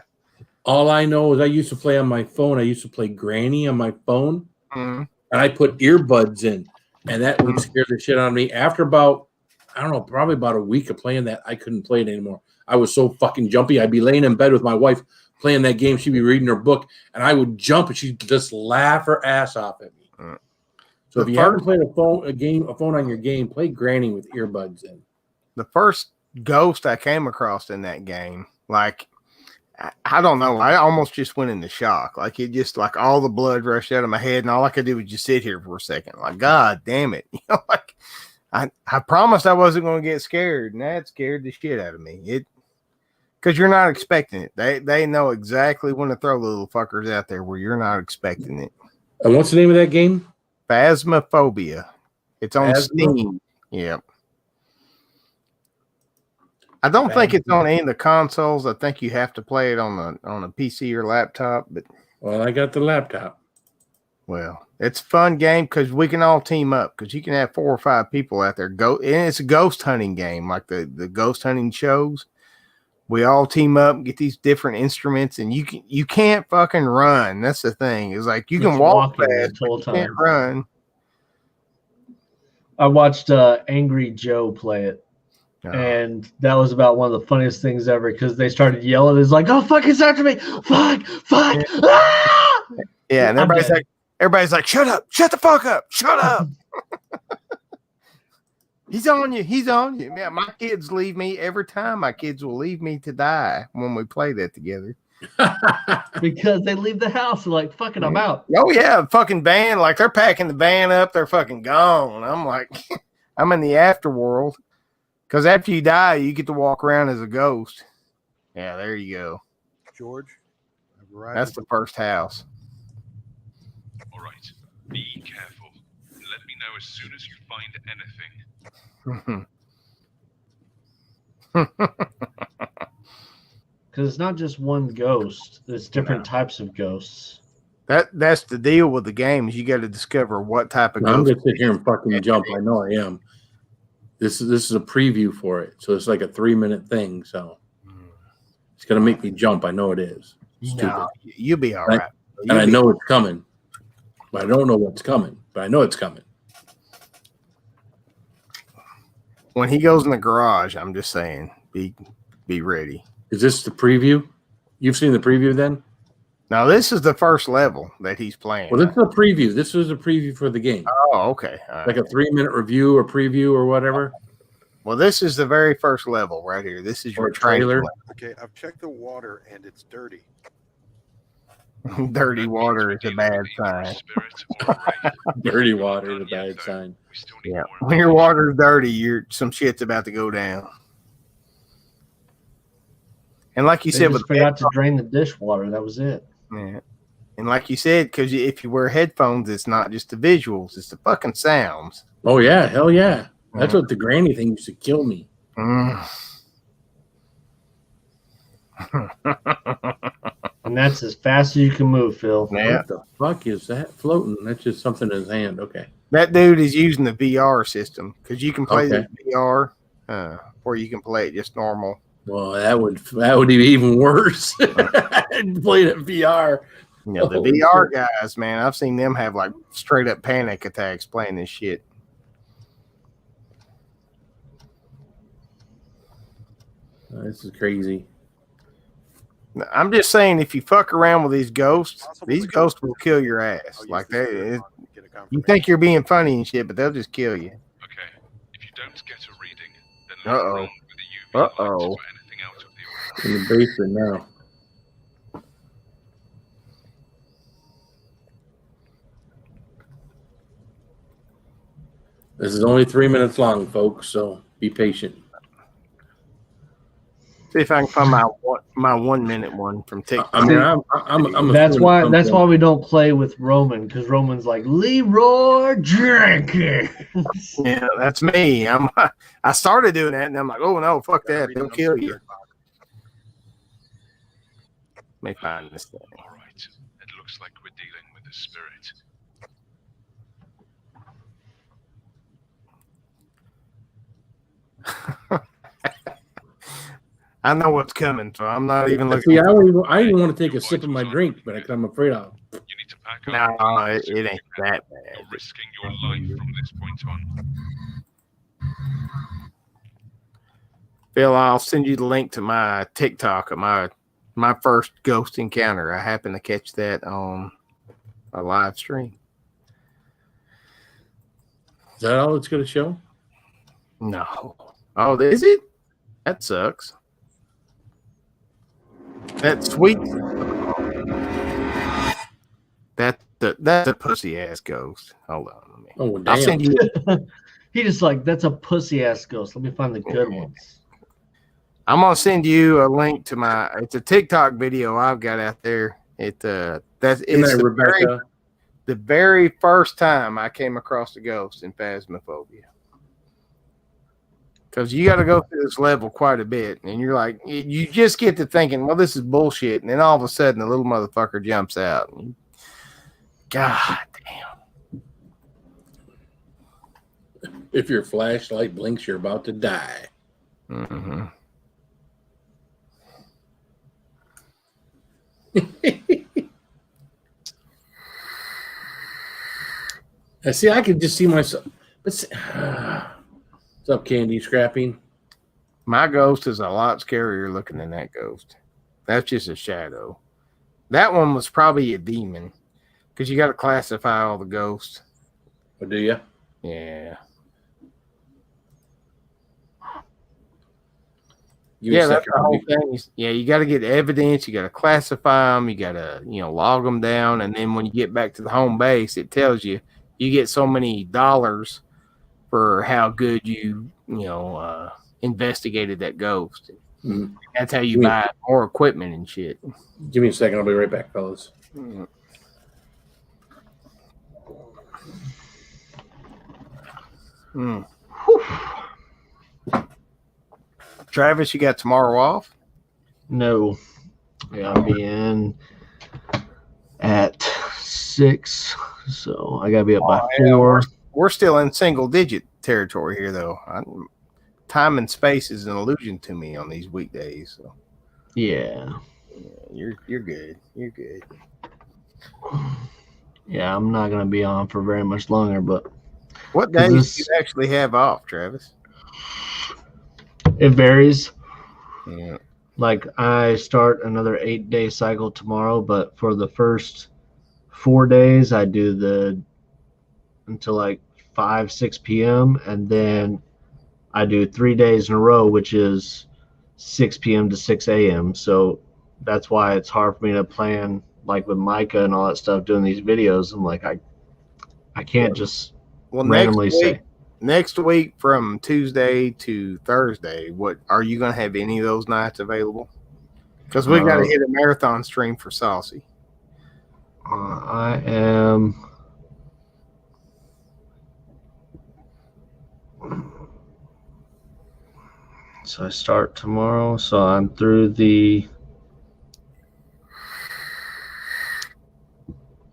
All I know is I used to play on my phone. I used to play Granny on my phone, and I put earbuds in, and that would scare the shit out of me. After about, I don't know, probably about a week of playing that, I couldn't play it anymore. I was so fucking jumpy. I'd be laying in bed with my wife playing that game. She'd be reading her book, and I would jump, and she'd just laugh her ass off at me. So if you haven't played a phone on your game, play Granny with earbuds in. The first ghost I came across in that game, like, I don't know, I almost just went into shock. Like, it just, like, all the blood rushed out of my head, and all I could do was just sit here for a second. Like, God damn it. Like, I promised I wasn't going to get scared, and that scared the shit out of me. Because you're not expecting it. They know exactly when to throw little fuckers out there where you're not expecting it. And what's the name of that game? Phasmophobia. It's on Steam. Yep. I don't think it's on any of the consoles. I think you have to play it on a PC or laptop. But well, I got the laptop. Well, it's a fun game because we can all team up because you can have 4 or 5 people out there. And it's a ghost hunting game like the ghost hunting shows. We all team up, get these different instruments, and you can't fucking run. That's the thing. It's like you can walk fast, but you can't run. I watched Angry Joe play it. And that was about one of the funniest things ever because they started yelling. It's like, oh, fuck, it's after me. Fuck. Yeah, Ah! Yeah, and everybody's like, shut up. Shut the fuck up. Shut up. He's on you. He's on you. Man, my kids leave me every time. My kids will leave me to die when we play that together. Because they leave the house. They're like, fuck it, I'm out. Oh, yeah. Fucking van. Like, they're packing the van up. They're fucking gone. I'm like, I'm in the afterworld. Because after you die, you get to walk around as a ghost. Yeah, there you go. George, that's the first house. All right. Be careful. Let me know as soon as you find anything. Because it's not just one ghost. It's different types of ghosts. That's the deal with the game is you got to discover what type of ghost. I'm going to sit here and fucking jump. I know I am. This is a preview for it, so it's like a 3-minute thing. So it's gonna make me jump. I know it is. Stupid. No, you'll be all right. And I know it's coming, but I don't know what's coming. But I know it's coming. When he goes in the garage, I'm just saying, be ready. Is this the preview? You've seen the preview then? Now this is the first level that he's playing. Well, this is a preview. This is a preview for the game. Oh, okay. All like a 3-minute review or preview or whatever. Well, this is the very first level right here. This is your trailer. Okay, I've checked the water and it's dirty. Dirty water is a bad sign. Dirty water is a bad sign. Yeah. When your water's dirty, some shit's about to go down. And like you They said, just forgot to drain the dishwater. That was it. Yeah. And like you said, because if you wear headphones, it's not just the visuals, it's the fucking sounds. Oh, yeah. Hell yeah. That's what the granny thing used to kill me. And that's as fast as you can move, Phil. Yeah. What the fuck is that floating? That's just something in his hand. Okay. That dude is using the VR system because you can play the VR or you can play it just normal. Well, that would be even worse. Playing it VR. You know, the VR guys, man, I've seen them have like straight up panic attacks playing this shit. This is crazy. I'm just saying, if you fuck around with these ghosts will kill your ass. Like that, you think you're being funny and shit, but they'll just kill you. Okay. If you don't get a reading, then look around with the UV lights for anything out of the ordinary. In the basement now. This is only 3 minutes long, folks, so be patient. See if I can find my 1 minute one from TikTok. I mean, I'm that's why we don't play with Roman, because Roman's like Leroy Jenkins. Yeah, that's me. I started doing that, and I'm like, oh no, fuck that, they'll kill you. Let me find this thing. All right, it looks like we're dealing with a spirit. I know what's coming, so I'm not even looking. See, I didn't want to take a sip of my drink, but I'm afraid I'll. You need to pack up. No, it ain't that bad. You're risking your life from this point on. Phil, I'll send you the link to my TikTok of my first ghost encounter. I happened to catch that on a live stream. Is that all it's going to show? No. Oh, is it? That sucks. That's sweet. That's a pussy ass ghost. Hold on. Oh, damn. I'll send you. He just like, that's a pussy ass ghost. Let me find the good ones. I'm gonna send you a link to it's a TikTok video I've got out there. The very first time I came across a ghost in Phasmophobia. Because you got to go through this level quite a bit, and you're like, you just get to thinking, well, this is bullshit, and then all of a sudden, the little motherfucker jumps out and God If your flashlight blinks, you're about to die. damn. I see. I could just see myself. What's up, Candy Scrapping? My ghost is a lot scarier looking than that ghost. That's just a shadow. That one was probably a demon because you got to classify all the ghosts. Oh, do you? Yeah. Give me a That's second. the whole thing. Yeah, you got to get evidence. You got to classify them. You got to, log them down. And then when you get back to the home base, it tells you get so many dollars for how good you investigated that ghost. Mhm. That's how you buy more equipment and shit. Give me a second. I'll be right back, fellas. Travis, you got tomorrow off? No. Yeah, I'll be in at 6, so I gotta be up by 4. We're still in single digit territory here, though. Time and space is an illusion to me on these weekdays. So. Yeah. You're good. You're good. Yeah, I'm not gonna be on for very much longer, but what days do you actually have off, Travis? It varies. Yeah. Like I start another 8-day cycle tomorrow, but for the first 4 days I do until like 5-6 p.m. and then I do 3 days in a row, which is 6 p.m. to 6 a.m. So that's why it's hard for me to plan, like with Micah and all that stuff, doing these videos. I'm like, I can't just randomly say. Next week from Tuesday to Thursday, what are you going to have any of those nights available? Because we got to hit a marathon stream for Saucy. I am. So I start tomorrow. So I'm through the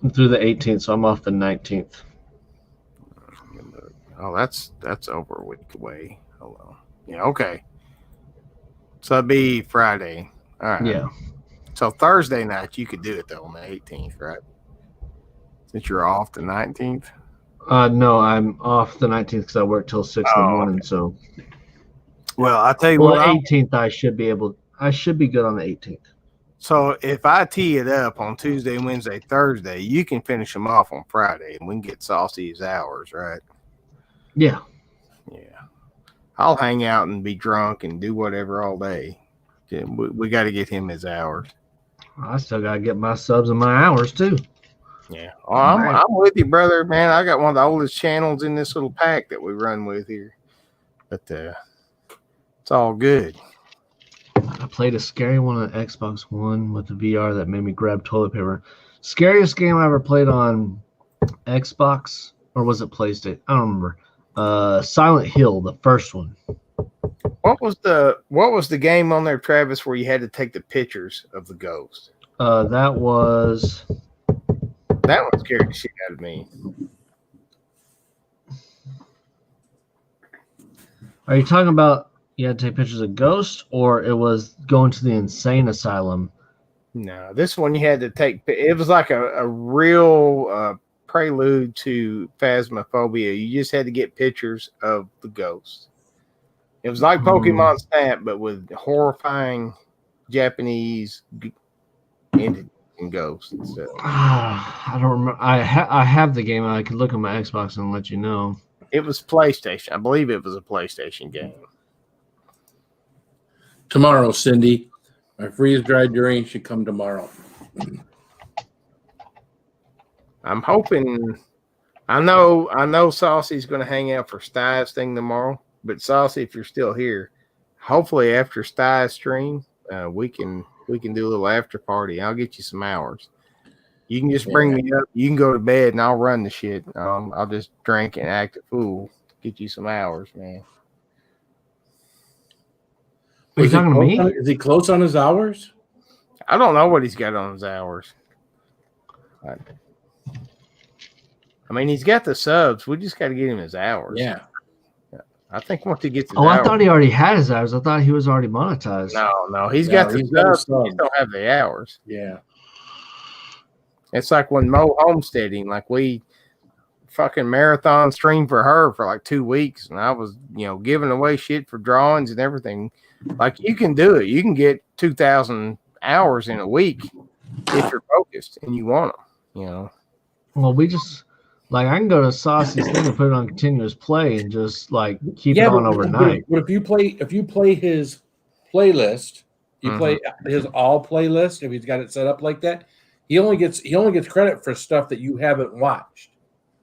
18th. So I'm off the 19th. Oh, that's over a week away. Hold on. Yeah, okay. So it'd be Friday. All right. Yeah. So Thursday night you could do it though on the 18th, right? Since you're off the 19th. No, I'm off the 19th because I work till 6 in the morning. Okay. So. Well, I tell you what. what. 18th, I should be good on the 18th. So if I tee it up on Tuesday, Wednesday, Thursday, you can finish them off on Friday, and we can get Saucy's hours, right? Yeah. Yeah. I'll hang out and be drunk and do whatever all day. We got to get him his hours. I still got to get my subs and my hours too. Yeah. Oh, I'm with you, brother, man. I got one of the oldest channels in this little pack that we run with here. But it's all good. I played a scary one on Xbox One with the VR that made me grab toilet paper. Scariest game I ever played on Xbox, or was it PlayStation? I don't remember. Silent Hill, the first one. What was the game on there, Travis, where you had to take the pictures of the ghost? That one scared the shit out of me. Are you talking about you had to take pictures of ghosts, or it was going to the insane asylum? No, this one you had to take. It was like a real prelude to Phasmophobia. You just had to get pictures of the ghost. It was like Pokemon Snap, but with horrifying Japanese entities and ghosts and stuff. I don't remember. I have the game. I could look on my Xbox and let you know. It was PlayStation. I believe it was a PlayStation game. Tomorrow, Cindy. My freeze-dried durian should come tomorrow. I'm hoping. I know Saucy's going to hang out for Sty's thing tomorrow. But Saucy, if you're still here, hopefully after Sty's stream, we can do a little after party. I'll get you some hours. You can just bring me up. You can go to bed and I'll run the shit. I'll just drink and act a fool. Get you some hours, man. Are you talking to me? Is he close on his hours? I don't know what he's got on his hours. I mean, he's got the subs. We just got to get him his hours. Yeah. I think once he gets his Oh, hours. I thought he already had his hours. I thought he was already monetized. No, he's got the subs. He just don't have the hours. Yeah. It's like when Mo homesteading, like we fucking marathon streamed for her for like 2 weeks, and I was, giving away shit for drawings and everything. Like, you can do it. You can get 2,000 hours in a week if you're focused and you want them, Well, we just like I can go to Saucy's thing and put it on continuous play and just like keep it on overnight. But if you play his playlist, you play his all playlist. If he's got it set up like that, he only gets credit for stuff that you haven't watched.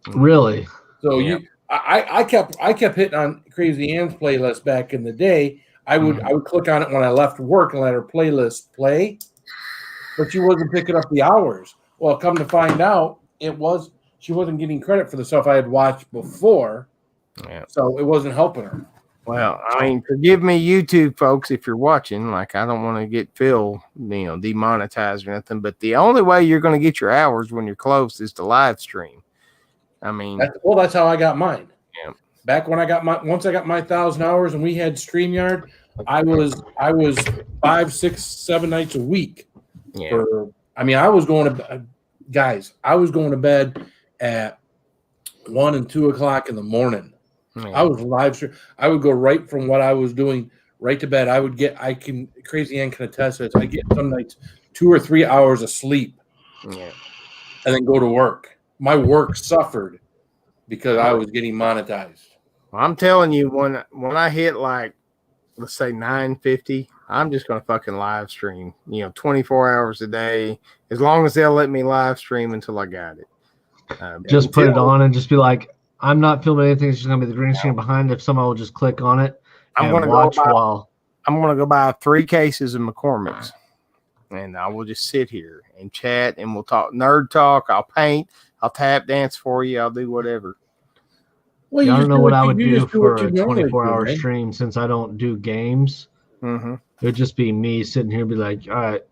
Really? So I kept hitting on Crazy Ann's playlist back in the day. I would click on it when I left work and let her playlist play, but she wasn't picking up the hours. Well, come to find out, she wasn't getting credit for the stuff I had watched before, so it wasn't helping her. Well, I mean, forgive me, YouTube folks, if you're watching. Like, I don't want to get Phil, demonetized or nothing, but the only way you're going to get your hours when you're close is to live stream. I mean, that's how I got mine. Yeah. Back when once I got my 1,000 hours and we had StreamYard, I was 5, 6, 7 nights a week. Yeah. I was going to bed at 1 and 2 o'clock in the morning. Yeah. I was live stream. I would go right from what I was doing right to bed. Crazy Ann can attest to this. I get some nights 2 or 3 hours of sleep. Yeah. And then go to work. My work suffered because I was getting monetized. Well, I'm telling you, when I hit like, let's say 950, I'm just going to fucking live stream, 24 hours a day, as long as they'll let me live stream until I got it. Just put it on and just be like, I'm not filming anything. It's just going to be the green screen behind. If someone will just click on it and watch while. I'm going to go buy 3 cases of McCormick's, and I will just sit here and chat, and we'll talk nerd talk. I'll paint. I'll tap dance for you. I'll do whatever. Well, I don't know what I would do for a 24-hour stream since I don't do games. Mm-hmm. It would just be me sitting here and be like, all right,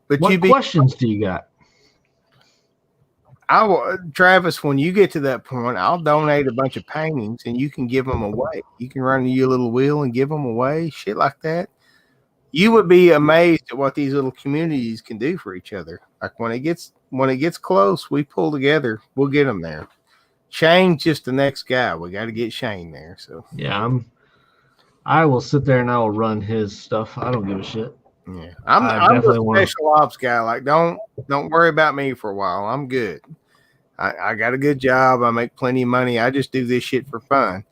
what questions do you got? Travis, when you get to that point, I'll donate a bunch of paintings and you can give them away. You can run your little wheel and give them away, shit like that. You would be amazed at what these little communities can do for each other. Like when it gets close, we pull together. We'll get them there. Shane's just the next guy. We got to get Shane there. So yeah, I will sit there and I will run his stuff. I don't give a shit. Yeah, I'm the special ops guy. Like, don't worry about me for a while. I'm good. I got a good job. I make plenty of money. I just do this shit for fun.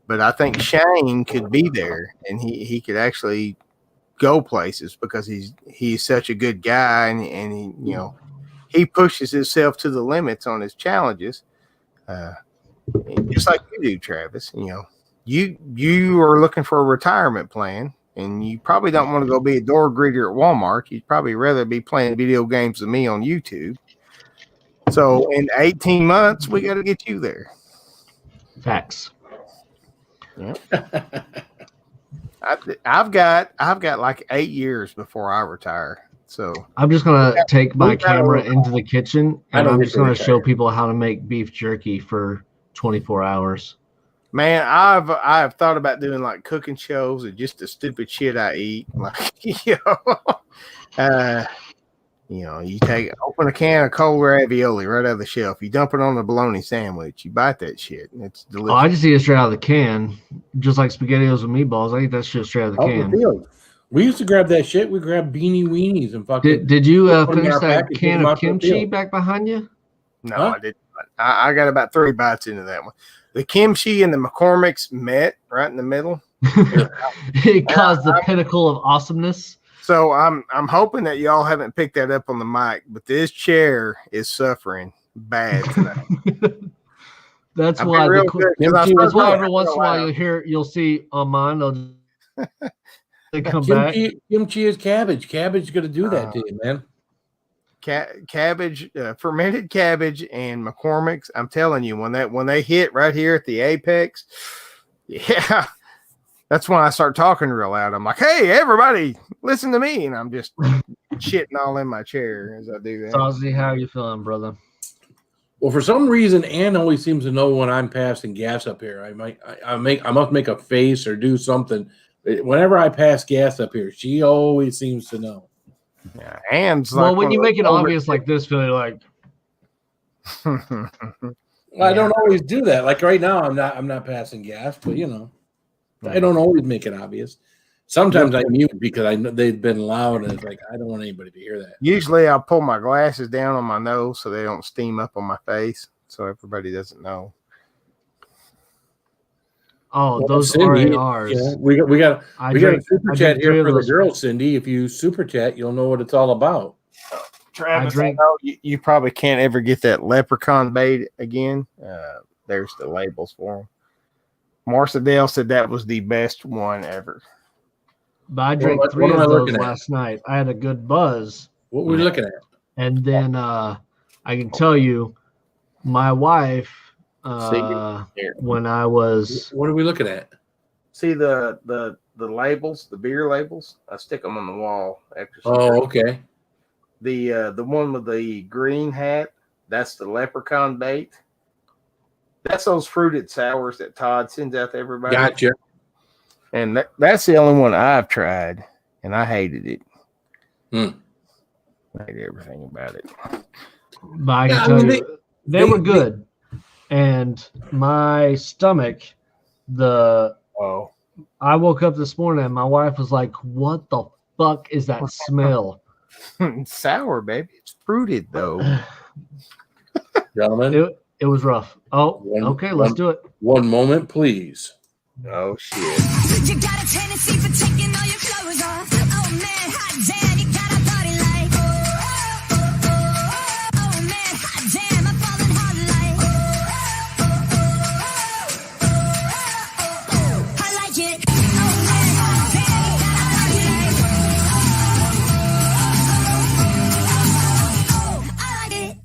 But I think Shane could be there, and he could actually go places because he's such a good guy, and he pushes himself to the limits on his challenges, just like you do, Travis. You are looking for a retirement plan, and you probably don't want to go be a door greeter at Walmart. You'd probably rather be playing video games than me on YouTube. So in 18 months, we got to get you there. Facts. Yeah. I've got like 8 years before I retire. So I'm just gonna take my camera into the kitchen and I'm just gonna show people how to make beef jerky for 24 hours. Man, I've thought about doing like cooking shows and just the stupid shit I eat. Like, you open a can of cold ravioli right out of the shelf. You dump it on a bologna sandwich. You bite that shit. And it's delicious. Oh, I just eat it straight out of the can, just like SpaghettiOs with meatballs. I eat that shit straight out of the can. We used to grab that shit. We grabbed beanie weenies and fucking. Did you finish that can of kimchi back behind you? No, I didn't. I got about 3 bites into that one. The kimchi and the McCormick's met right in the middle. It caused the pinnacle of awesomeness. So I'm hoping that y'all haven't picked that up on the mic, but this chair is suffering bad tonight. That's why every once in a while you'll see on mine they come back. Kimchi is cabbage. Cabbage is going to do that to you, man. Cabbage, fermented cabbage, and McCormick's. I'm telling you, when they hit right here at the apex, yeah. That's when I start talking real loud. I'm like, hey, everybody, listen to me. And I'm just shitting all in my chair as I do that. Saucy, how are you feeling, brother? Well, for some reason, Ann always seems to know when I'm passing gas up here. I must make a face or do something. Whenever I pass gas up here, she always seems to know. Yeah, Ann's Well, like when one you of make it those over- obvious like this, Philly, like Well, I don't always do that. Like right now, I'm not passing gas, but I don't always make it obvious. Sometimes I mute because I know they've been loud, and it's like I don't want anybody to hear that. Usually, I'll pull my glasses down on my nose so they don't steam up on my face, so everybody doesn't know. oh, Well, those Cindy, RARs. we got I a drink super 3 chat here of for the those. girls, Cindy. If you super chat, you'll know what it's all about. Travis, I drink- I know you probably can't ever get that leprechaun bait again. There's the labels for them. Marcia Dale said that was the best one ever. But I drank What 3 am I of those looking at? last night. I had a good buzz. What were we looking at? And then I can tell you, my wife, Here. when I was What are we looking at? See the labels, the beer labels. I stick them on the wall after. Oh, okay. The one with the green hat, that's the leprechaun bait. That's those fruited sours that Todd sends out to everybody. Gotcha. And that's the only one I've tried, and I hated it. I hate everything about it. But I can tell you, they were good. And my stomach, I woke up this morning and my wife was like, "What the fuck is that smell?" It's sour, baby. It's fruited though. Gentlemen, it was rough. Oh, okay, let's do it. One moment, please. Oh shit. You got a tendency for taking all your clothes off. Oh man, hot damn, you got a body like. Oh man, hot damn, I'm falling hard like. I like it. Oh man, hot damn, you got a body like. I like it.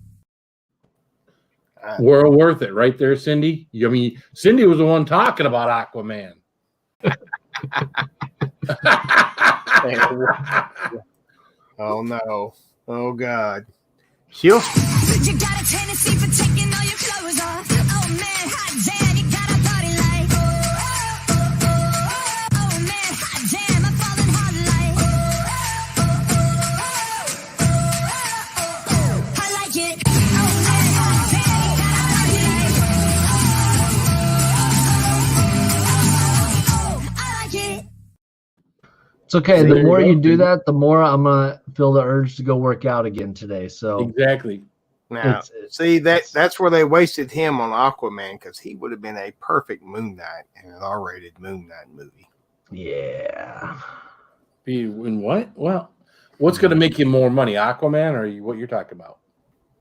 Well worth it, right there, Cindy. I mean, Cindy was the one talking about Aquaman. Oh no. Oh God. She'll You got a tendency for taking all your clothes off. Oh man, hot damn, you got a body like. Oh man, hot damn, I'm falling hard like. I like it. Oh man, hot damn, you got a body like. I like it. It's okay. There The you more go, you do dude. that, the more I'm gonna feel the urge to go work out again today. So Exactly. now see that's where they wasted him on Aquaman, because he would have been a perfect Moon Knight in an R-rated Moon Knight movie. yeah. Be in what? Well, what's going to make you more money, Aquaman, or what you're talking about?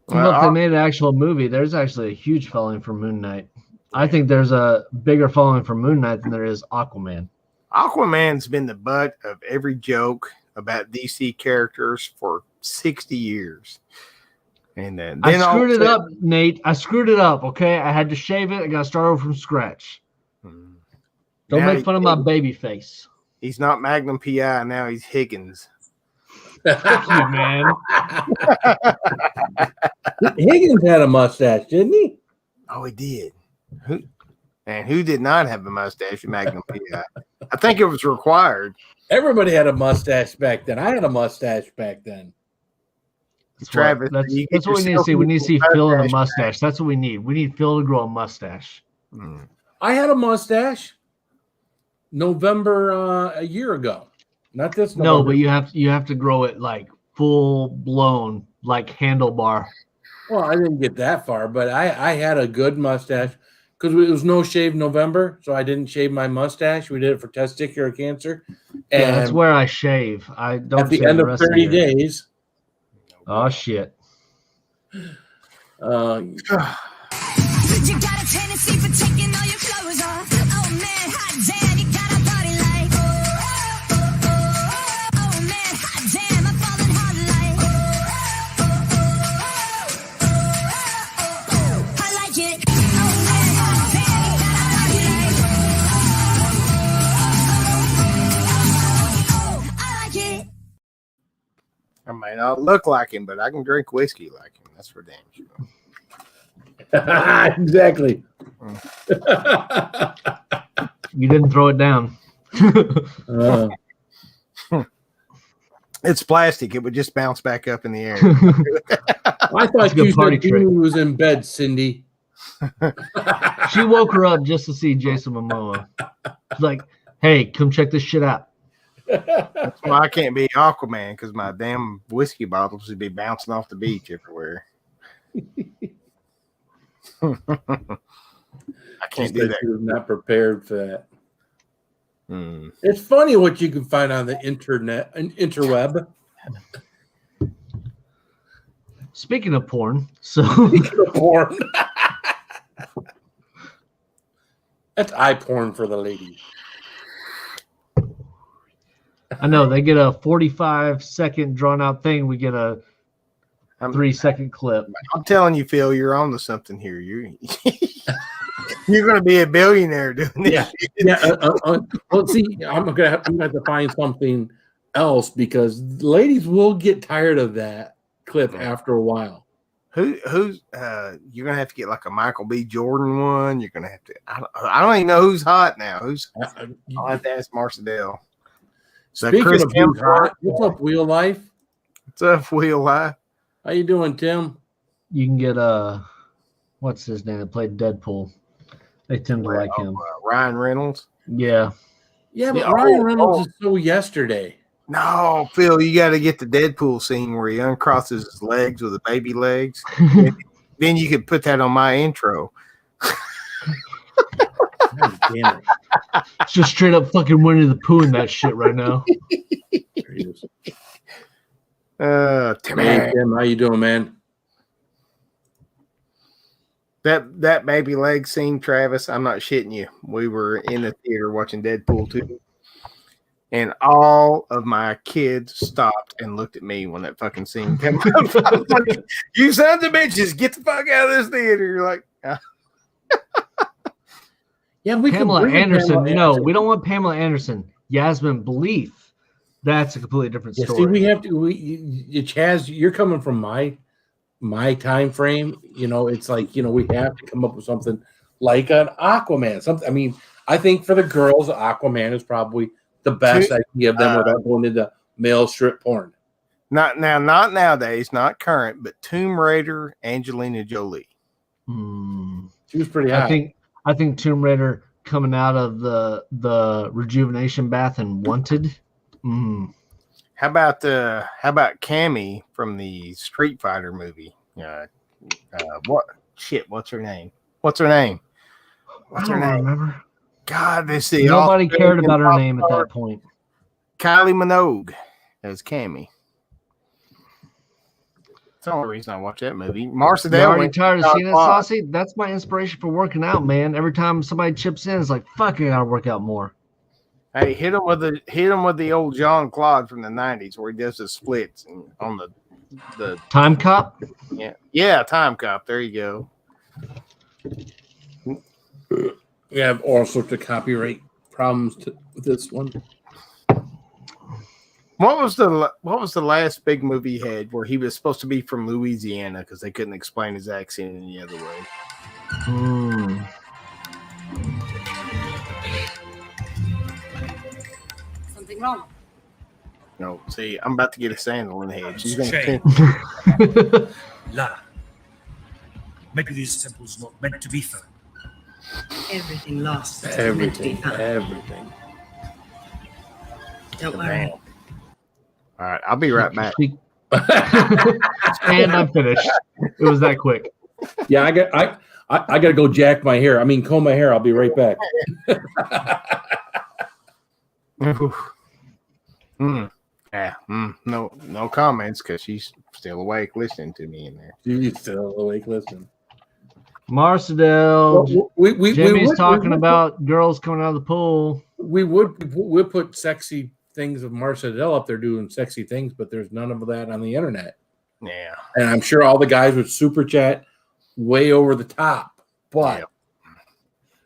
Well, if they made an actual movie, there's actually a huge following for Moon Knight. I think there's a bigger following for Moon Knight than there is Aquaman. Aquaman's been the butt of every joke about DC characters for 60 years. And then I screwed it up, Nate. I screwed it up, okay? I had to shave it. I got to start over from scratch. Don't Now make fun of my baby face. He's not Magnum PI, now he's Higgins. Fuck you, man. Higgins had a mustache, didn't he? Oh, he did. Who did not have a mustache in Magnum PI? I think it was required. Everybody had a mustache back then. I had a mustache back then. Travis, That's you what get we need to see. We need to see yourself Phil in a mustache mustache. That's what we need. We need Phil to grow a mustache. I had a mustache November a year ago. Not this November. No, but you have to grow it like full blown, like handlebar. Well, I didn't get that far, but I had a good mustache because it was no shave November, so I didn't shave my mustache. We did it for testicular cancer. And Yeah, that's where I shave. I don't at the shave end of rest 30 the year. days. Oh shit. You got a tendency for taking all your clothes off. Oh man, hot damn, you got a body like. Oh man, hot damn, I'm falling hard like. I like it. Oh man, hot damn, you got a body like. I like it. I may not look like him, but I can drink whiskey like him. That's for damn sure. Exactly. You didn't throw it down. It's plastic. It would just bounce back up in the air. I thought you said Jimmy was in bed, Cindy. She woke her up just to see Jason Momoa. She's like, "Hey, come check this shit out." That's why I can't be Aquaman, because my damn whiskey bottles would be bouncing off the beach everywhere. I can't do that. She was not prepared for that. It's funny what you can find on the internet and interweb. Speaking of porn, so porn. That's eye porn for the lady. I know they get a 45-second drawn-out thing. We get a 3-second clip. I'm telling you, Phil, you're on to something here. You're going to be a billionaire doing this. Well, see, I'm gonna have to find something else because ladies will get tired of that clip after a while. Who's you're gonna have to get like a Michael B. Jordan one. You're gonna have to. I don't even know who's hot now. I'll have to ask Marcedale. Speaking Chris of who's hot, what's up, Wheel Life? What's up, Wheel Life? How you doing, Tim? You can get what's his name that played Deadpool. They tend to like him. Ryan Reynolds. Yeah. Yeah, but Ryan Reynolds is so yesterday. No, Phil, you got to get the Deadpool scene where he uncrosses his legs with the baby legs. Then you could put that on my intro. God damn it. It's just straight up fucking Winnie the Pooh in that shit right now. There he is. Tim, Hey, Tim, how you doing, man? That baby leg scene, Travis, I'm not shitting you. We were in the theater watching Deadpool 2. And all of my kids stopped and looked at me when that fucking scene came up. I was like, you sons of bitches, get the fuck out of this theater. You're like, yeah, we Pamela can bring Anderson. Pamela No, Anderson. we don't want Pamela Anderson. Yasmin Belief. That's a completely different Yeah, story. see, we have to. Chaz, you're coming from my time frame. You know, it's like we have to come up with something like an Aquaman. Something. I mean, I think for the girls, Aquaman is probably the best I can give them without going into male strip porn. not nowadays, not current, but Tomb Raider, Angelina Jolie. She was pretty hot. I think Tomb Raider coming out of the rejuvenation bath and Wanted. How about Cammy from the Street Fighter movie? What's her name? I don't remember. God, Nobody cared about her name at that point. Kylie Minogue as Cammy. That's the only reason I watched that movie. Marcedale. You're already tired of seeing it, Saucy? That's my inspiration for working out, man. Every time somebody chips in, it's like, fuck, I gotta work out more. Hey, hit him with the old Jean Claude from the '90s where he does the splits on the Time Cop. Yeah, Time Cop. There you go. We have all sorts of copyright problems with this one. What was the last big movie he had where he was supposed to be from Louisiana because they couldn't explain his accent any other way? Something wrong. No, see, I'm about to get a sandal in the head. She's gonna Lara, maybe these temples not meant to be found. Everything lost. is meant to be Everything. found. Everything. Don't worry. All right, I'll be right back. And I'm finished. It was that quick. Yeah, I got to go jack my hair. I mean, comb my hair. I'll be right back. No comments because she's still awake listening to me in there. She's still awake listening. Marcedale. We Jimmy's would- talking we would about girls coming out of the pool. We'll put sexy things of Marcedale up there doing sexy things, but there's none of that on the internet. Yeah. And I'm sure all the guys would super chat way over the top, but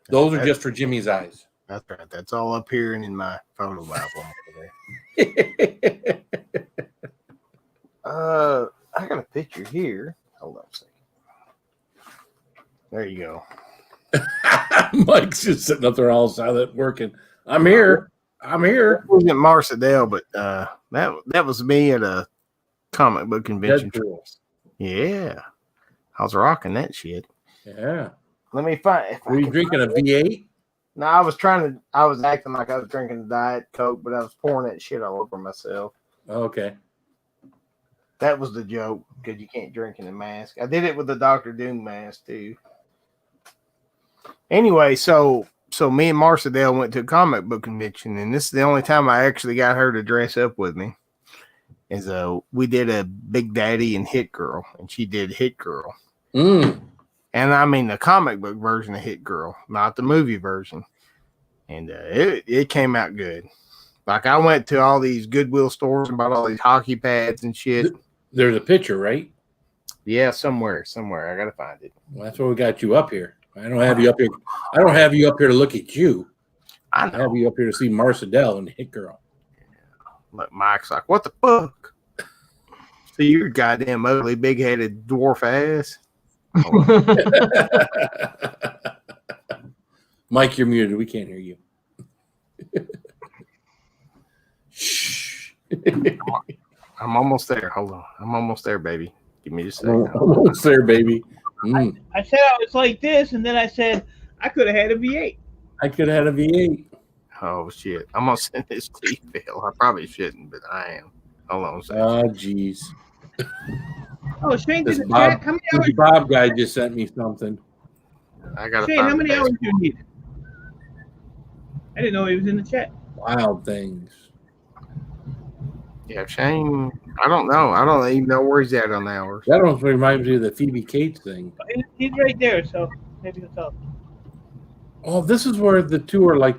those are just for Jimmy's eyes. That's right. That's all up here and in my photo album. I got a picture here. Hold on a second. There you go. Mike's just sitting up there all silent working. I'm here. I'm here. It wasn't Marcedale, but that was me at a comic book convention. Deadpool. Yeah. I was rocking that shit. Yeah. Let me find. Were you drinking a V8? No, I was acting like I was drinking Diet Coke, but I was pouring that shit all over myself. Okay. That was the joke, because you can't drink in a mask. I did it with the Dr. Doom mask, too. Anyway, so me and Marcedale went to a comic book convention, and this is the only time I actually got her to dress up with me. Is we did a Big Daddy and Hit Girl, and she did Hit Girl. Mm. And I mean the comic book version of Hit Girl, not the movie version. And it came out good. Like, I went to all these Goodwill stores and bought all these hockey pads and shit. There's a picture, right? Yeah, somewhere. I gotta find it. Well, that's why we got you up here. I don't have you up here. I don't have you up here to look at you. I have you up here to see Marcedale and Hit Girl. Look, Mike's like, what the fuck? See your goddamn ugly, big-headed dwarf ass. Mike, you're muted. We can't hear you. Shh. I'm almost there. Hold on. I'm almost there, baby. Give me just a second. I'm almost there, baby. Mm. I said I was like this, and then I said I could have had a V8. I could have had a V8. Oh, shit. I'm going to send this to you, Bill. I probably shouldn't, but I am. Hold on a second. Oh, jeez. Oh, Shane This did the chat. How many hours? Bob guy just sent me something. I got Shane, how many hours do you need? I didn't know he was in the chat. Wild things. Yeah, Shane, I don't know. I don't even know where he's at on the hours. That almost reminds me of the Phoebe Cates thing. He's right there, so maybe he'll tell. Oh, this is where the two are like.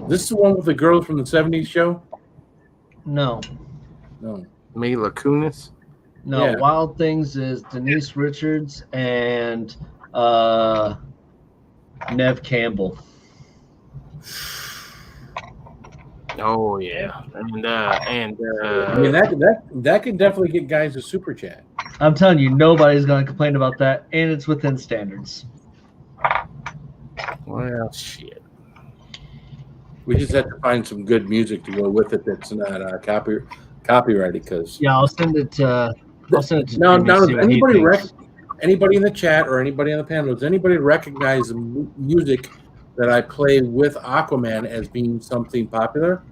This is the one with the girls from the 70s show? No. Mila Kunis? No, Yeah. Wild Things is Denise Richards and Nev Campbell. Oh, yeah. And I mean, that can definitely get guys a super chat. I'm telling you, nobody's going to complain about that, and it's within standards. Well, shit. We just have to find some good music to go with it that's not copyrighted. Because Yeah, I'll send it to. now, Jimmy, see what he anybody in the chat or anybody on the panel, does anybody recognize the music that I play with Aquaman as being something popular?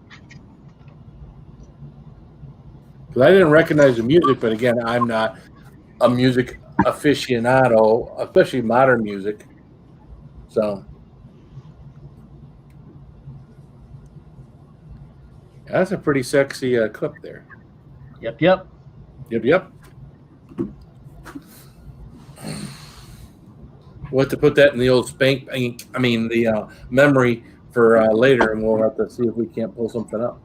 Because I didn't recognize the music, but again, I'm not a music aficionado, especially modern music. So that's a pretty sexy clip there. Yep. We'll have to put that in the old the memory for later, and we'll have to see if we can't pull something up.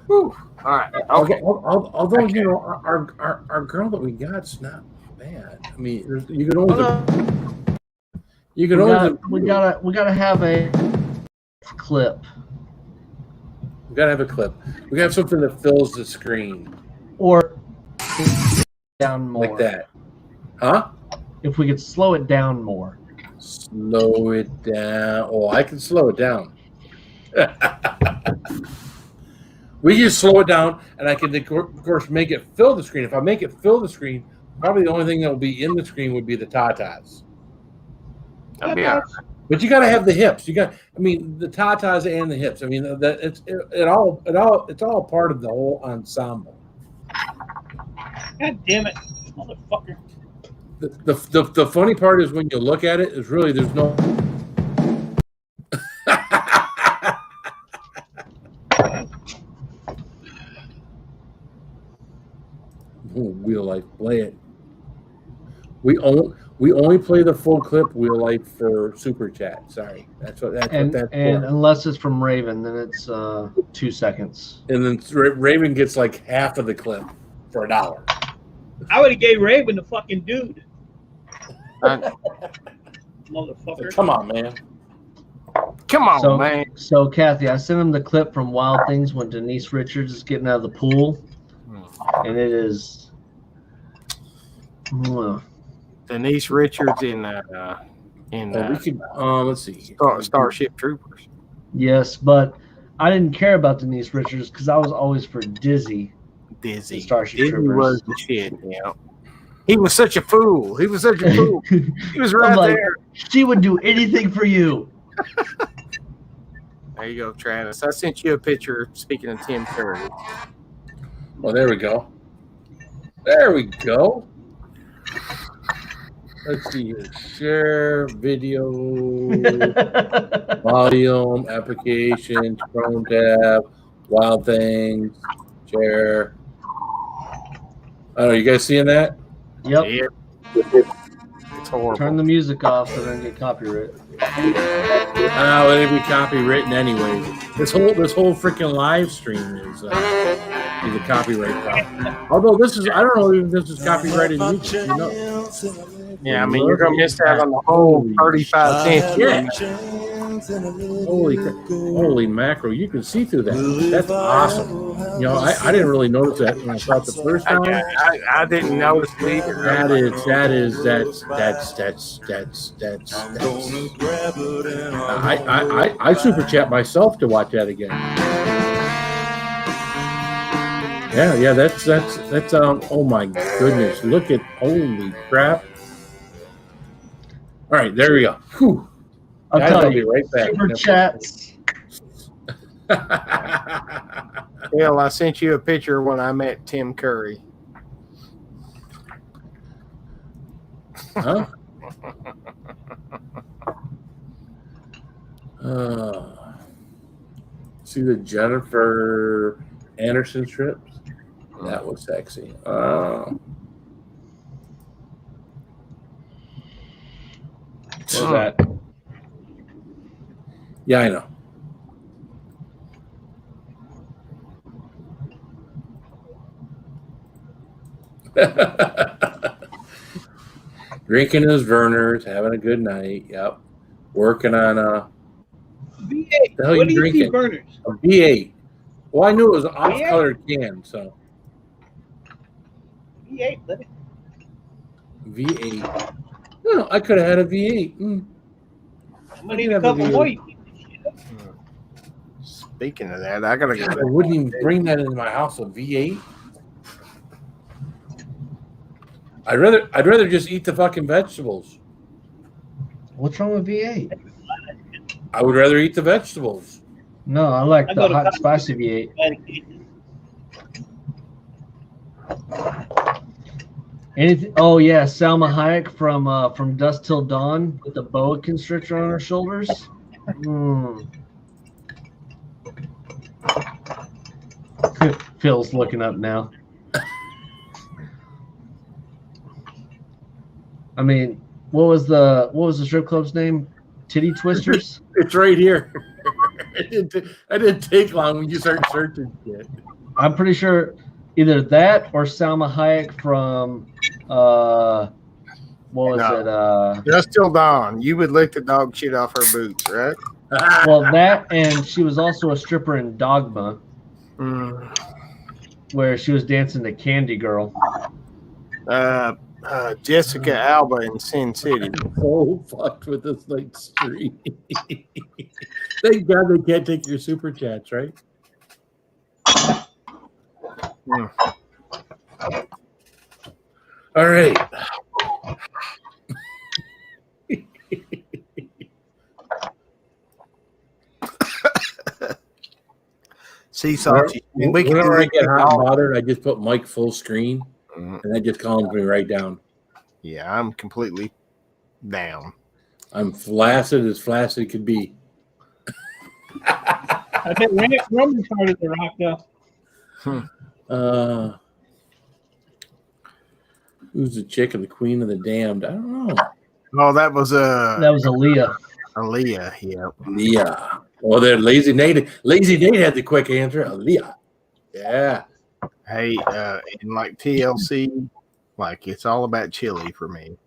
Whew. All right. Okay. Although you know our girl that we got's not bad. I mean, you can only we gotta have a clip. We gotta have a clip. We gotta have something that fills the screen Or down more. like that, huh? If we could slow it down more. Slow it down. Oh, I can slow it down. We just slow it down, and I can, of course, make it fill the screen. If I make it fill the screen, probably the only thing that will be in the screen would be the tatas. Yeah. But you got to have the hips. The tatas and the hips. I mean, it's all part of the whole ensemble. God damn it, motherfucker. The funny part is when you look at it, is really there's no. Wheel Life, play it. We only play the full clip Wheel Life for super chat. Sorry, that's what that's And for. unless it's from Raven, then it's 2 seconds. And then Raven gets like half of the clip for $1. I would have gave Raven the fucking dude. Motherfucker. Come on, man. Come on, man. So, Kathy, I sent him the clip from Wild Things when Denise Richards is getting out of the pool, and it is. Denise Richards in we could let's see. Starship Troopers. Yes, but I didn't care about Denise Richards because I was always for Dizzy. Dizzy. Starship Dizzy Troopers. was the shit. Yeah. He was such a fool. He was such a fool. He was right I'm like, there. She would do anything for you. There you go, Travis. I sent you a picture. Speaking of Tim Curry. Well, there we go. There we go. Let's see here. Share video, volume, applications, Chrome tab, Wild Things, share. I don't know. You guys seeing that? Yep. Yeah. It's horrible. Turn the music off so they don't get copyright. Oh, it'd be copywritten anyways. This whole freaking live stream is a copyright problem. Although this is, I don't know if this is copyrighted music. You know. Yeah, I mean, you're going to miss out on the whole 35 cents. Yeah. Holy mackerel! You can see through that. That's awesome. You know, I didn't really notice that when I saw it the first time. I didn't notice it either. I super chat myself to watch that again. Yeah, that's oh my goodness, look at, holy crap. All right, there we go. Whew. I'll be right back. Super chats. Bill, I sent you a picture when I met Tim Curry. Huh? See the Jennifer Anderson strips? That was sexy. What's that? Yeah, I know. Drinking his Vernors, having a good night. Yep. Working on a V8. The hell What you do you see drinking? burners? A V8. Well, I knew it was an off-colored can, so V8, buddy. V8. No, I could have had a V8. I'm gonna need a couple more. Speaking of that, I gotta go. I wouldn't even bring that into my house. A V8. I'd rather just eat the fucking vegetables. What's wrong with V8? I would rather eat the vegetables. No, I like the hot spicy V8. Anything? Oh yeah, Salma Hayek from Dusk Till Dawn with the boa constrictor on her shoulders. Phil's looking up now. I mean, what was the strip club's name? Titty Twisters? It's right here. It didn't take long when you start searching shit. I'm pretty sure either that or Salma Hayek from what was it? Just Till Dawn. You would lick the dog shit off her boots, right? Well, that, and she was also a stripper in Dogma, where she was dancing to Candy Girl. Jessica Alba in Sin City. So fucked with this like stream. Thank God they can't take your super chats, right? All right. Whenever I get hot and bothered, I just put Mike full screen, and that just calms me right down. Yeah, I'm completely down. I'm flaccid as flaccid could be. I bet Roman started the rock though. Who's the chick of the Queen of the Damned? I don't know. Oh, that was Aaliyah. Aaliyah, yeah. Aaliyah. Well, then Lazy Nate had the quick answer. Aaliyah. Yeah. Hey, in like TLC, like it's all about chili for me.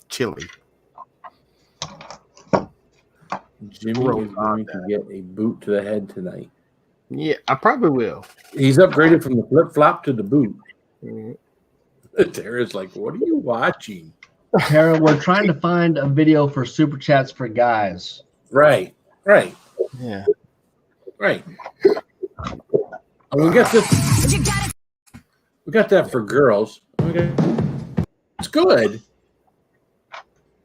Chili. Jimmy is going to get a boot to the head tonight. Yeah, I probably will. He's upgraded from the flip flop to the boot. Tara's like, what are you watching? Tara, we're trying to find a video for super chats for guys. Right. Yeah. Right. And we got this. We got that for girls. It's good,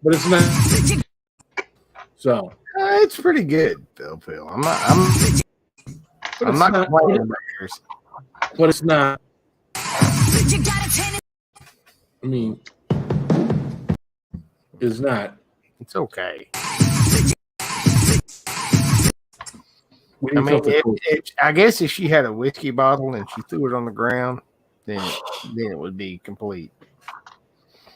but it's not. So It's pretty good, Phil. I'm not complaining about yours. But it's not. I mean, it's not. It's okay. What do I you mean, feel for- I guess if she had a whiskey bottle and she threw it on the ground, then it would be complete.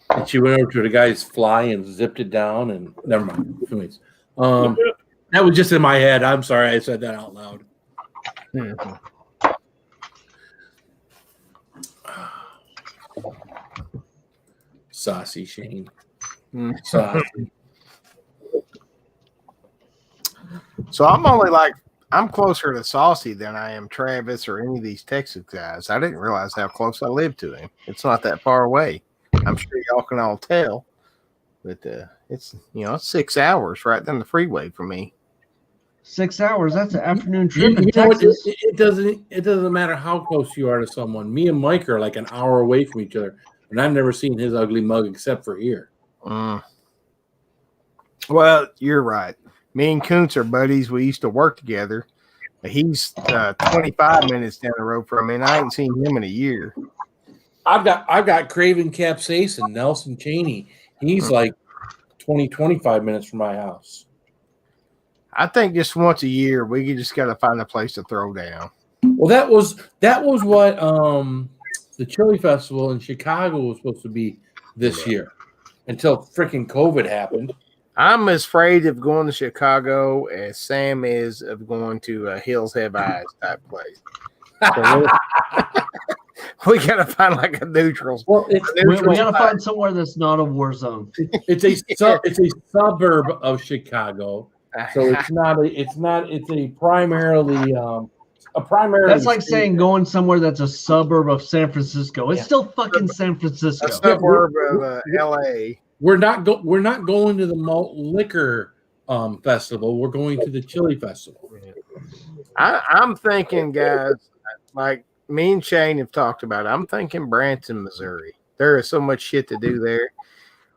And she went over to the guy's fly and zipped it down, and never mind. Anyways, that was just in my head. I'm sorry I said that out loud. Saucy Shane. Saucy. So I'm closer to Saucy than I am Travis or any of these Texas guys. I didn't realize how close I lived to him. It's not that far away. I'm sure y'all can all tell, but it's 6 hours right down the freeway for me. 6 hours. That's an afternoon trip in You know what? Texas. It doesn't matter how close you are to someone. Me and Mike are like an hour away from each other, and I've never seen his ugly mug except for here. Well, you're right. Me and Kuntz are buddies. We used to work together. He's 25 minutes down the road from me, and I ain't seen him in a year. I've got Craven Capsaicin, Nelson Cheney. He's like 25 minutes from my house. I think just once a year we just got to find a place to throw down. Well, that was what the Chili Festival in Chicago was supposed to be this year, until freaking COVID happened. I'm as afraid of going to Chicago as Sam is of going to Hills Have Eyes type place. So we got to find like a neutral. Well, we got to find somewhere that's not a war zone. It's a suburb of Chicago, so it's a primarily a primary. That's like saying going somewhere that's a suburb of San Francisco. It's still fucking San Francisco. A suburb of L.A. We're not going to the malt liquor festival. We're going to the chili festival. I'm thinking, guys, like me and Shane have talked about it. I'm thinking Branson, Missouri. There is so much shit to do there.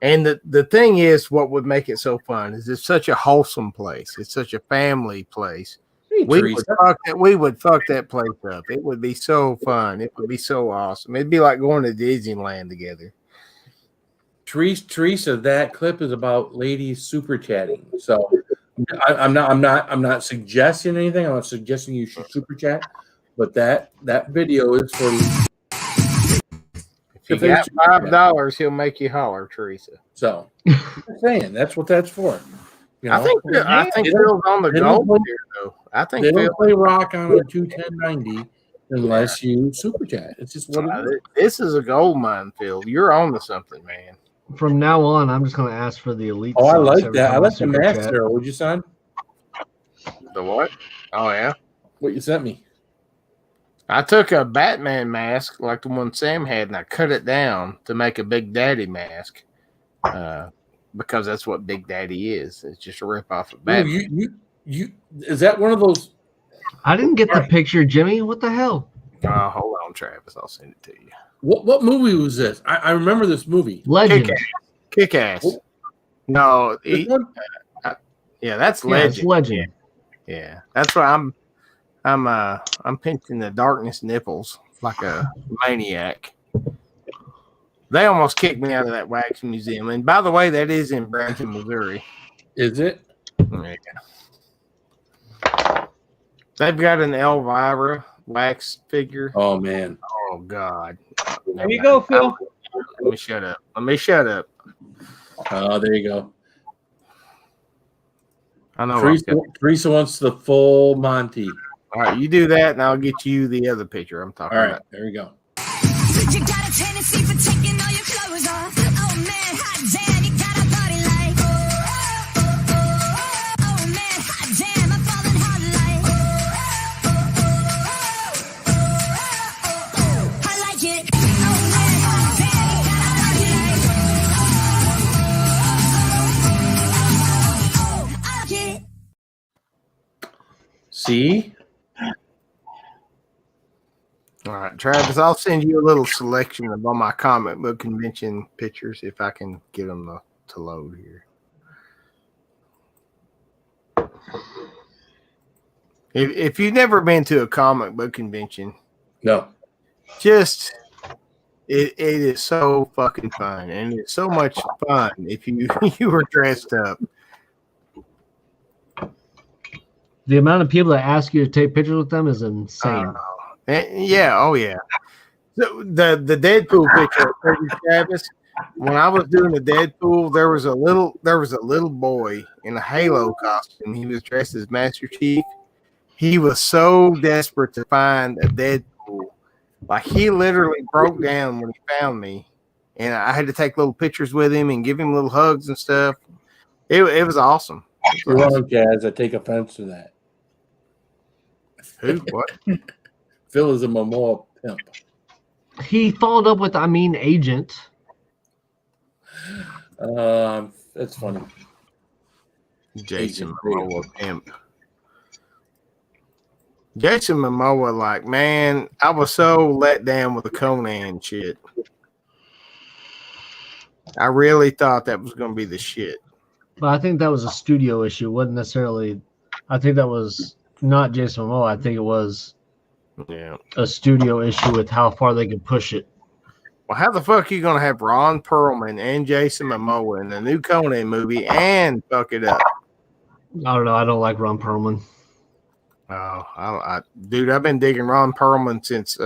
And the thing is, what would make it so fun is it's such a wholesome place. It's such a family place. Hey, we would fuck that place up. It would be so fun. It would be so awesome. It'd be like going to Disneyland together. Teresa, that clip is about ladies super chatting. So I'm not suggesting anything. I'm not suggesting you should super chat, but that video is for. If you got $5, he'll make you holler, Teresa. So I'm saying that's what that's for. You know? I think Phil's on the goal here, though. I think they Phil don't play rock on a 21090 unless you super chat. It's just what it is. This is a gold mine, Phil. You're on to something, man. From now on, I'm just going to ask for the elite. Oh, I seats like every that. time I like the super mask chat. there. What'd you sign? The what? Oh, yeah. What you sent me? I took a Batman mask like the one Sam had, and I cut it down to make a Big Daddy mask because that's what Big Daddy is. It's just a ripoff of Batman. You is that one of those? I didn't get the picture, Jimmy. What the hell? Hold on, Travis. I'll send it to you. What movie was this? I remember this movie. Legend. Kick-Ass. No, yeah, that's Legend. It's Legend. Yeah, that's why I'm pinching the darkness nipples like a maniac. They almost kicked me out of that wax museum. And by the way, that is in Branson, Missouri. Is it? Yeah. They've got an Elvira wax figure. Oh man. Oh God. There you go, Phil. Let me shut up. Oh, there you go. I know. Teresa wants the full Monty. All right, you do that, and I'll get you the other picture I'm talking All right, about. there we go. You got a tendency for taking all your clothes off. Oh man, hot damn, you got a body like. Oh man, hot damn, I'm falling hard like. I like it. Oh man, hot damn, you See? All right, Travis, I'll send you a little selection of all my comic book convention pictures if I can get them to load here. If you've never been to a comic book convention, no, just it is so fucking fun, and it's so much fun if you were dressed up. The amount of people that ask you to take pictures with them is insane. Yeah, oh yeah. The Deadpool picture, Travis. When I was doing the Deadpool, there was a little boy in a Halo costume. He was dressed as Master Chief. He was so desperate to find a Deadpool, like he literally broke down when he found me, and I had to take little pictures with him and give him little hugs and stuff. It was awesome. You're wrong, Jazz. I take offense to that. Who? What? Phil is a Momoa pimp. He followed up with, agent. That's funny. Jason Momoa pimp. Jason Momoa, like, man, I was so let down with the Conan shit. I really thought that was going to be the shit. But I think that was a studio issue. It wasn't necessarily. I think that was not Jason Momoa. I think it was a studio issue with how far they could push it. Well, how the fuck are you going to have Ron Perlman and Jason Momoa in the new Conan movie and fuck it up? I don't know. I don't like Ron Perlman. Oh, dude, I've been digging Ron Perlman since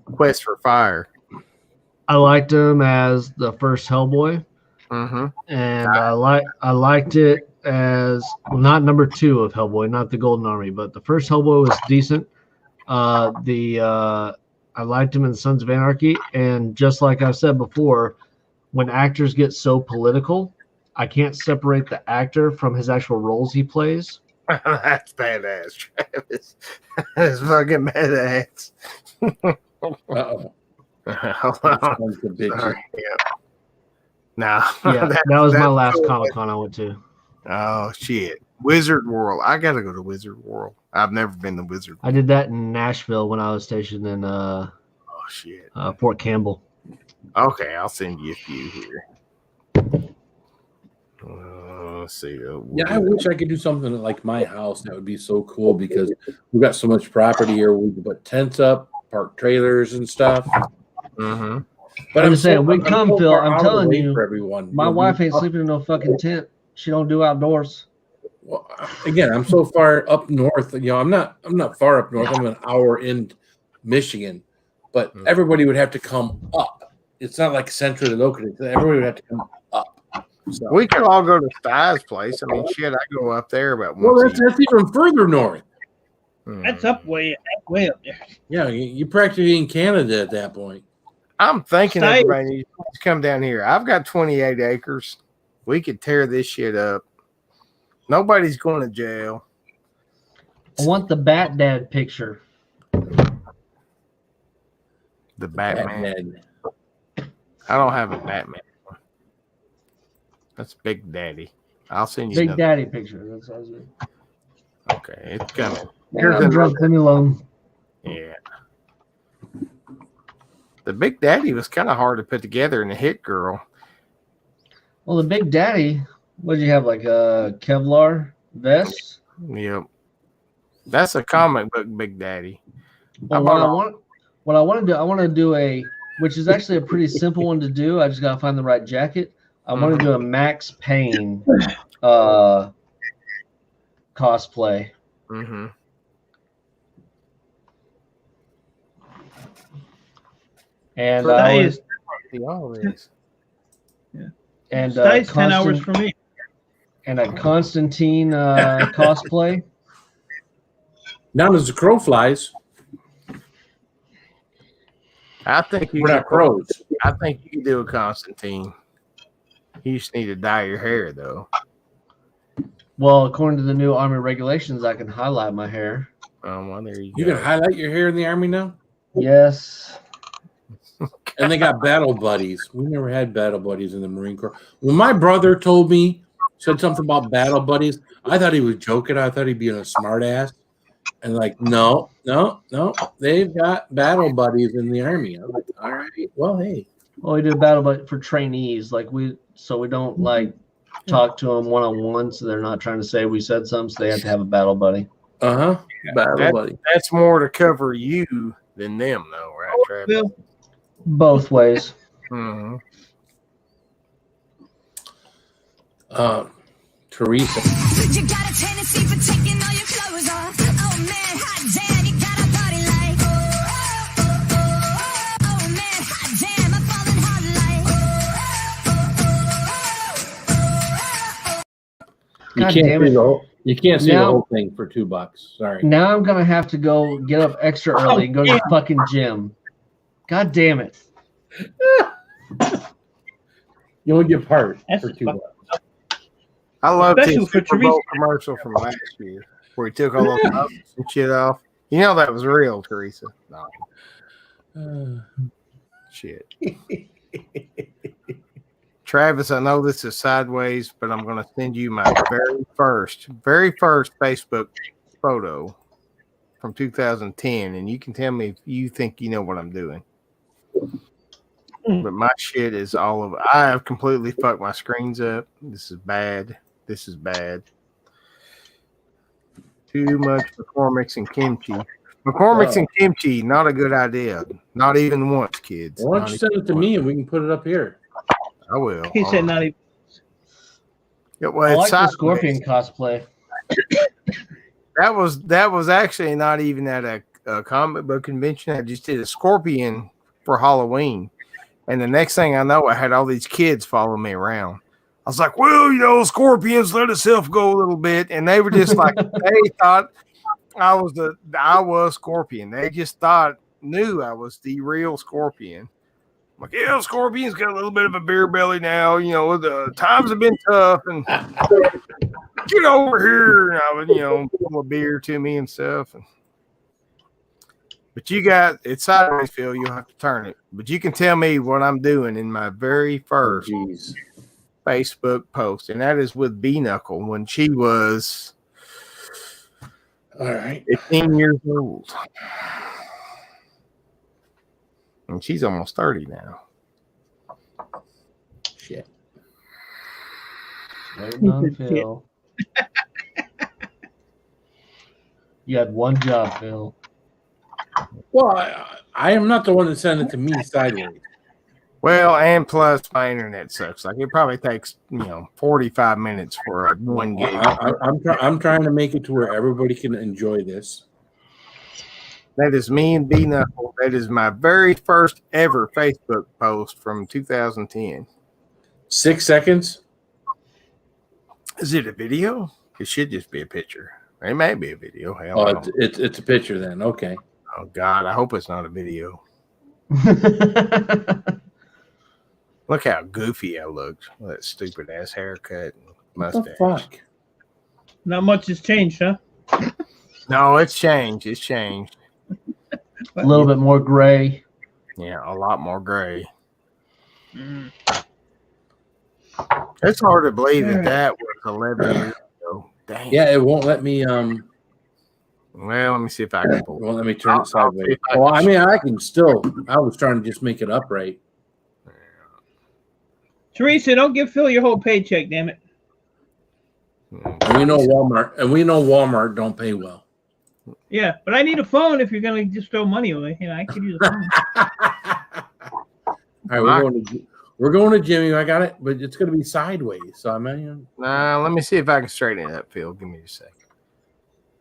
Quest for Fire. I liked him as the first Hellboy, and I liked it as not number 2 of Hellboy, not the Golden Army, but the first Hellboy was decent. I liked him in Sons of Anarchy, and just like I've said before, when actors get so political, I can't separate the actor from his actual roles he plays. That's badass, Travis. That's fucking badass. Uh-oh. Sorry. Nah. Yeah, that was my last Comic-Con I went to. Oh, shit. Wizard World. I got to go to Wizard World. I've never been to Wizard World. I did that in Nashville when I was stationed in Fort Campbell. Okay, I'll send you a few here. Let's see. I wish I could do something like my house. That would be so cool because we've got so much property here. We can put tents up, park trailers and stuff. Mm-hmm. But I'm saying, we come, Phil. I'm telling you, for everyone. My wife ain't sleeping in no fucking tent. She don't do outdoors. Well, again, I'm so far up north. I'm not far up north. I'm an hour in Michigan, but everybody would have to come up. It's not like centrally located. Everybody would have to come up. So. We could all go to Sty's place. I mean, shit, I go up there about once. That's even further north. That's way up there. Yeah, you're practically in Canada at that point. I'm thinking everybody needs to come down here. I've got 28 acres. We could tear this shit up. Nobody's going to jail. I want the Bat Dad picture. The Batman. I don't have a Batman. That's Big Daddy. I'll send you Big Daddy picture. That's what I was doing. Okay, it's coming. I'm drunk and alone. Yeah. The Big Daddy was kind of hard to put together in the Hit Girl. Well, the Big Daddy, what did you have, like a Kevlar vest? Yep. That's a comic book Big Daddy. Well, what I want to do which is actually a pretty simple one to do. I just got to find the right jacket. I want to do a Max Payne cosplay. Mm-hmm. And and Stays 10 hours for me. And a Constantine cosplay. Now as the crow flies. I think we're not crows. I think you can do a Constantine. You just need to dye your hair, though. Well, according to the new Army regulations, I can highlight my hair. Well, there you go. You can highlight your hair in the Army now? Yes. And they got battle buddies. We never had battle buddies in the Marine Corps. When my brother said something about battle buddies, I thought he was joking. I thought he'd be a smart ass. And like, no, they've got battle buddies in the Army. I'm like, all right, well, hey. Well, we did battle but for trainees, like we don't like talk to them one on one, so they're not trying to say we said something, so they have to have a battle buddy. Battle buddy. That's more to cover you than them, though, right, Travis? Both ways. Mm-hmm. Teresa. You got a tendency for taking all your clothes off. Oh man, hot damn, you got a body like. Oh man, hot damn, I'm falling hard like. You can't see the whole thing for $2. Sorry. Now I'm gonna have to go get up extra early and go to the fucking gym. God damn it! You only get part for $2. I love Especially his for Super Bowl commercial from last year where he took all those muscles and shit off. You know that was real, Teresa. No. Shit. Travis, I know this is sideways, but I'm going to send you my very first Facebook photo from 2010, and you can tell me if you think you know what I'm doing. But my shit is all over. I have completely fucked my screens up. This is bad. Too much McCormick's and kimchi. McCormick's and kimchi, not a good idea. Not even once, kids. Why don't you send it to me and we can put it up here? I will. He said not even. Yeah, well, I like it's the sideways. Scorpion cosplay. That was actually not even at a comic book convention. I just did a Scorpion for Halloween. And the next thing I know, I had all these kids following me around. I was like, well, Scorpions let itself go a little bit. And they were just like, they thought I was Scorpion. They just knew I was the real Scorpion. I'm like, yeah, Scorpion's got a little bit of a beer belly now. The times have been tough. And get over here. And I would, pull a beer to me and stuff. But it's sideways, Phil. You'll have to turn it. But you can tell me what I'm doing in my very first Facebook post. And that is with B Knuckle when she was 15 years old. And she's almost 30 now. Shit. Waiting on Phil. You had one job, Phil. Well, I am not the one that sent it to me sideways. Well, and plus my internet sucks. Like it probably takes 45 minutes for one gig. I'm trying to make it to where everybody can enjoy this. That is me and B Knuckle. That is my very first ever Facebook post from 2010. 6 seconds. Is it a video? It should just be a picture. It may be a video. Hell, it's a picture then. Okay. Oh God, I hope it's not a video. Look how goofy I looked. That stupid ass haircut and mustache. What the fuck? Not much has changed, huh? No, it's changed. It's changed. A little bit more gray. Yeah, a lot more gray. It's hard to believe that was 11 years ago. Dang. Yeah, it won't let me. Well, let me see if I can pull it. Well, let me turn it sideways. Well, I mean, I can still. I was trying to just make it upright. Teresa, don't give Phil your whole paycheck, damn it. And we know Walmart don't pay well. Yeah, but I need a phone if you're gonna just throw money away. I could use a phone. All right, we're going to Jimmy. I got it, but it's going to be sideways. So I mean, let me see if I can straighten it up, Phil. Give me a second.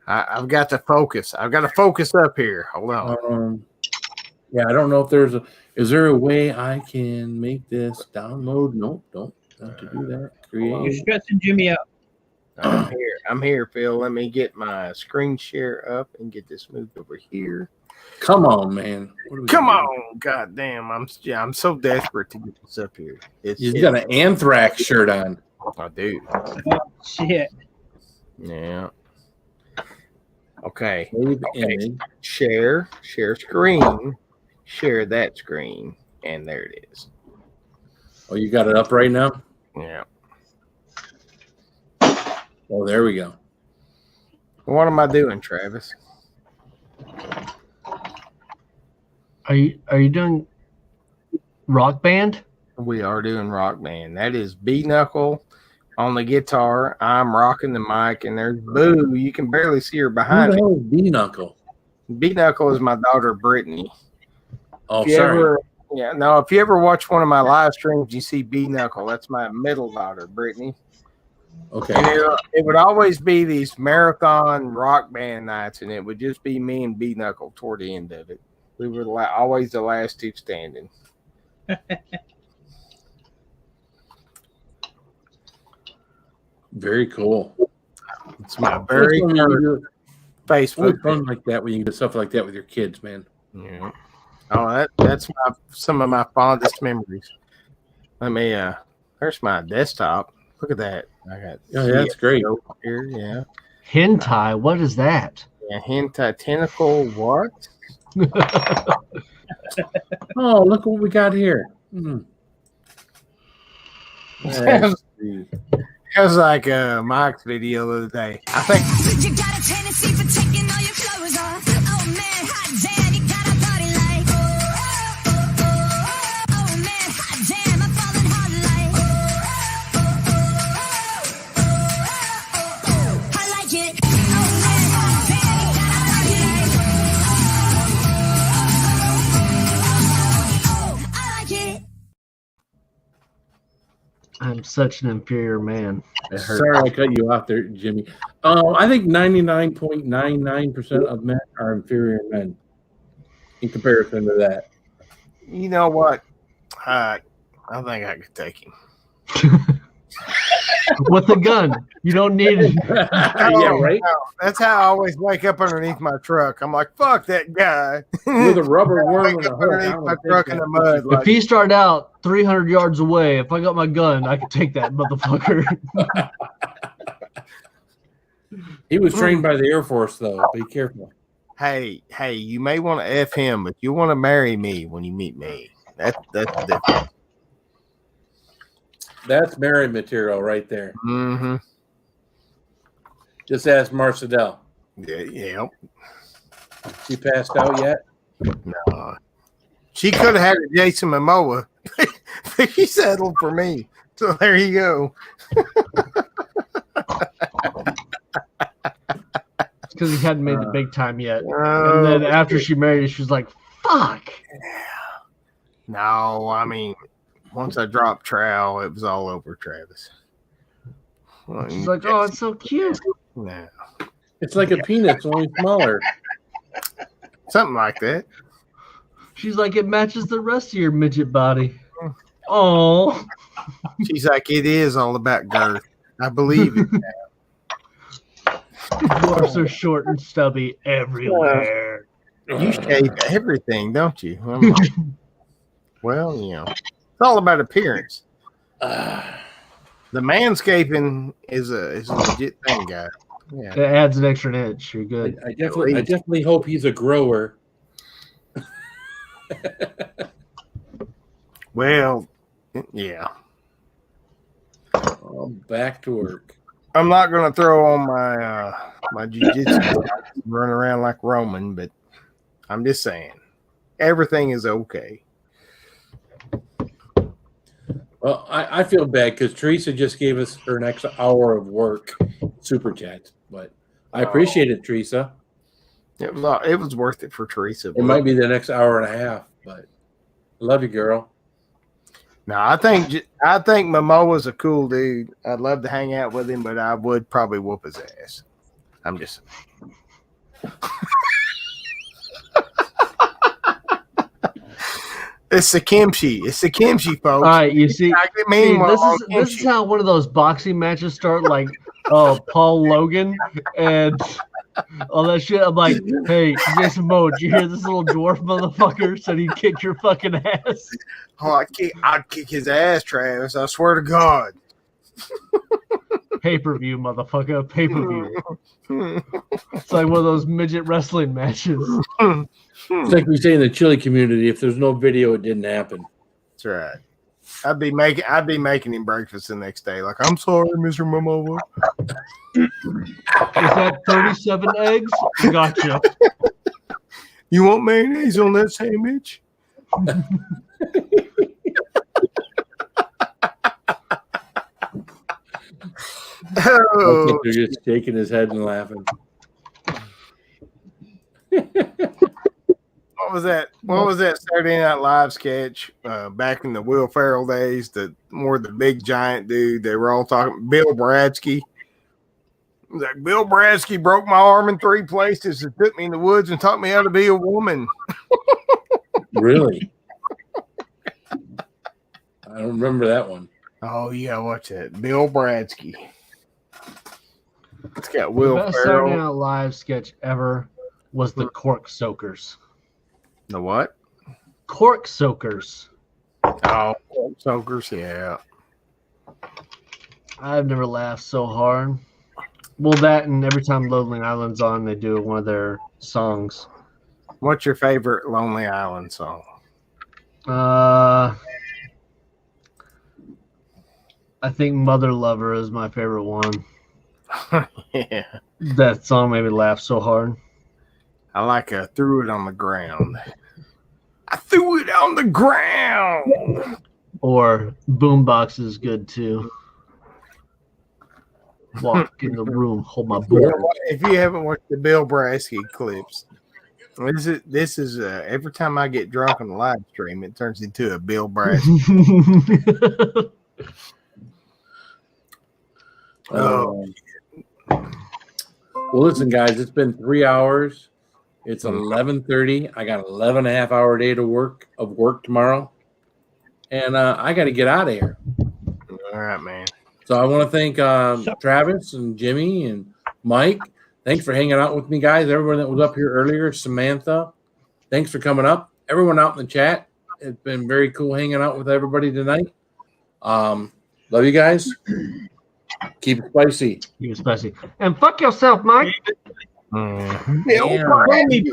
I've got to focus. I've got to focus up here. Hold on. Yeah, I don't know if is there a way I can make this download? Nope, don't have to do that. You're Create. stressing Jimmy out. I'm here, Phil. Let me get my screen share up and get this moved over here. Come on, man. Come on. God damn. I'm so desperate to get this up here. You've got an Anthrax shirt on. I do. Oh, shit. Yeah. Okay. Image. Share screen. Share that screen. And there it is. Oh, you got it up right now? Yeah. Oh, there we go. What am I doing, Travis? Are you doing Rock Band? We are doing Rock Band. That is B Knuckle on the guitar. I'm rocking the mic, and there's Boo. You can barely see her Who behind the me. hell is B Knuckle? B Knuckle is my daughter Brittany. Oh, If you sorry. if you ever watch one of my live streams, you see B Knuckle. That's my middle daughter, Brittany. Okay. And it would always be these marathon rock band nights, and it would just be me and B Knuckle toward the end of it. We were always the last two standing. Very cool. It's my very first Facebook fun like that when you do stuff like that with your kids, man. Yeah. Oh, that's some of my fondest memories. Let me there's my desktop. Look at that. I got that's great. over here, yeah. Hentai, what is that? Yeah, hentai tentacle what? Oh, look what we got here. Hmm. Let's see. It was like Mike's video the other day. I think You got a tendency for taking all your clothes off. Oh man, hot damn, you got a body like. Oh man, hot damn, I'm falling hard like. I like it. Oh man, hot damn, you got a body like. I like it. I'm such an inferior man. Sorry, I cut you off there, Jimmy. I think 99.99% of men are inferior men in comparison to that. you know what? I think I could take him. With a gun. You don't need it. Yeah, right? No, that's how I always wake up underneath my truck. I'm like, fuck that guy. With a rubber worm Wake and a up hook. underneath my truck in the mud. If Like, he started out 300 yards away, if I got my gun, I could take that motherfucker. He was trained by the Air Force, though. Be careful. hey, you may want to F him, but you want to marry me when you meet me. That's different. That's married material right there. Mm-hmm. Just ask Marcedel. Yeah. She passed out yet? No. She could have had a Jason Momoa. But she settled for me. So there you go. Because he hadn't made the big time yet. Oh, And then after she married, she was like, fuck. No, I mean, once I dropped trowel, it was all over Travis. She's like, oh, it's so cute. No. It's like a penis, only smaller. Something like that. She's like, it matches the rest of your midget body. Oh. She's like, it is all about girth. I believe it. You are so short and stubby everywhere. You shave everything, don't you? I'm like, well, you know, it's all about appearance. The manscaping is a legit thing, guy. Yeah. It adds an extra inch. You're good. I definitely hope he's a grower. Well, yeah. Back to work. I'm not gonna throw on my my jiu-jitsu and run around like Roman, but I'm just saying everything is okay. Well, I feel bad because Teresa just gave us her next hour of work super chat, but I appreciate it, Teresa. It was worth it for Teresa. It might be the next hour and a half, but I love you, girl. No, I think Momoa's a cool dude. I'd love to hang out with him, but I would probably whoop his ass. I'm just. It's the kimchi. It's the kimchi, folks. All right, you see, Meanwhile, this is how one of those boxing matches start, like Paul Logan and all that shit. I'm like, hey, Jason Momoa, did you hear this little dwarf motherfucker said he'd kick your fucking ass? Oh, I'd kick his ass, Travis. I swear to God. Pay-per-view, motherfucker. Pay-per-view. It's like one of those midget wrestling matches. It's like we say in the chili community: if there's no video, it didn't happen. That's right. I'd be making him breakfast the next day. Like, I'm sorry, Mr. Momoa. Is that 37 eggs? Gotcha. You want mayonnaise on that sandwich? I think they're just shaking his head and laughing. What was that? What was that Saturday Night Live sketch back in the Will Ferrell days? The big giant dude. They were all talking. Bill Bradsky. It was like Bill Bradsky broke my arm in 3 places and took me in the woods and taught me how to be a woman. Really? I don't remember that one. Oh yeah, watch that. Bill Bradsky. It's got Will The best Ferrell. Saturday Night Live sketch ever was the Cork Soakers. The what? Cork Soakers. Oh, Cork Soakers, yeah. I've never laughed so hard. Well, that and every time Lonely Island's on, they do one of their songs. What's your favorite Lonely Island song? I think Mother Lover is my favorite one. Yeah. That song made me laugh so hard. I like Threw It on the Ground. I threw it on the ground. Or Boombox is good too. Walk in the room, hold my boom. If you haven't watched the Bill Bradsky clips, this is every time I get drunk on the live stream, it turns into a Bill Bradsky. Well, listen, guys, it's been 3 hours. It's 11:30. I got an 11.5-hour day of work tomorrow, and I got to get out of here. All right, man. So I want to thank Travis and Jimmy and Mike. Thanks for hanging out with me, guys. Everyone that was up here earlier, Samantha, thanks for coming up. Everyone out in the chat, it's been very cool hanging out with everybody tonight. Love you guys. Keep it spicy. Keep it spicy. And fuck yourself, Mike. Damn. Bill Bradsky.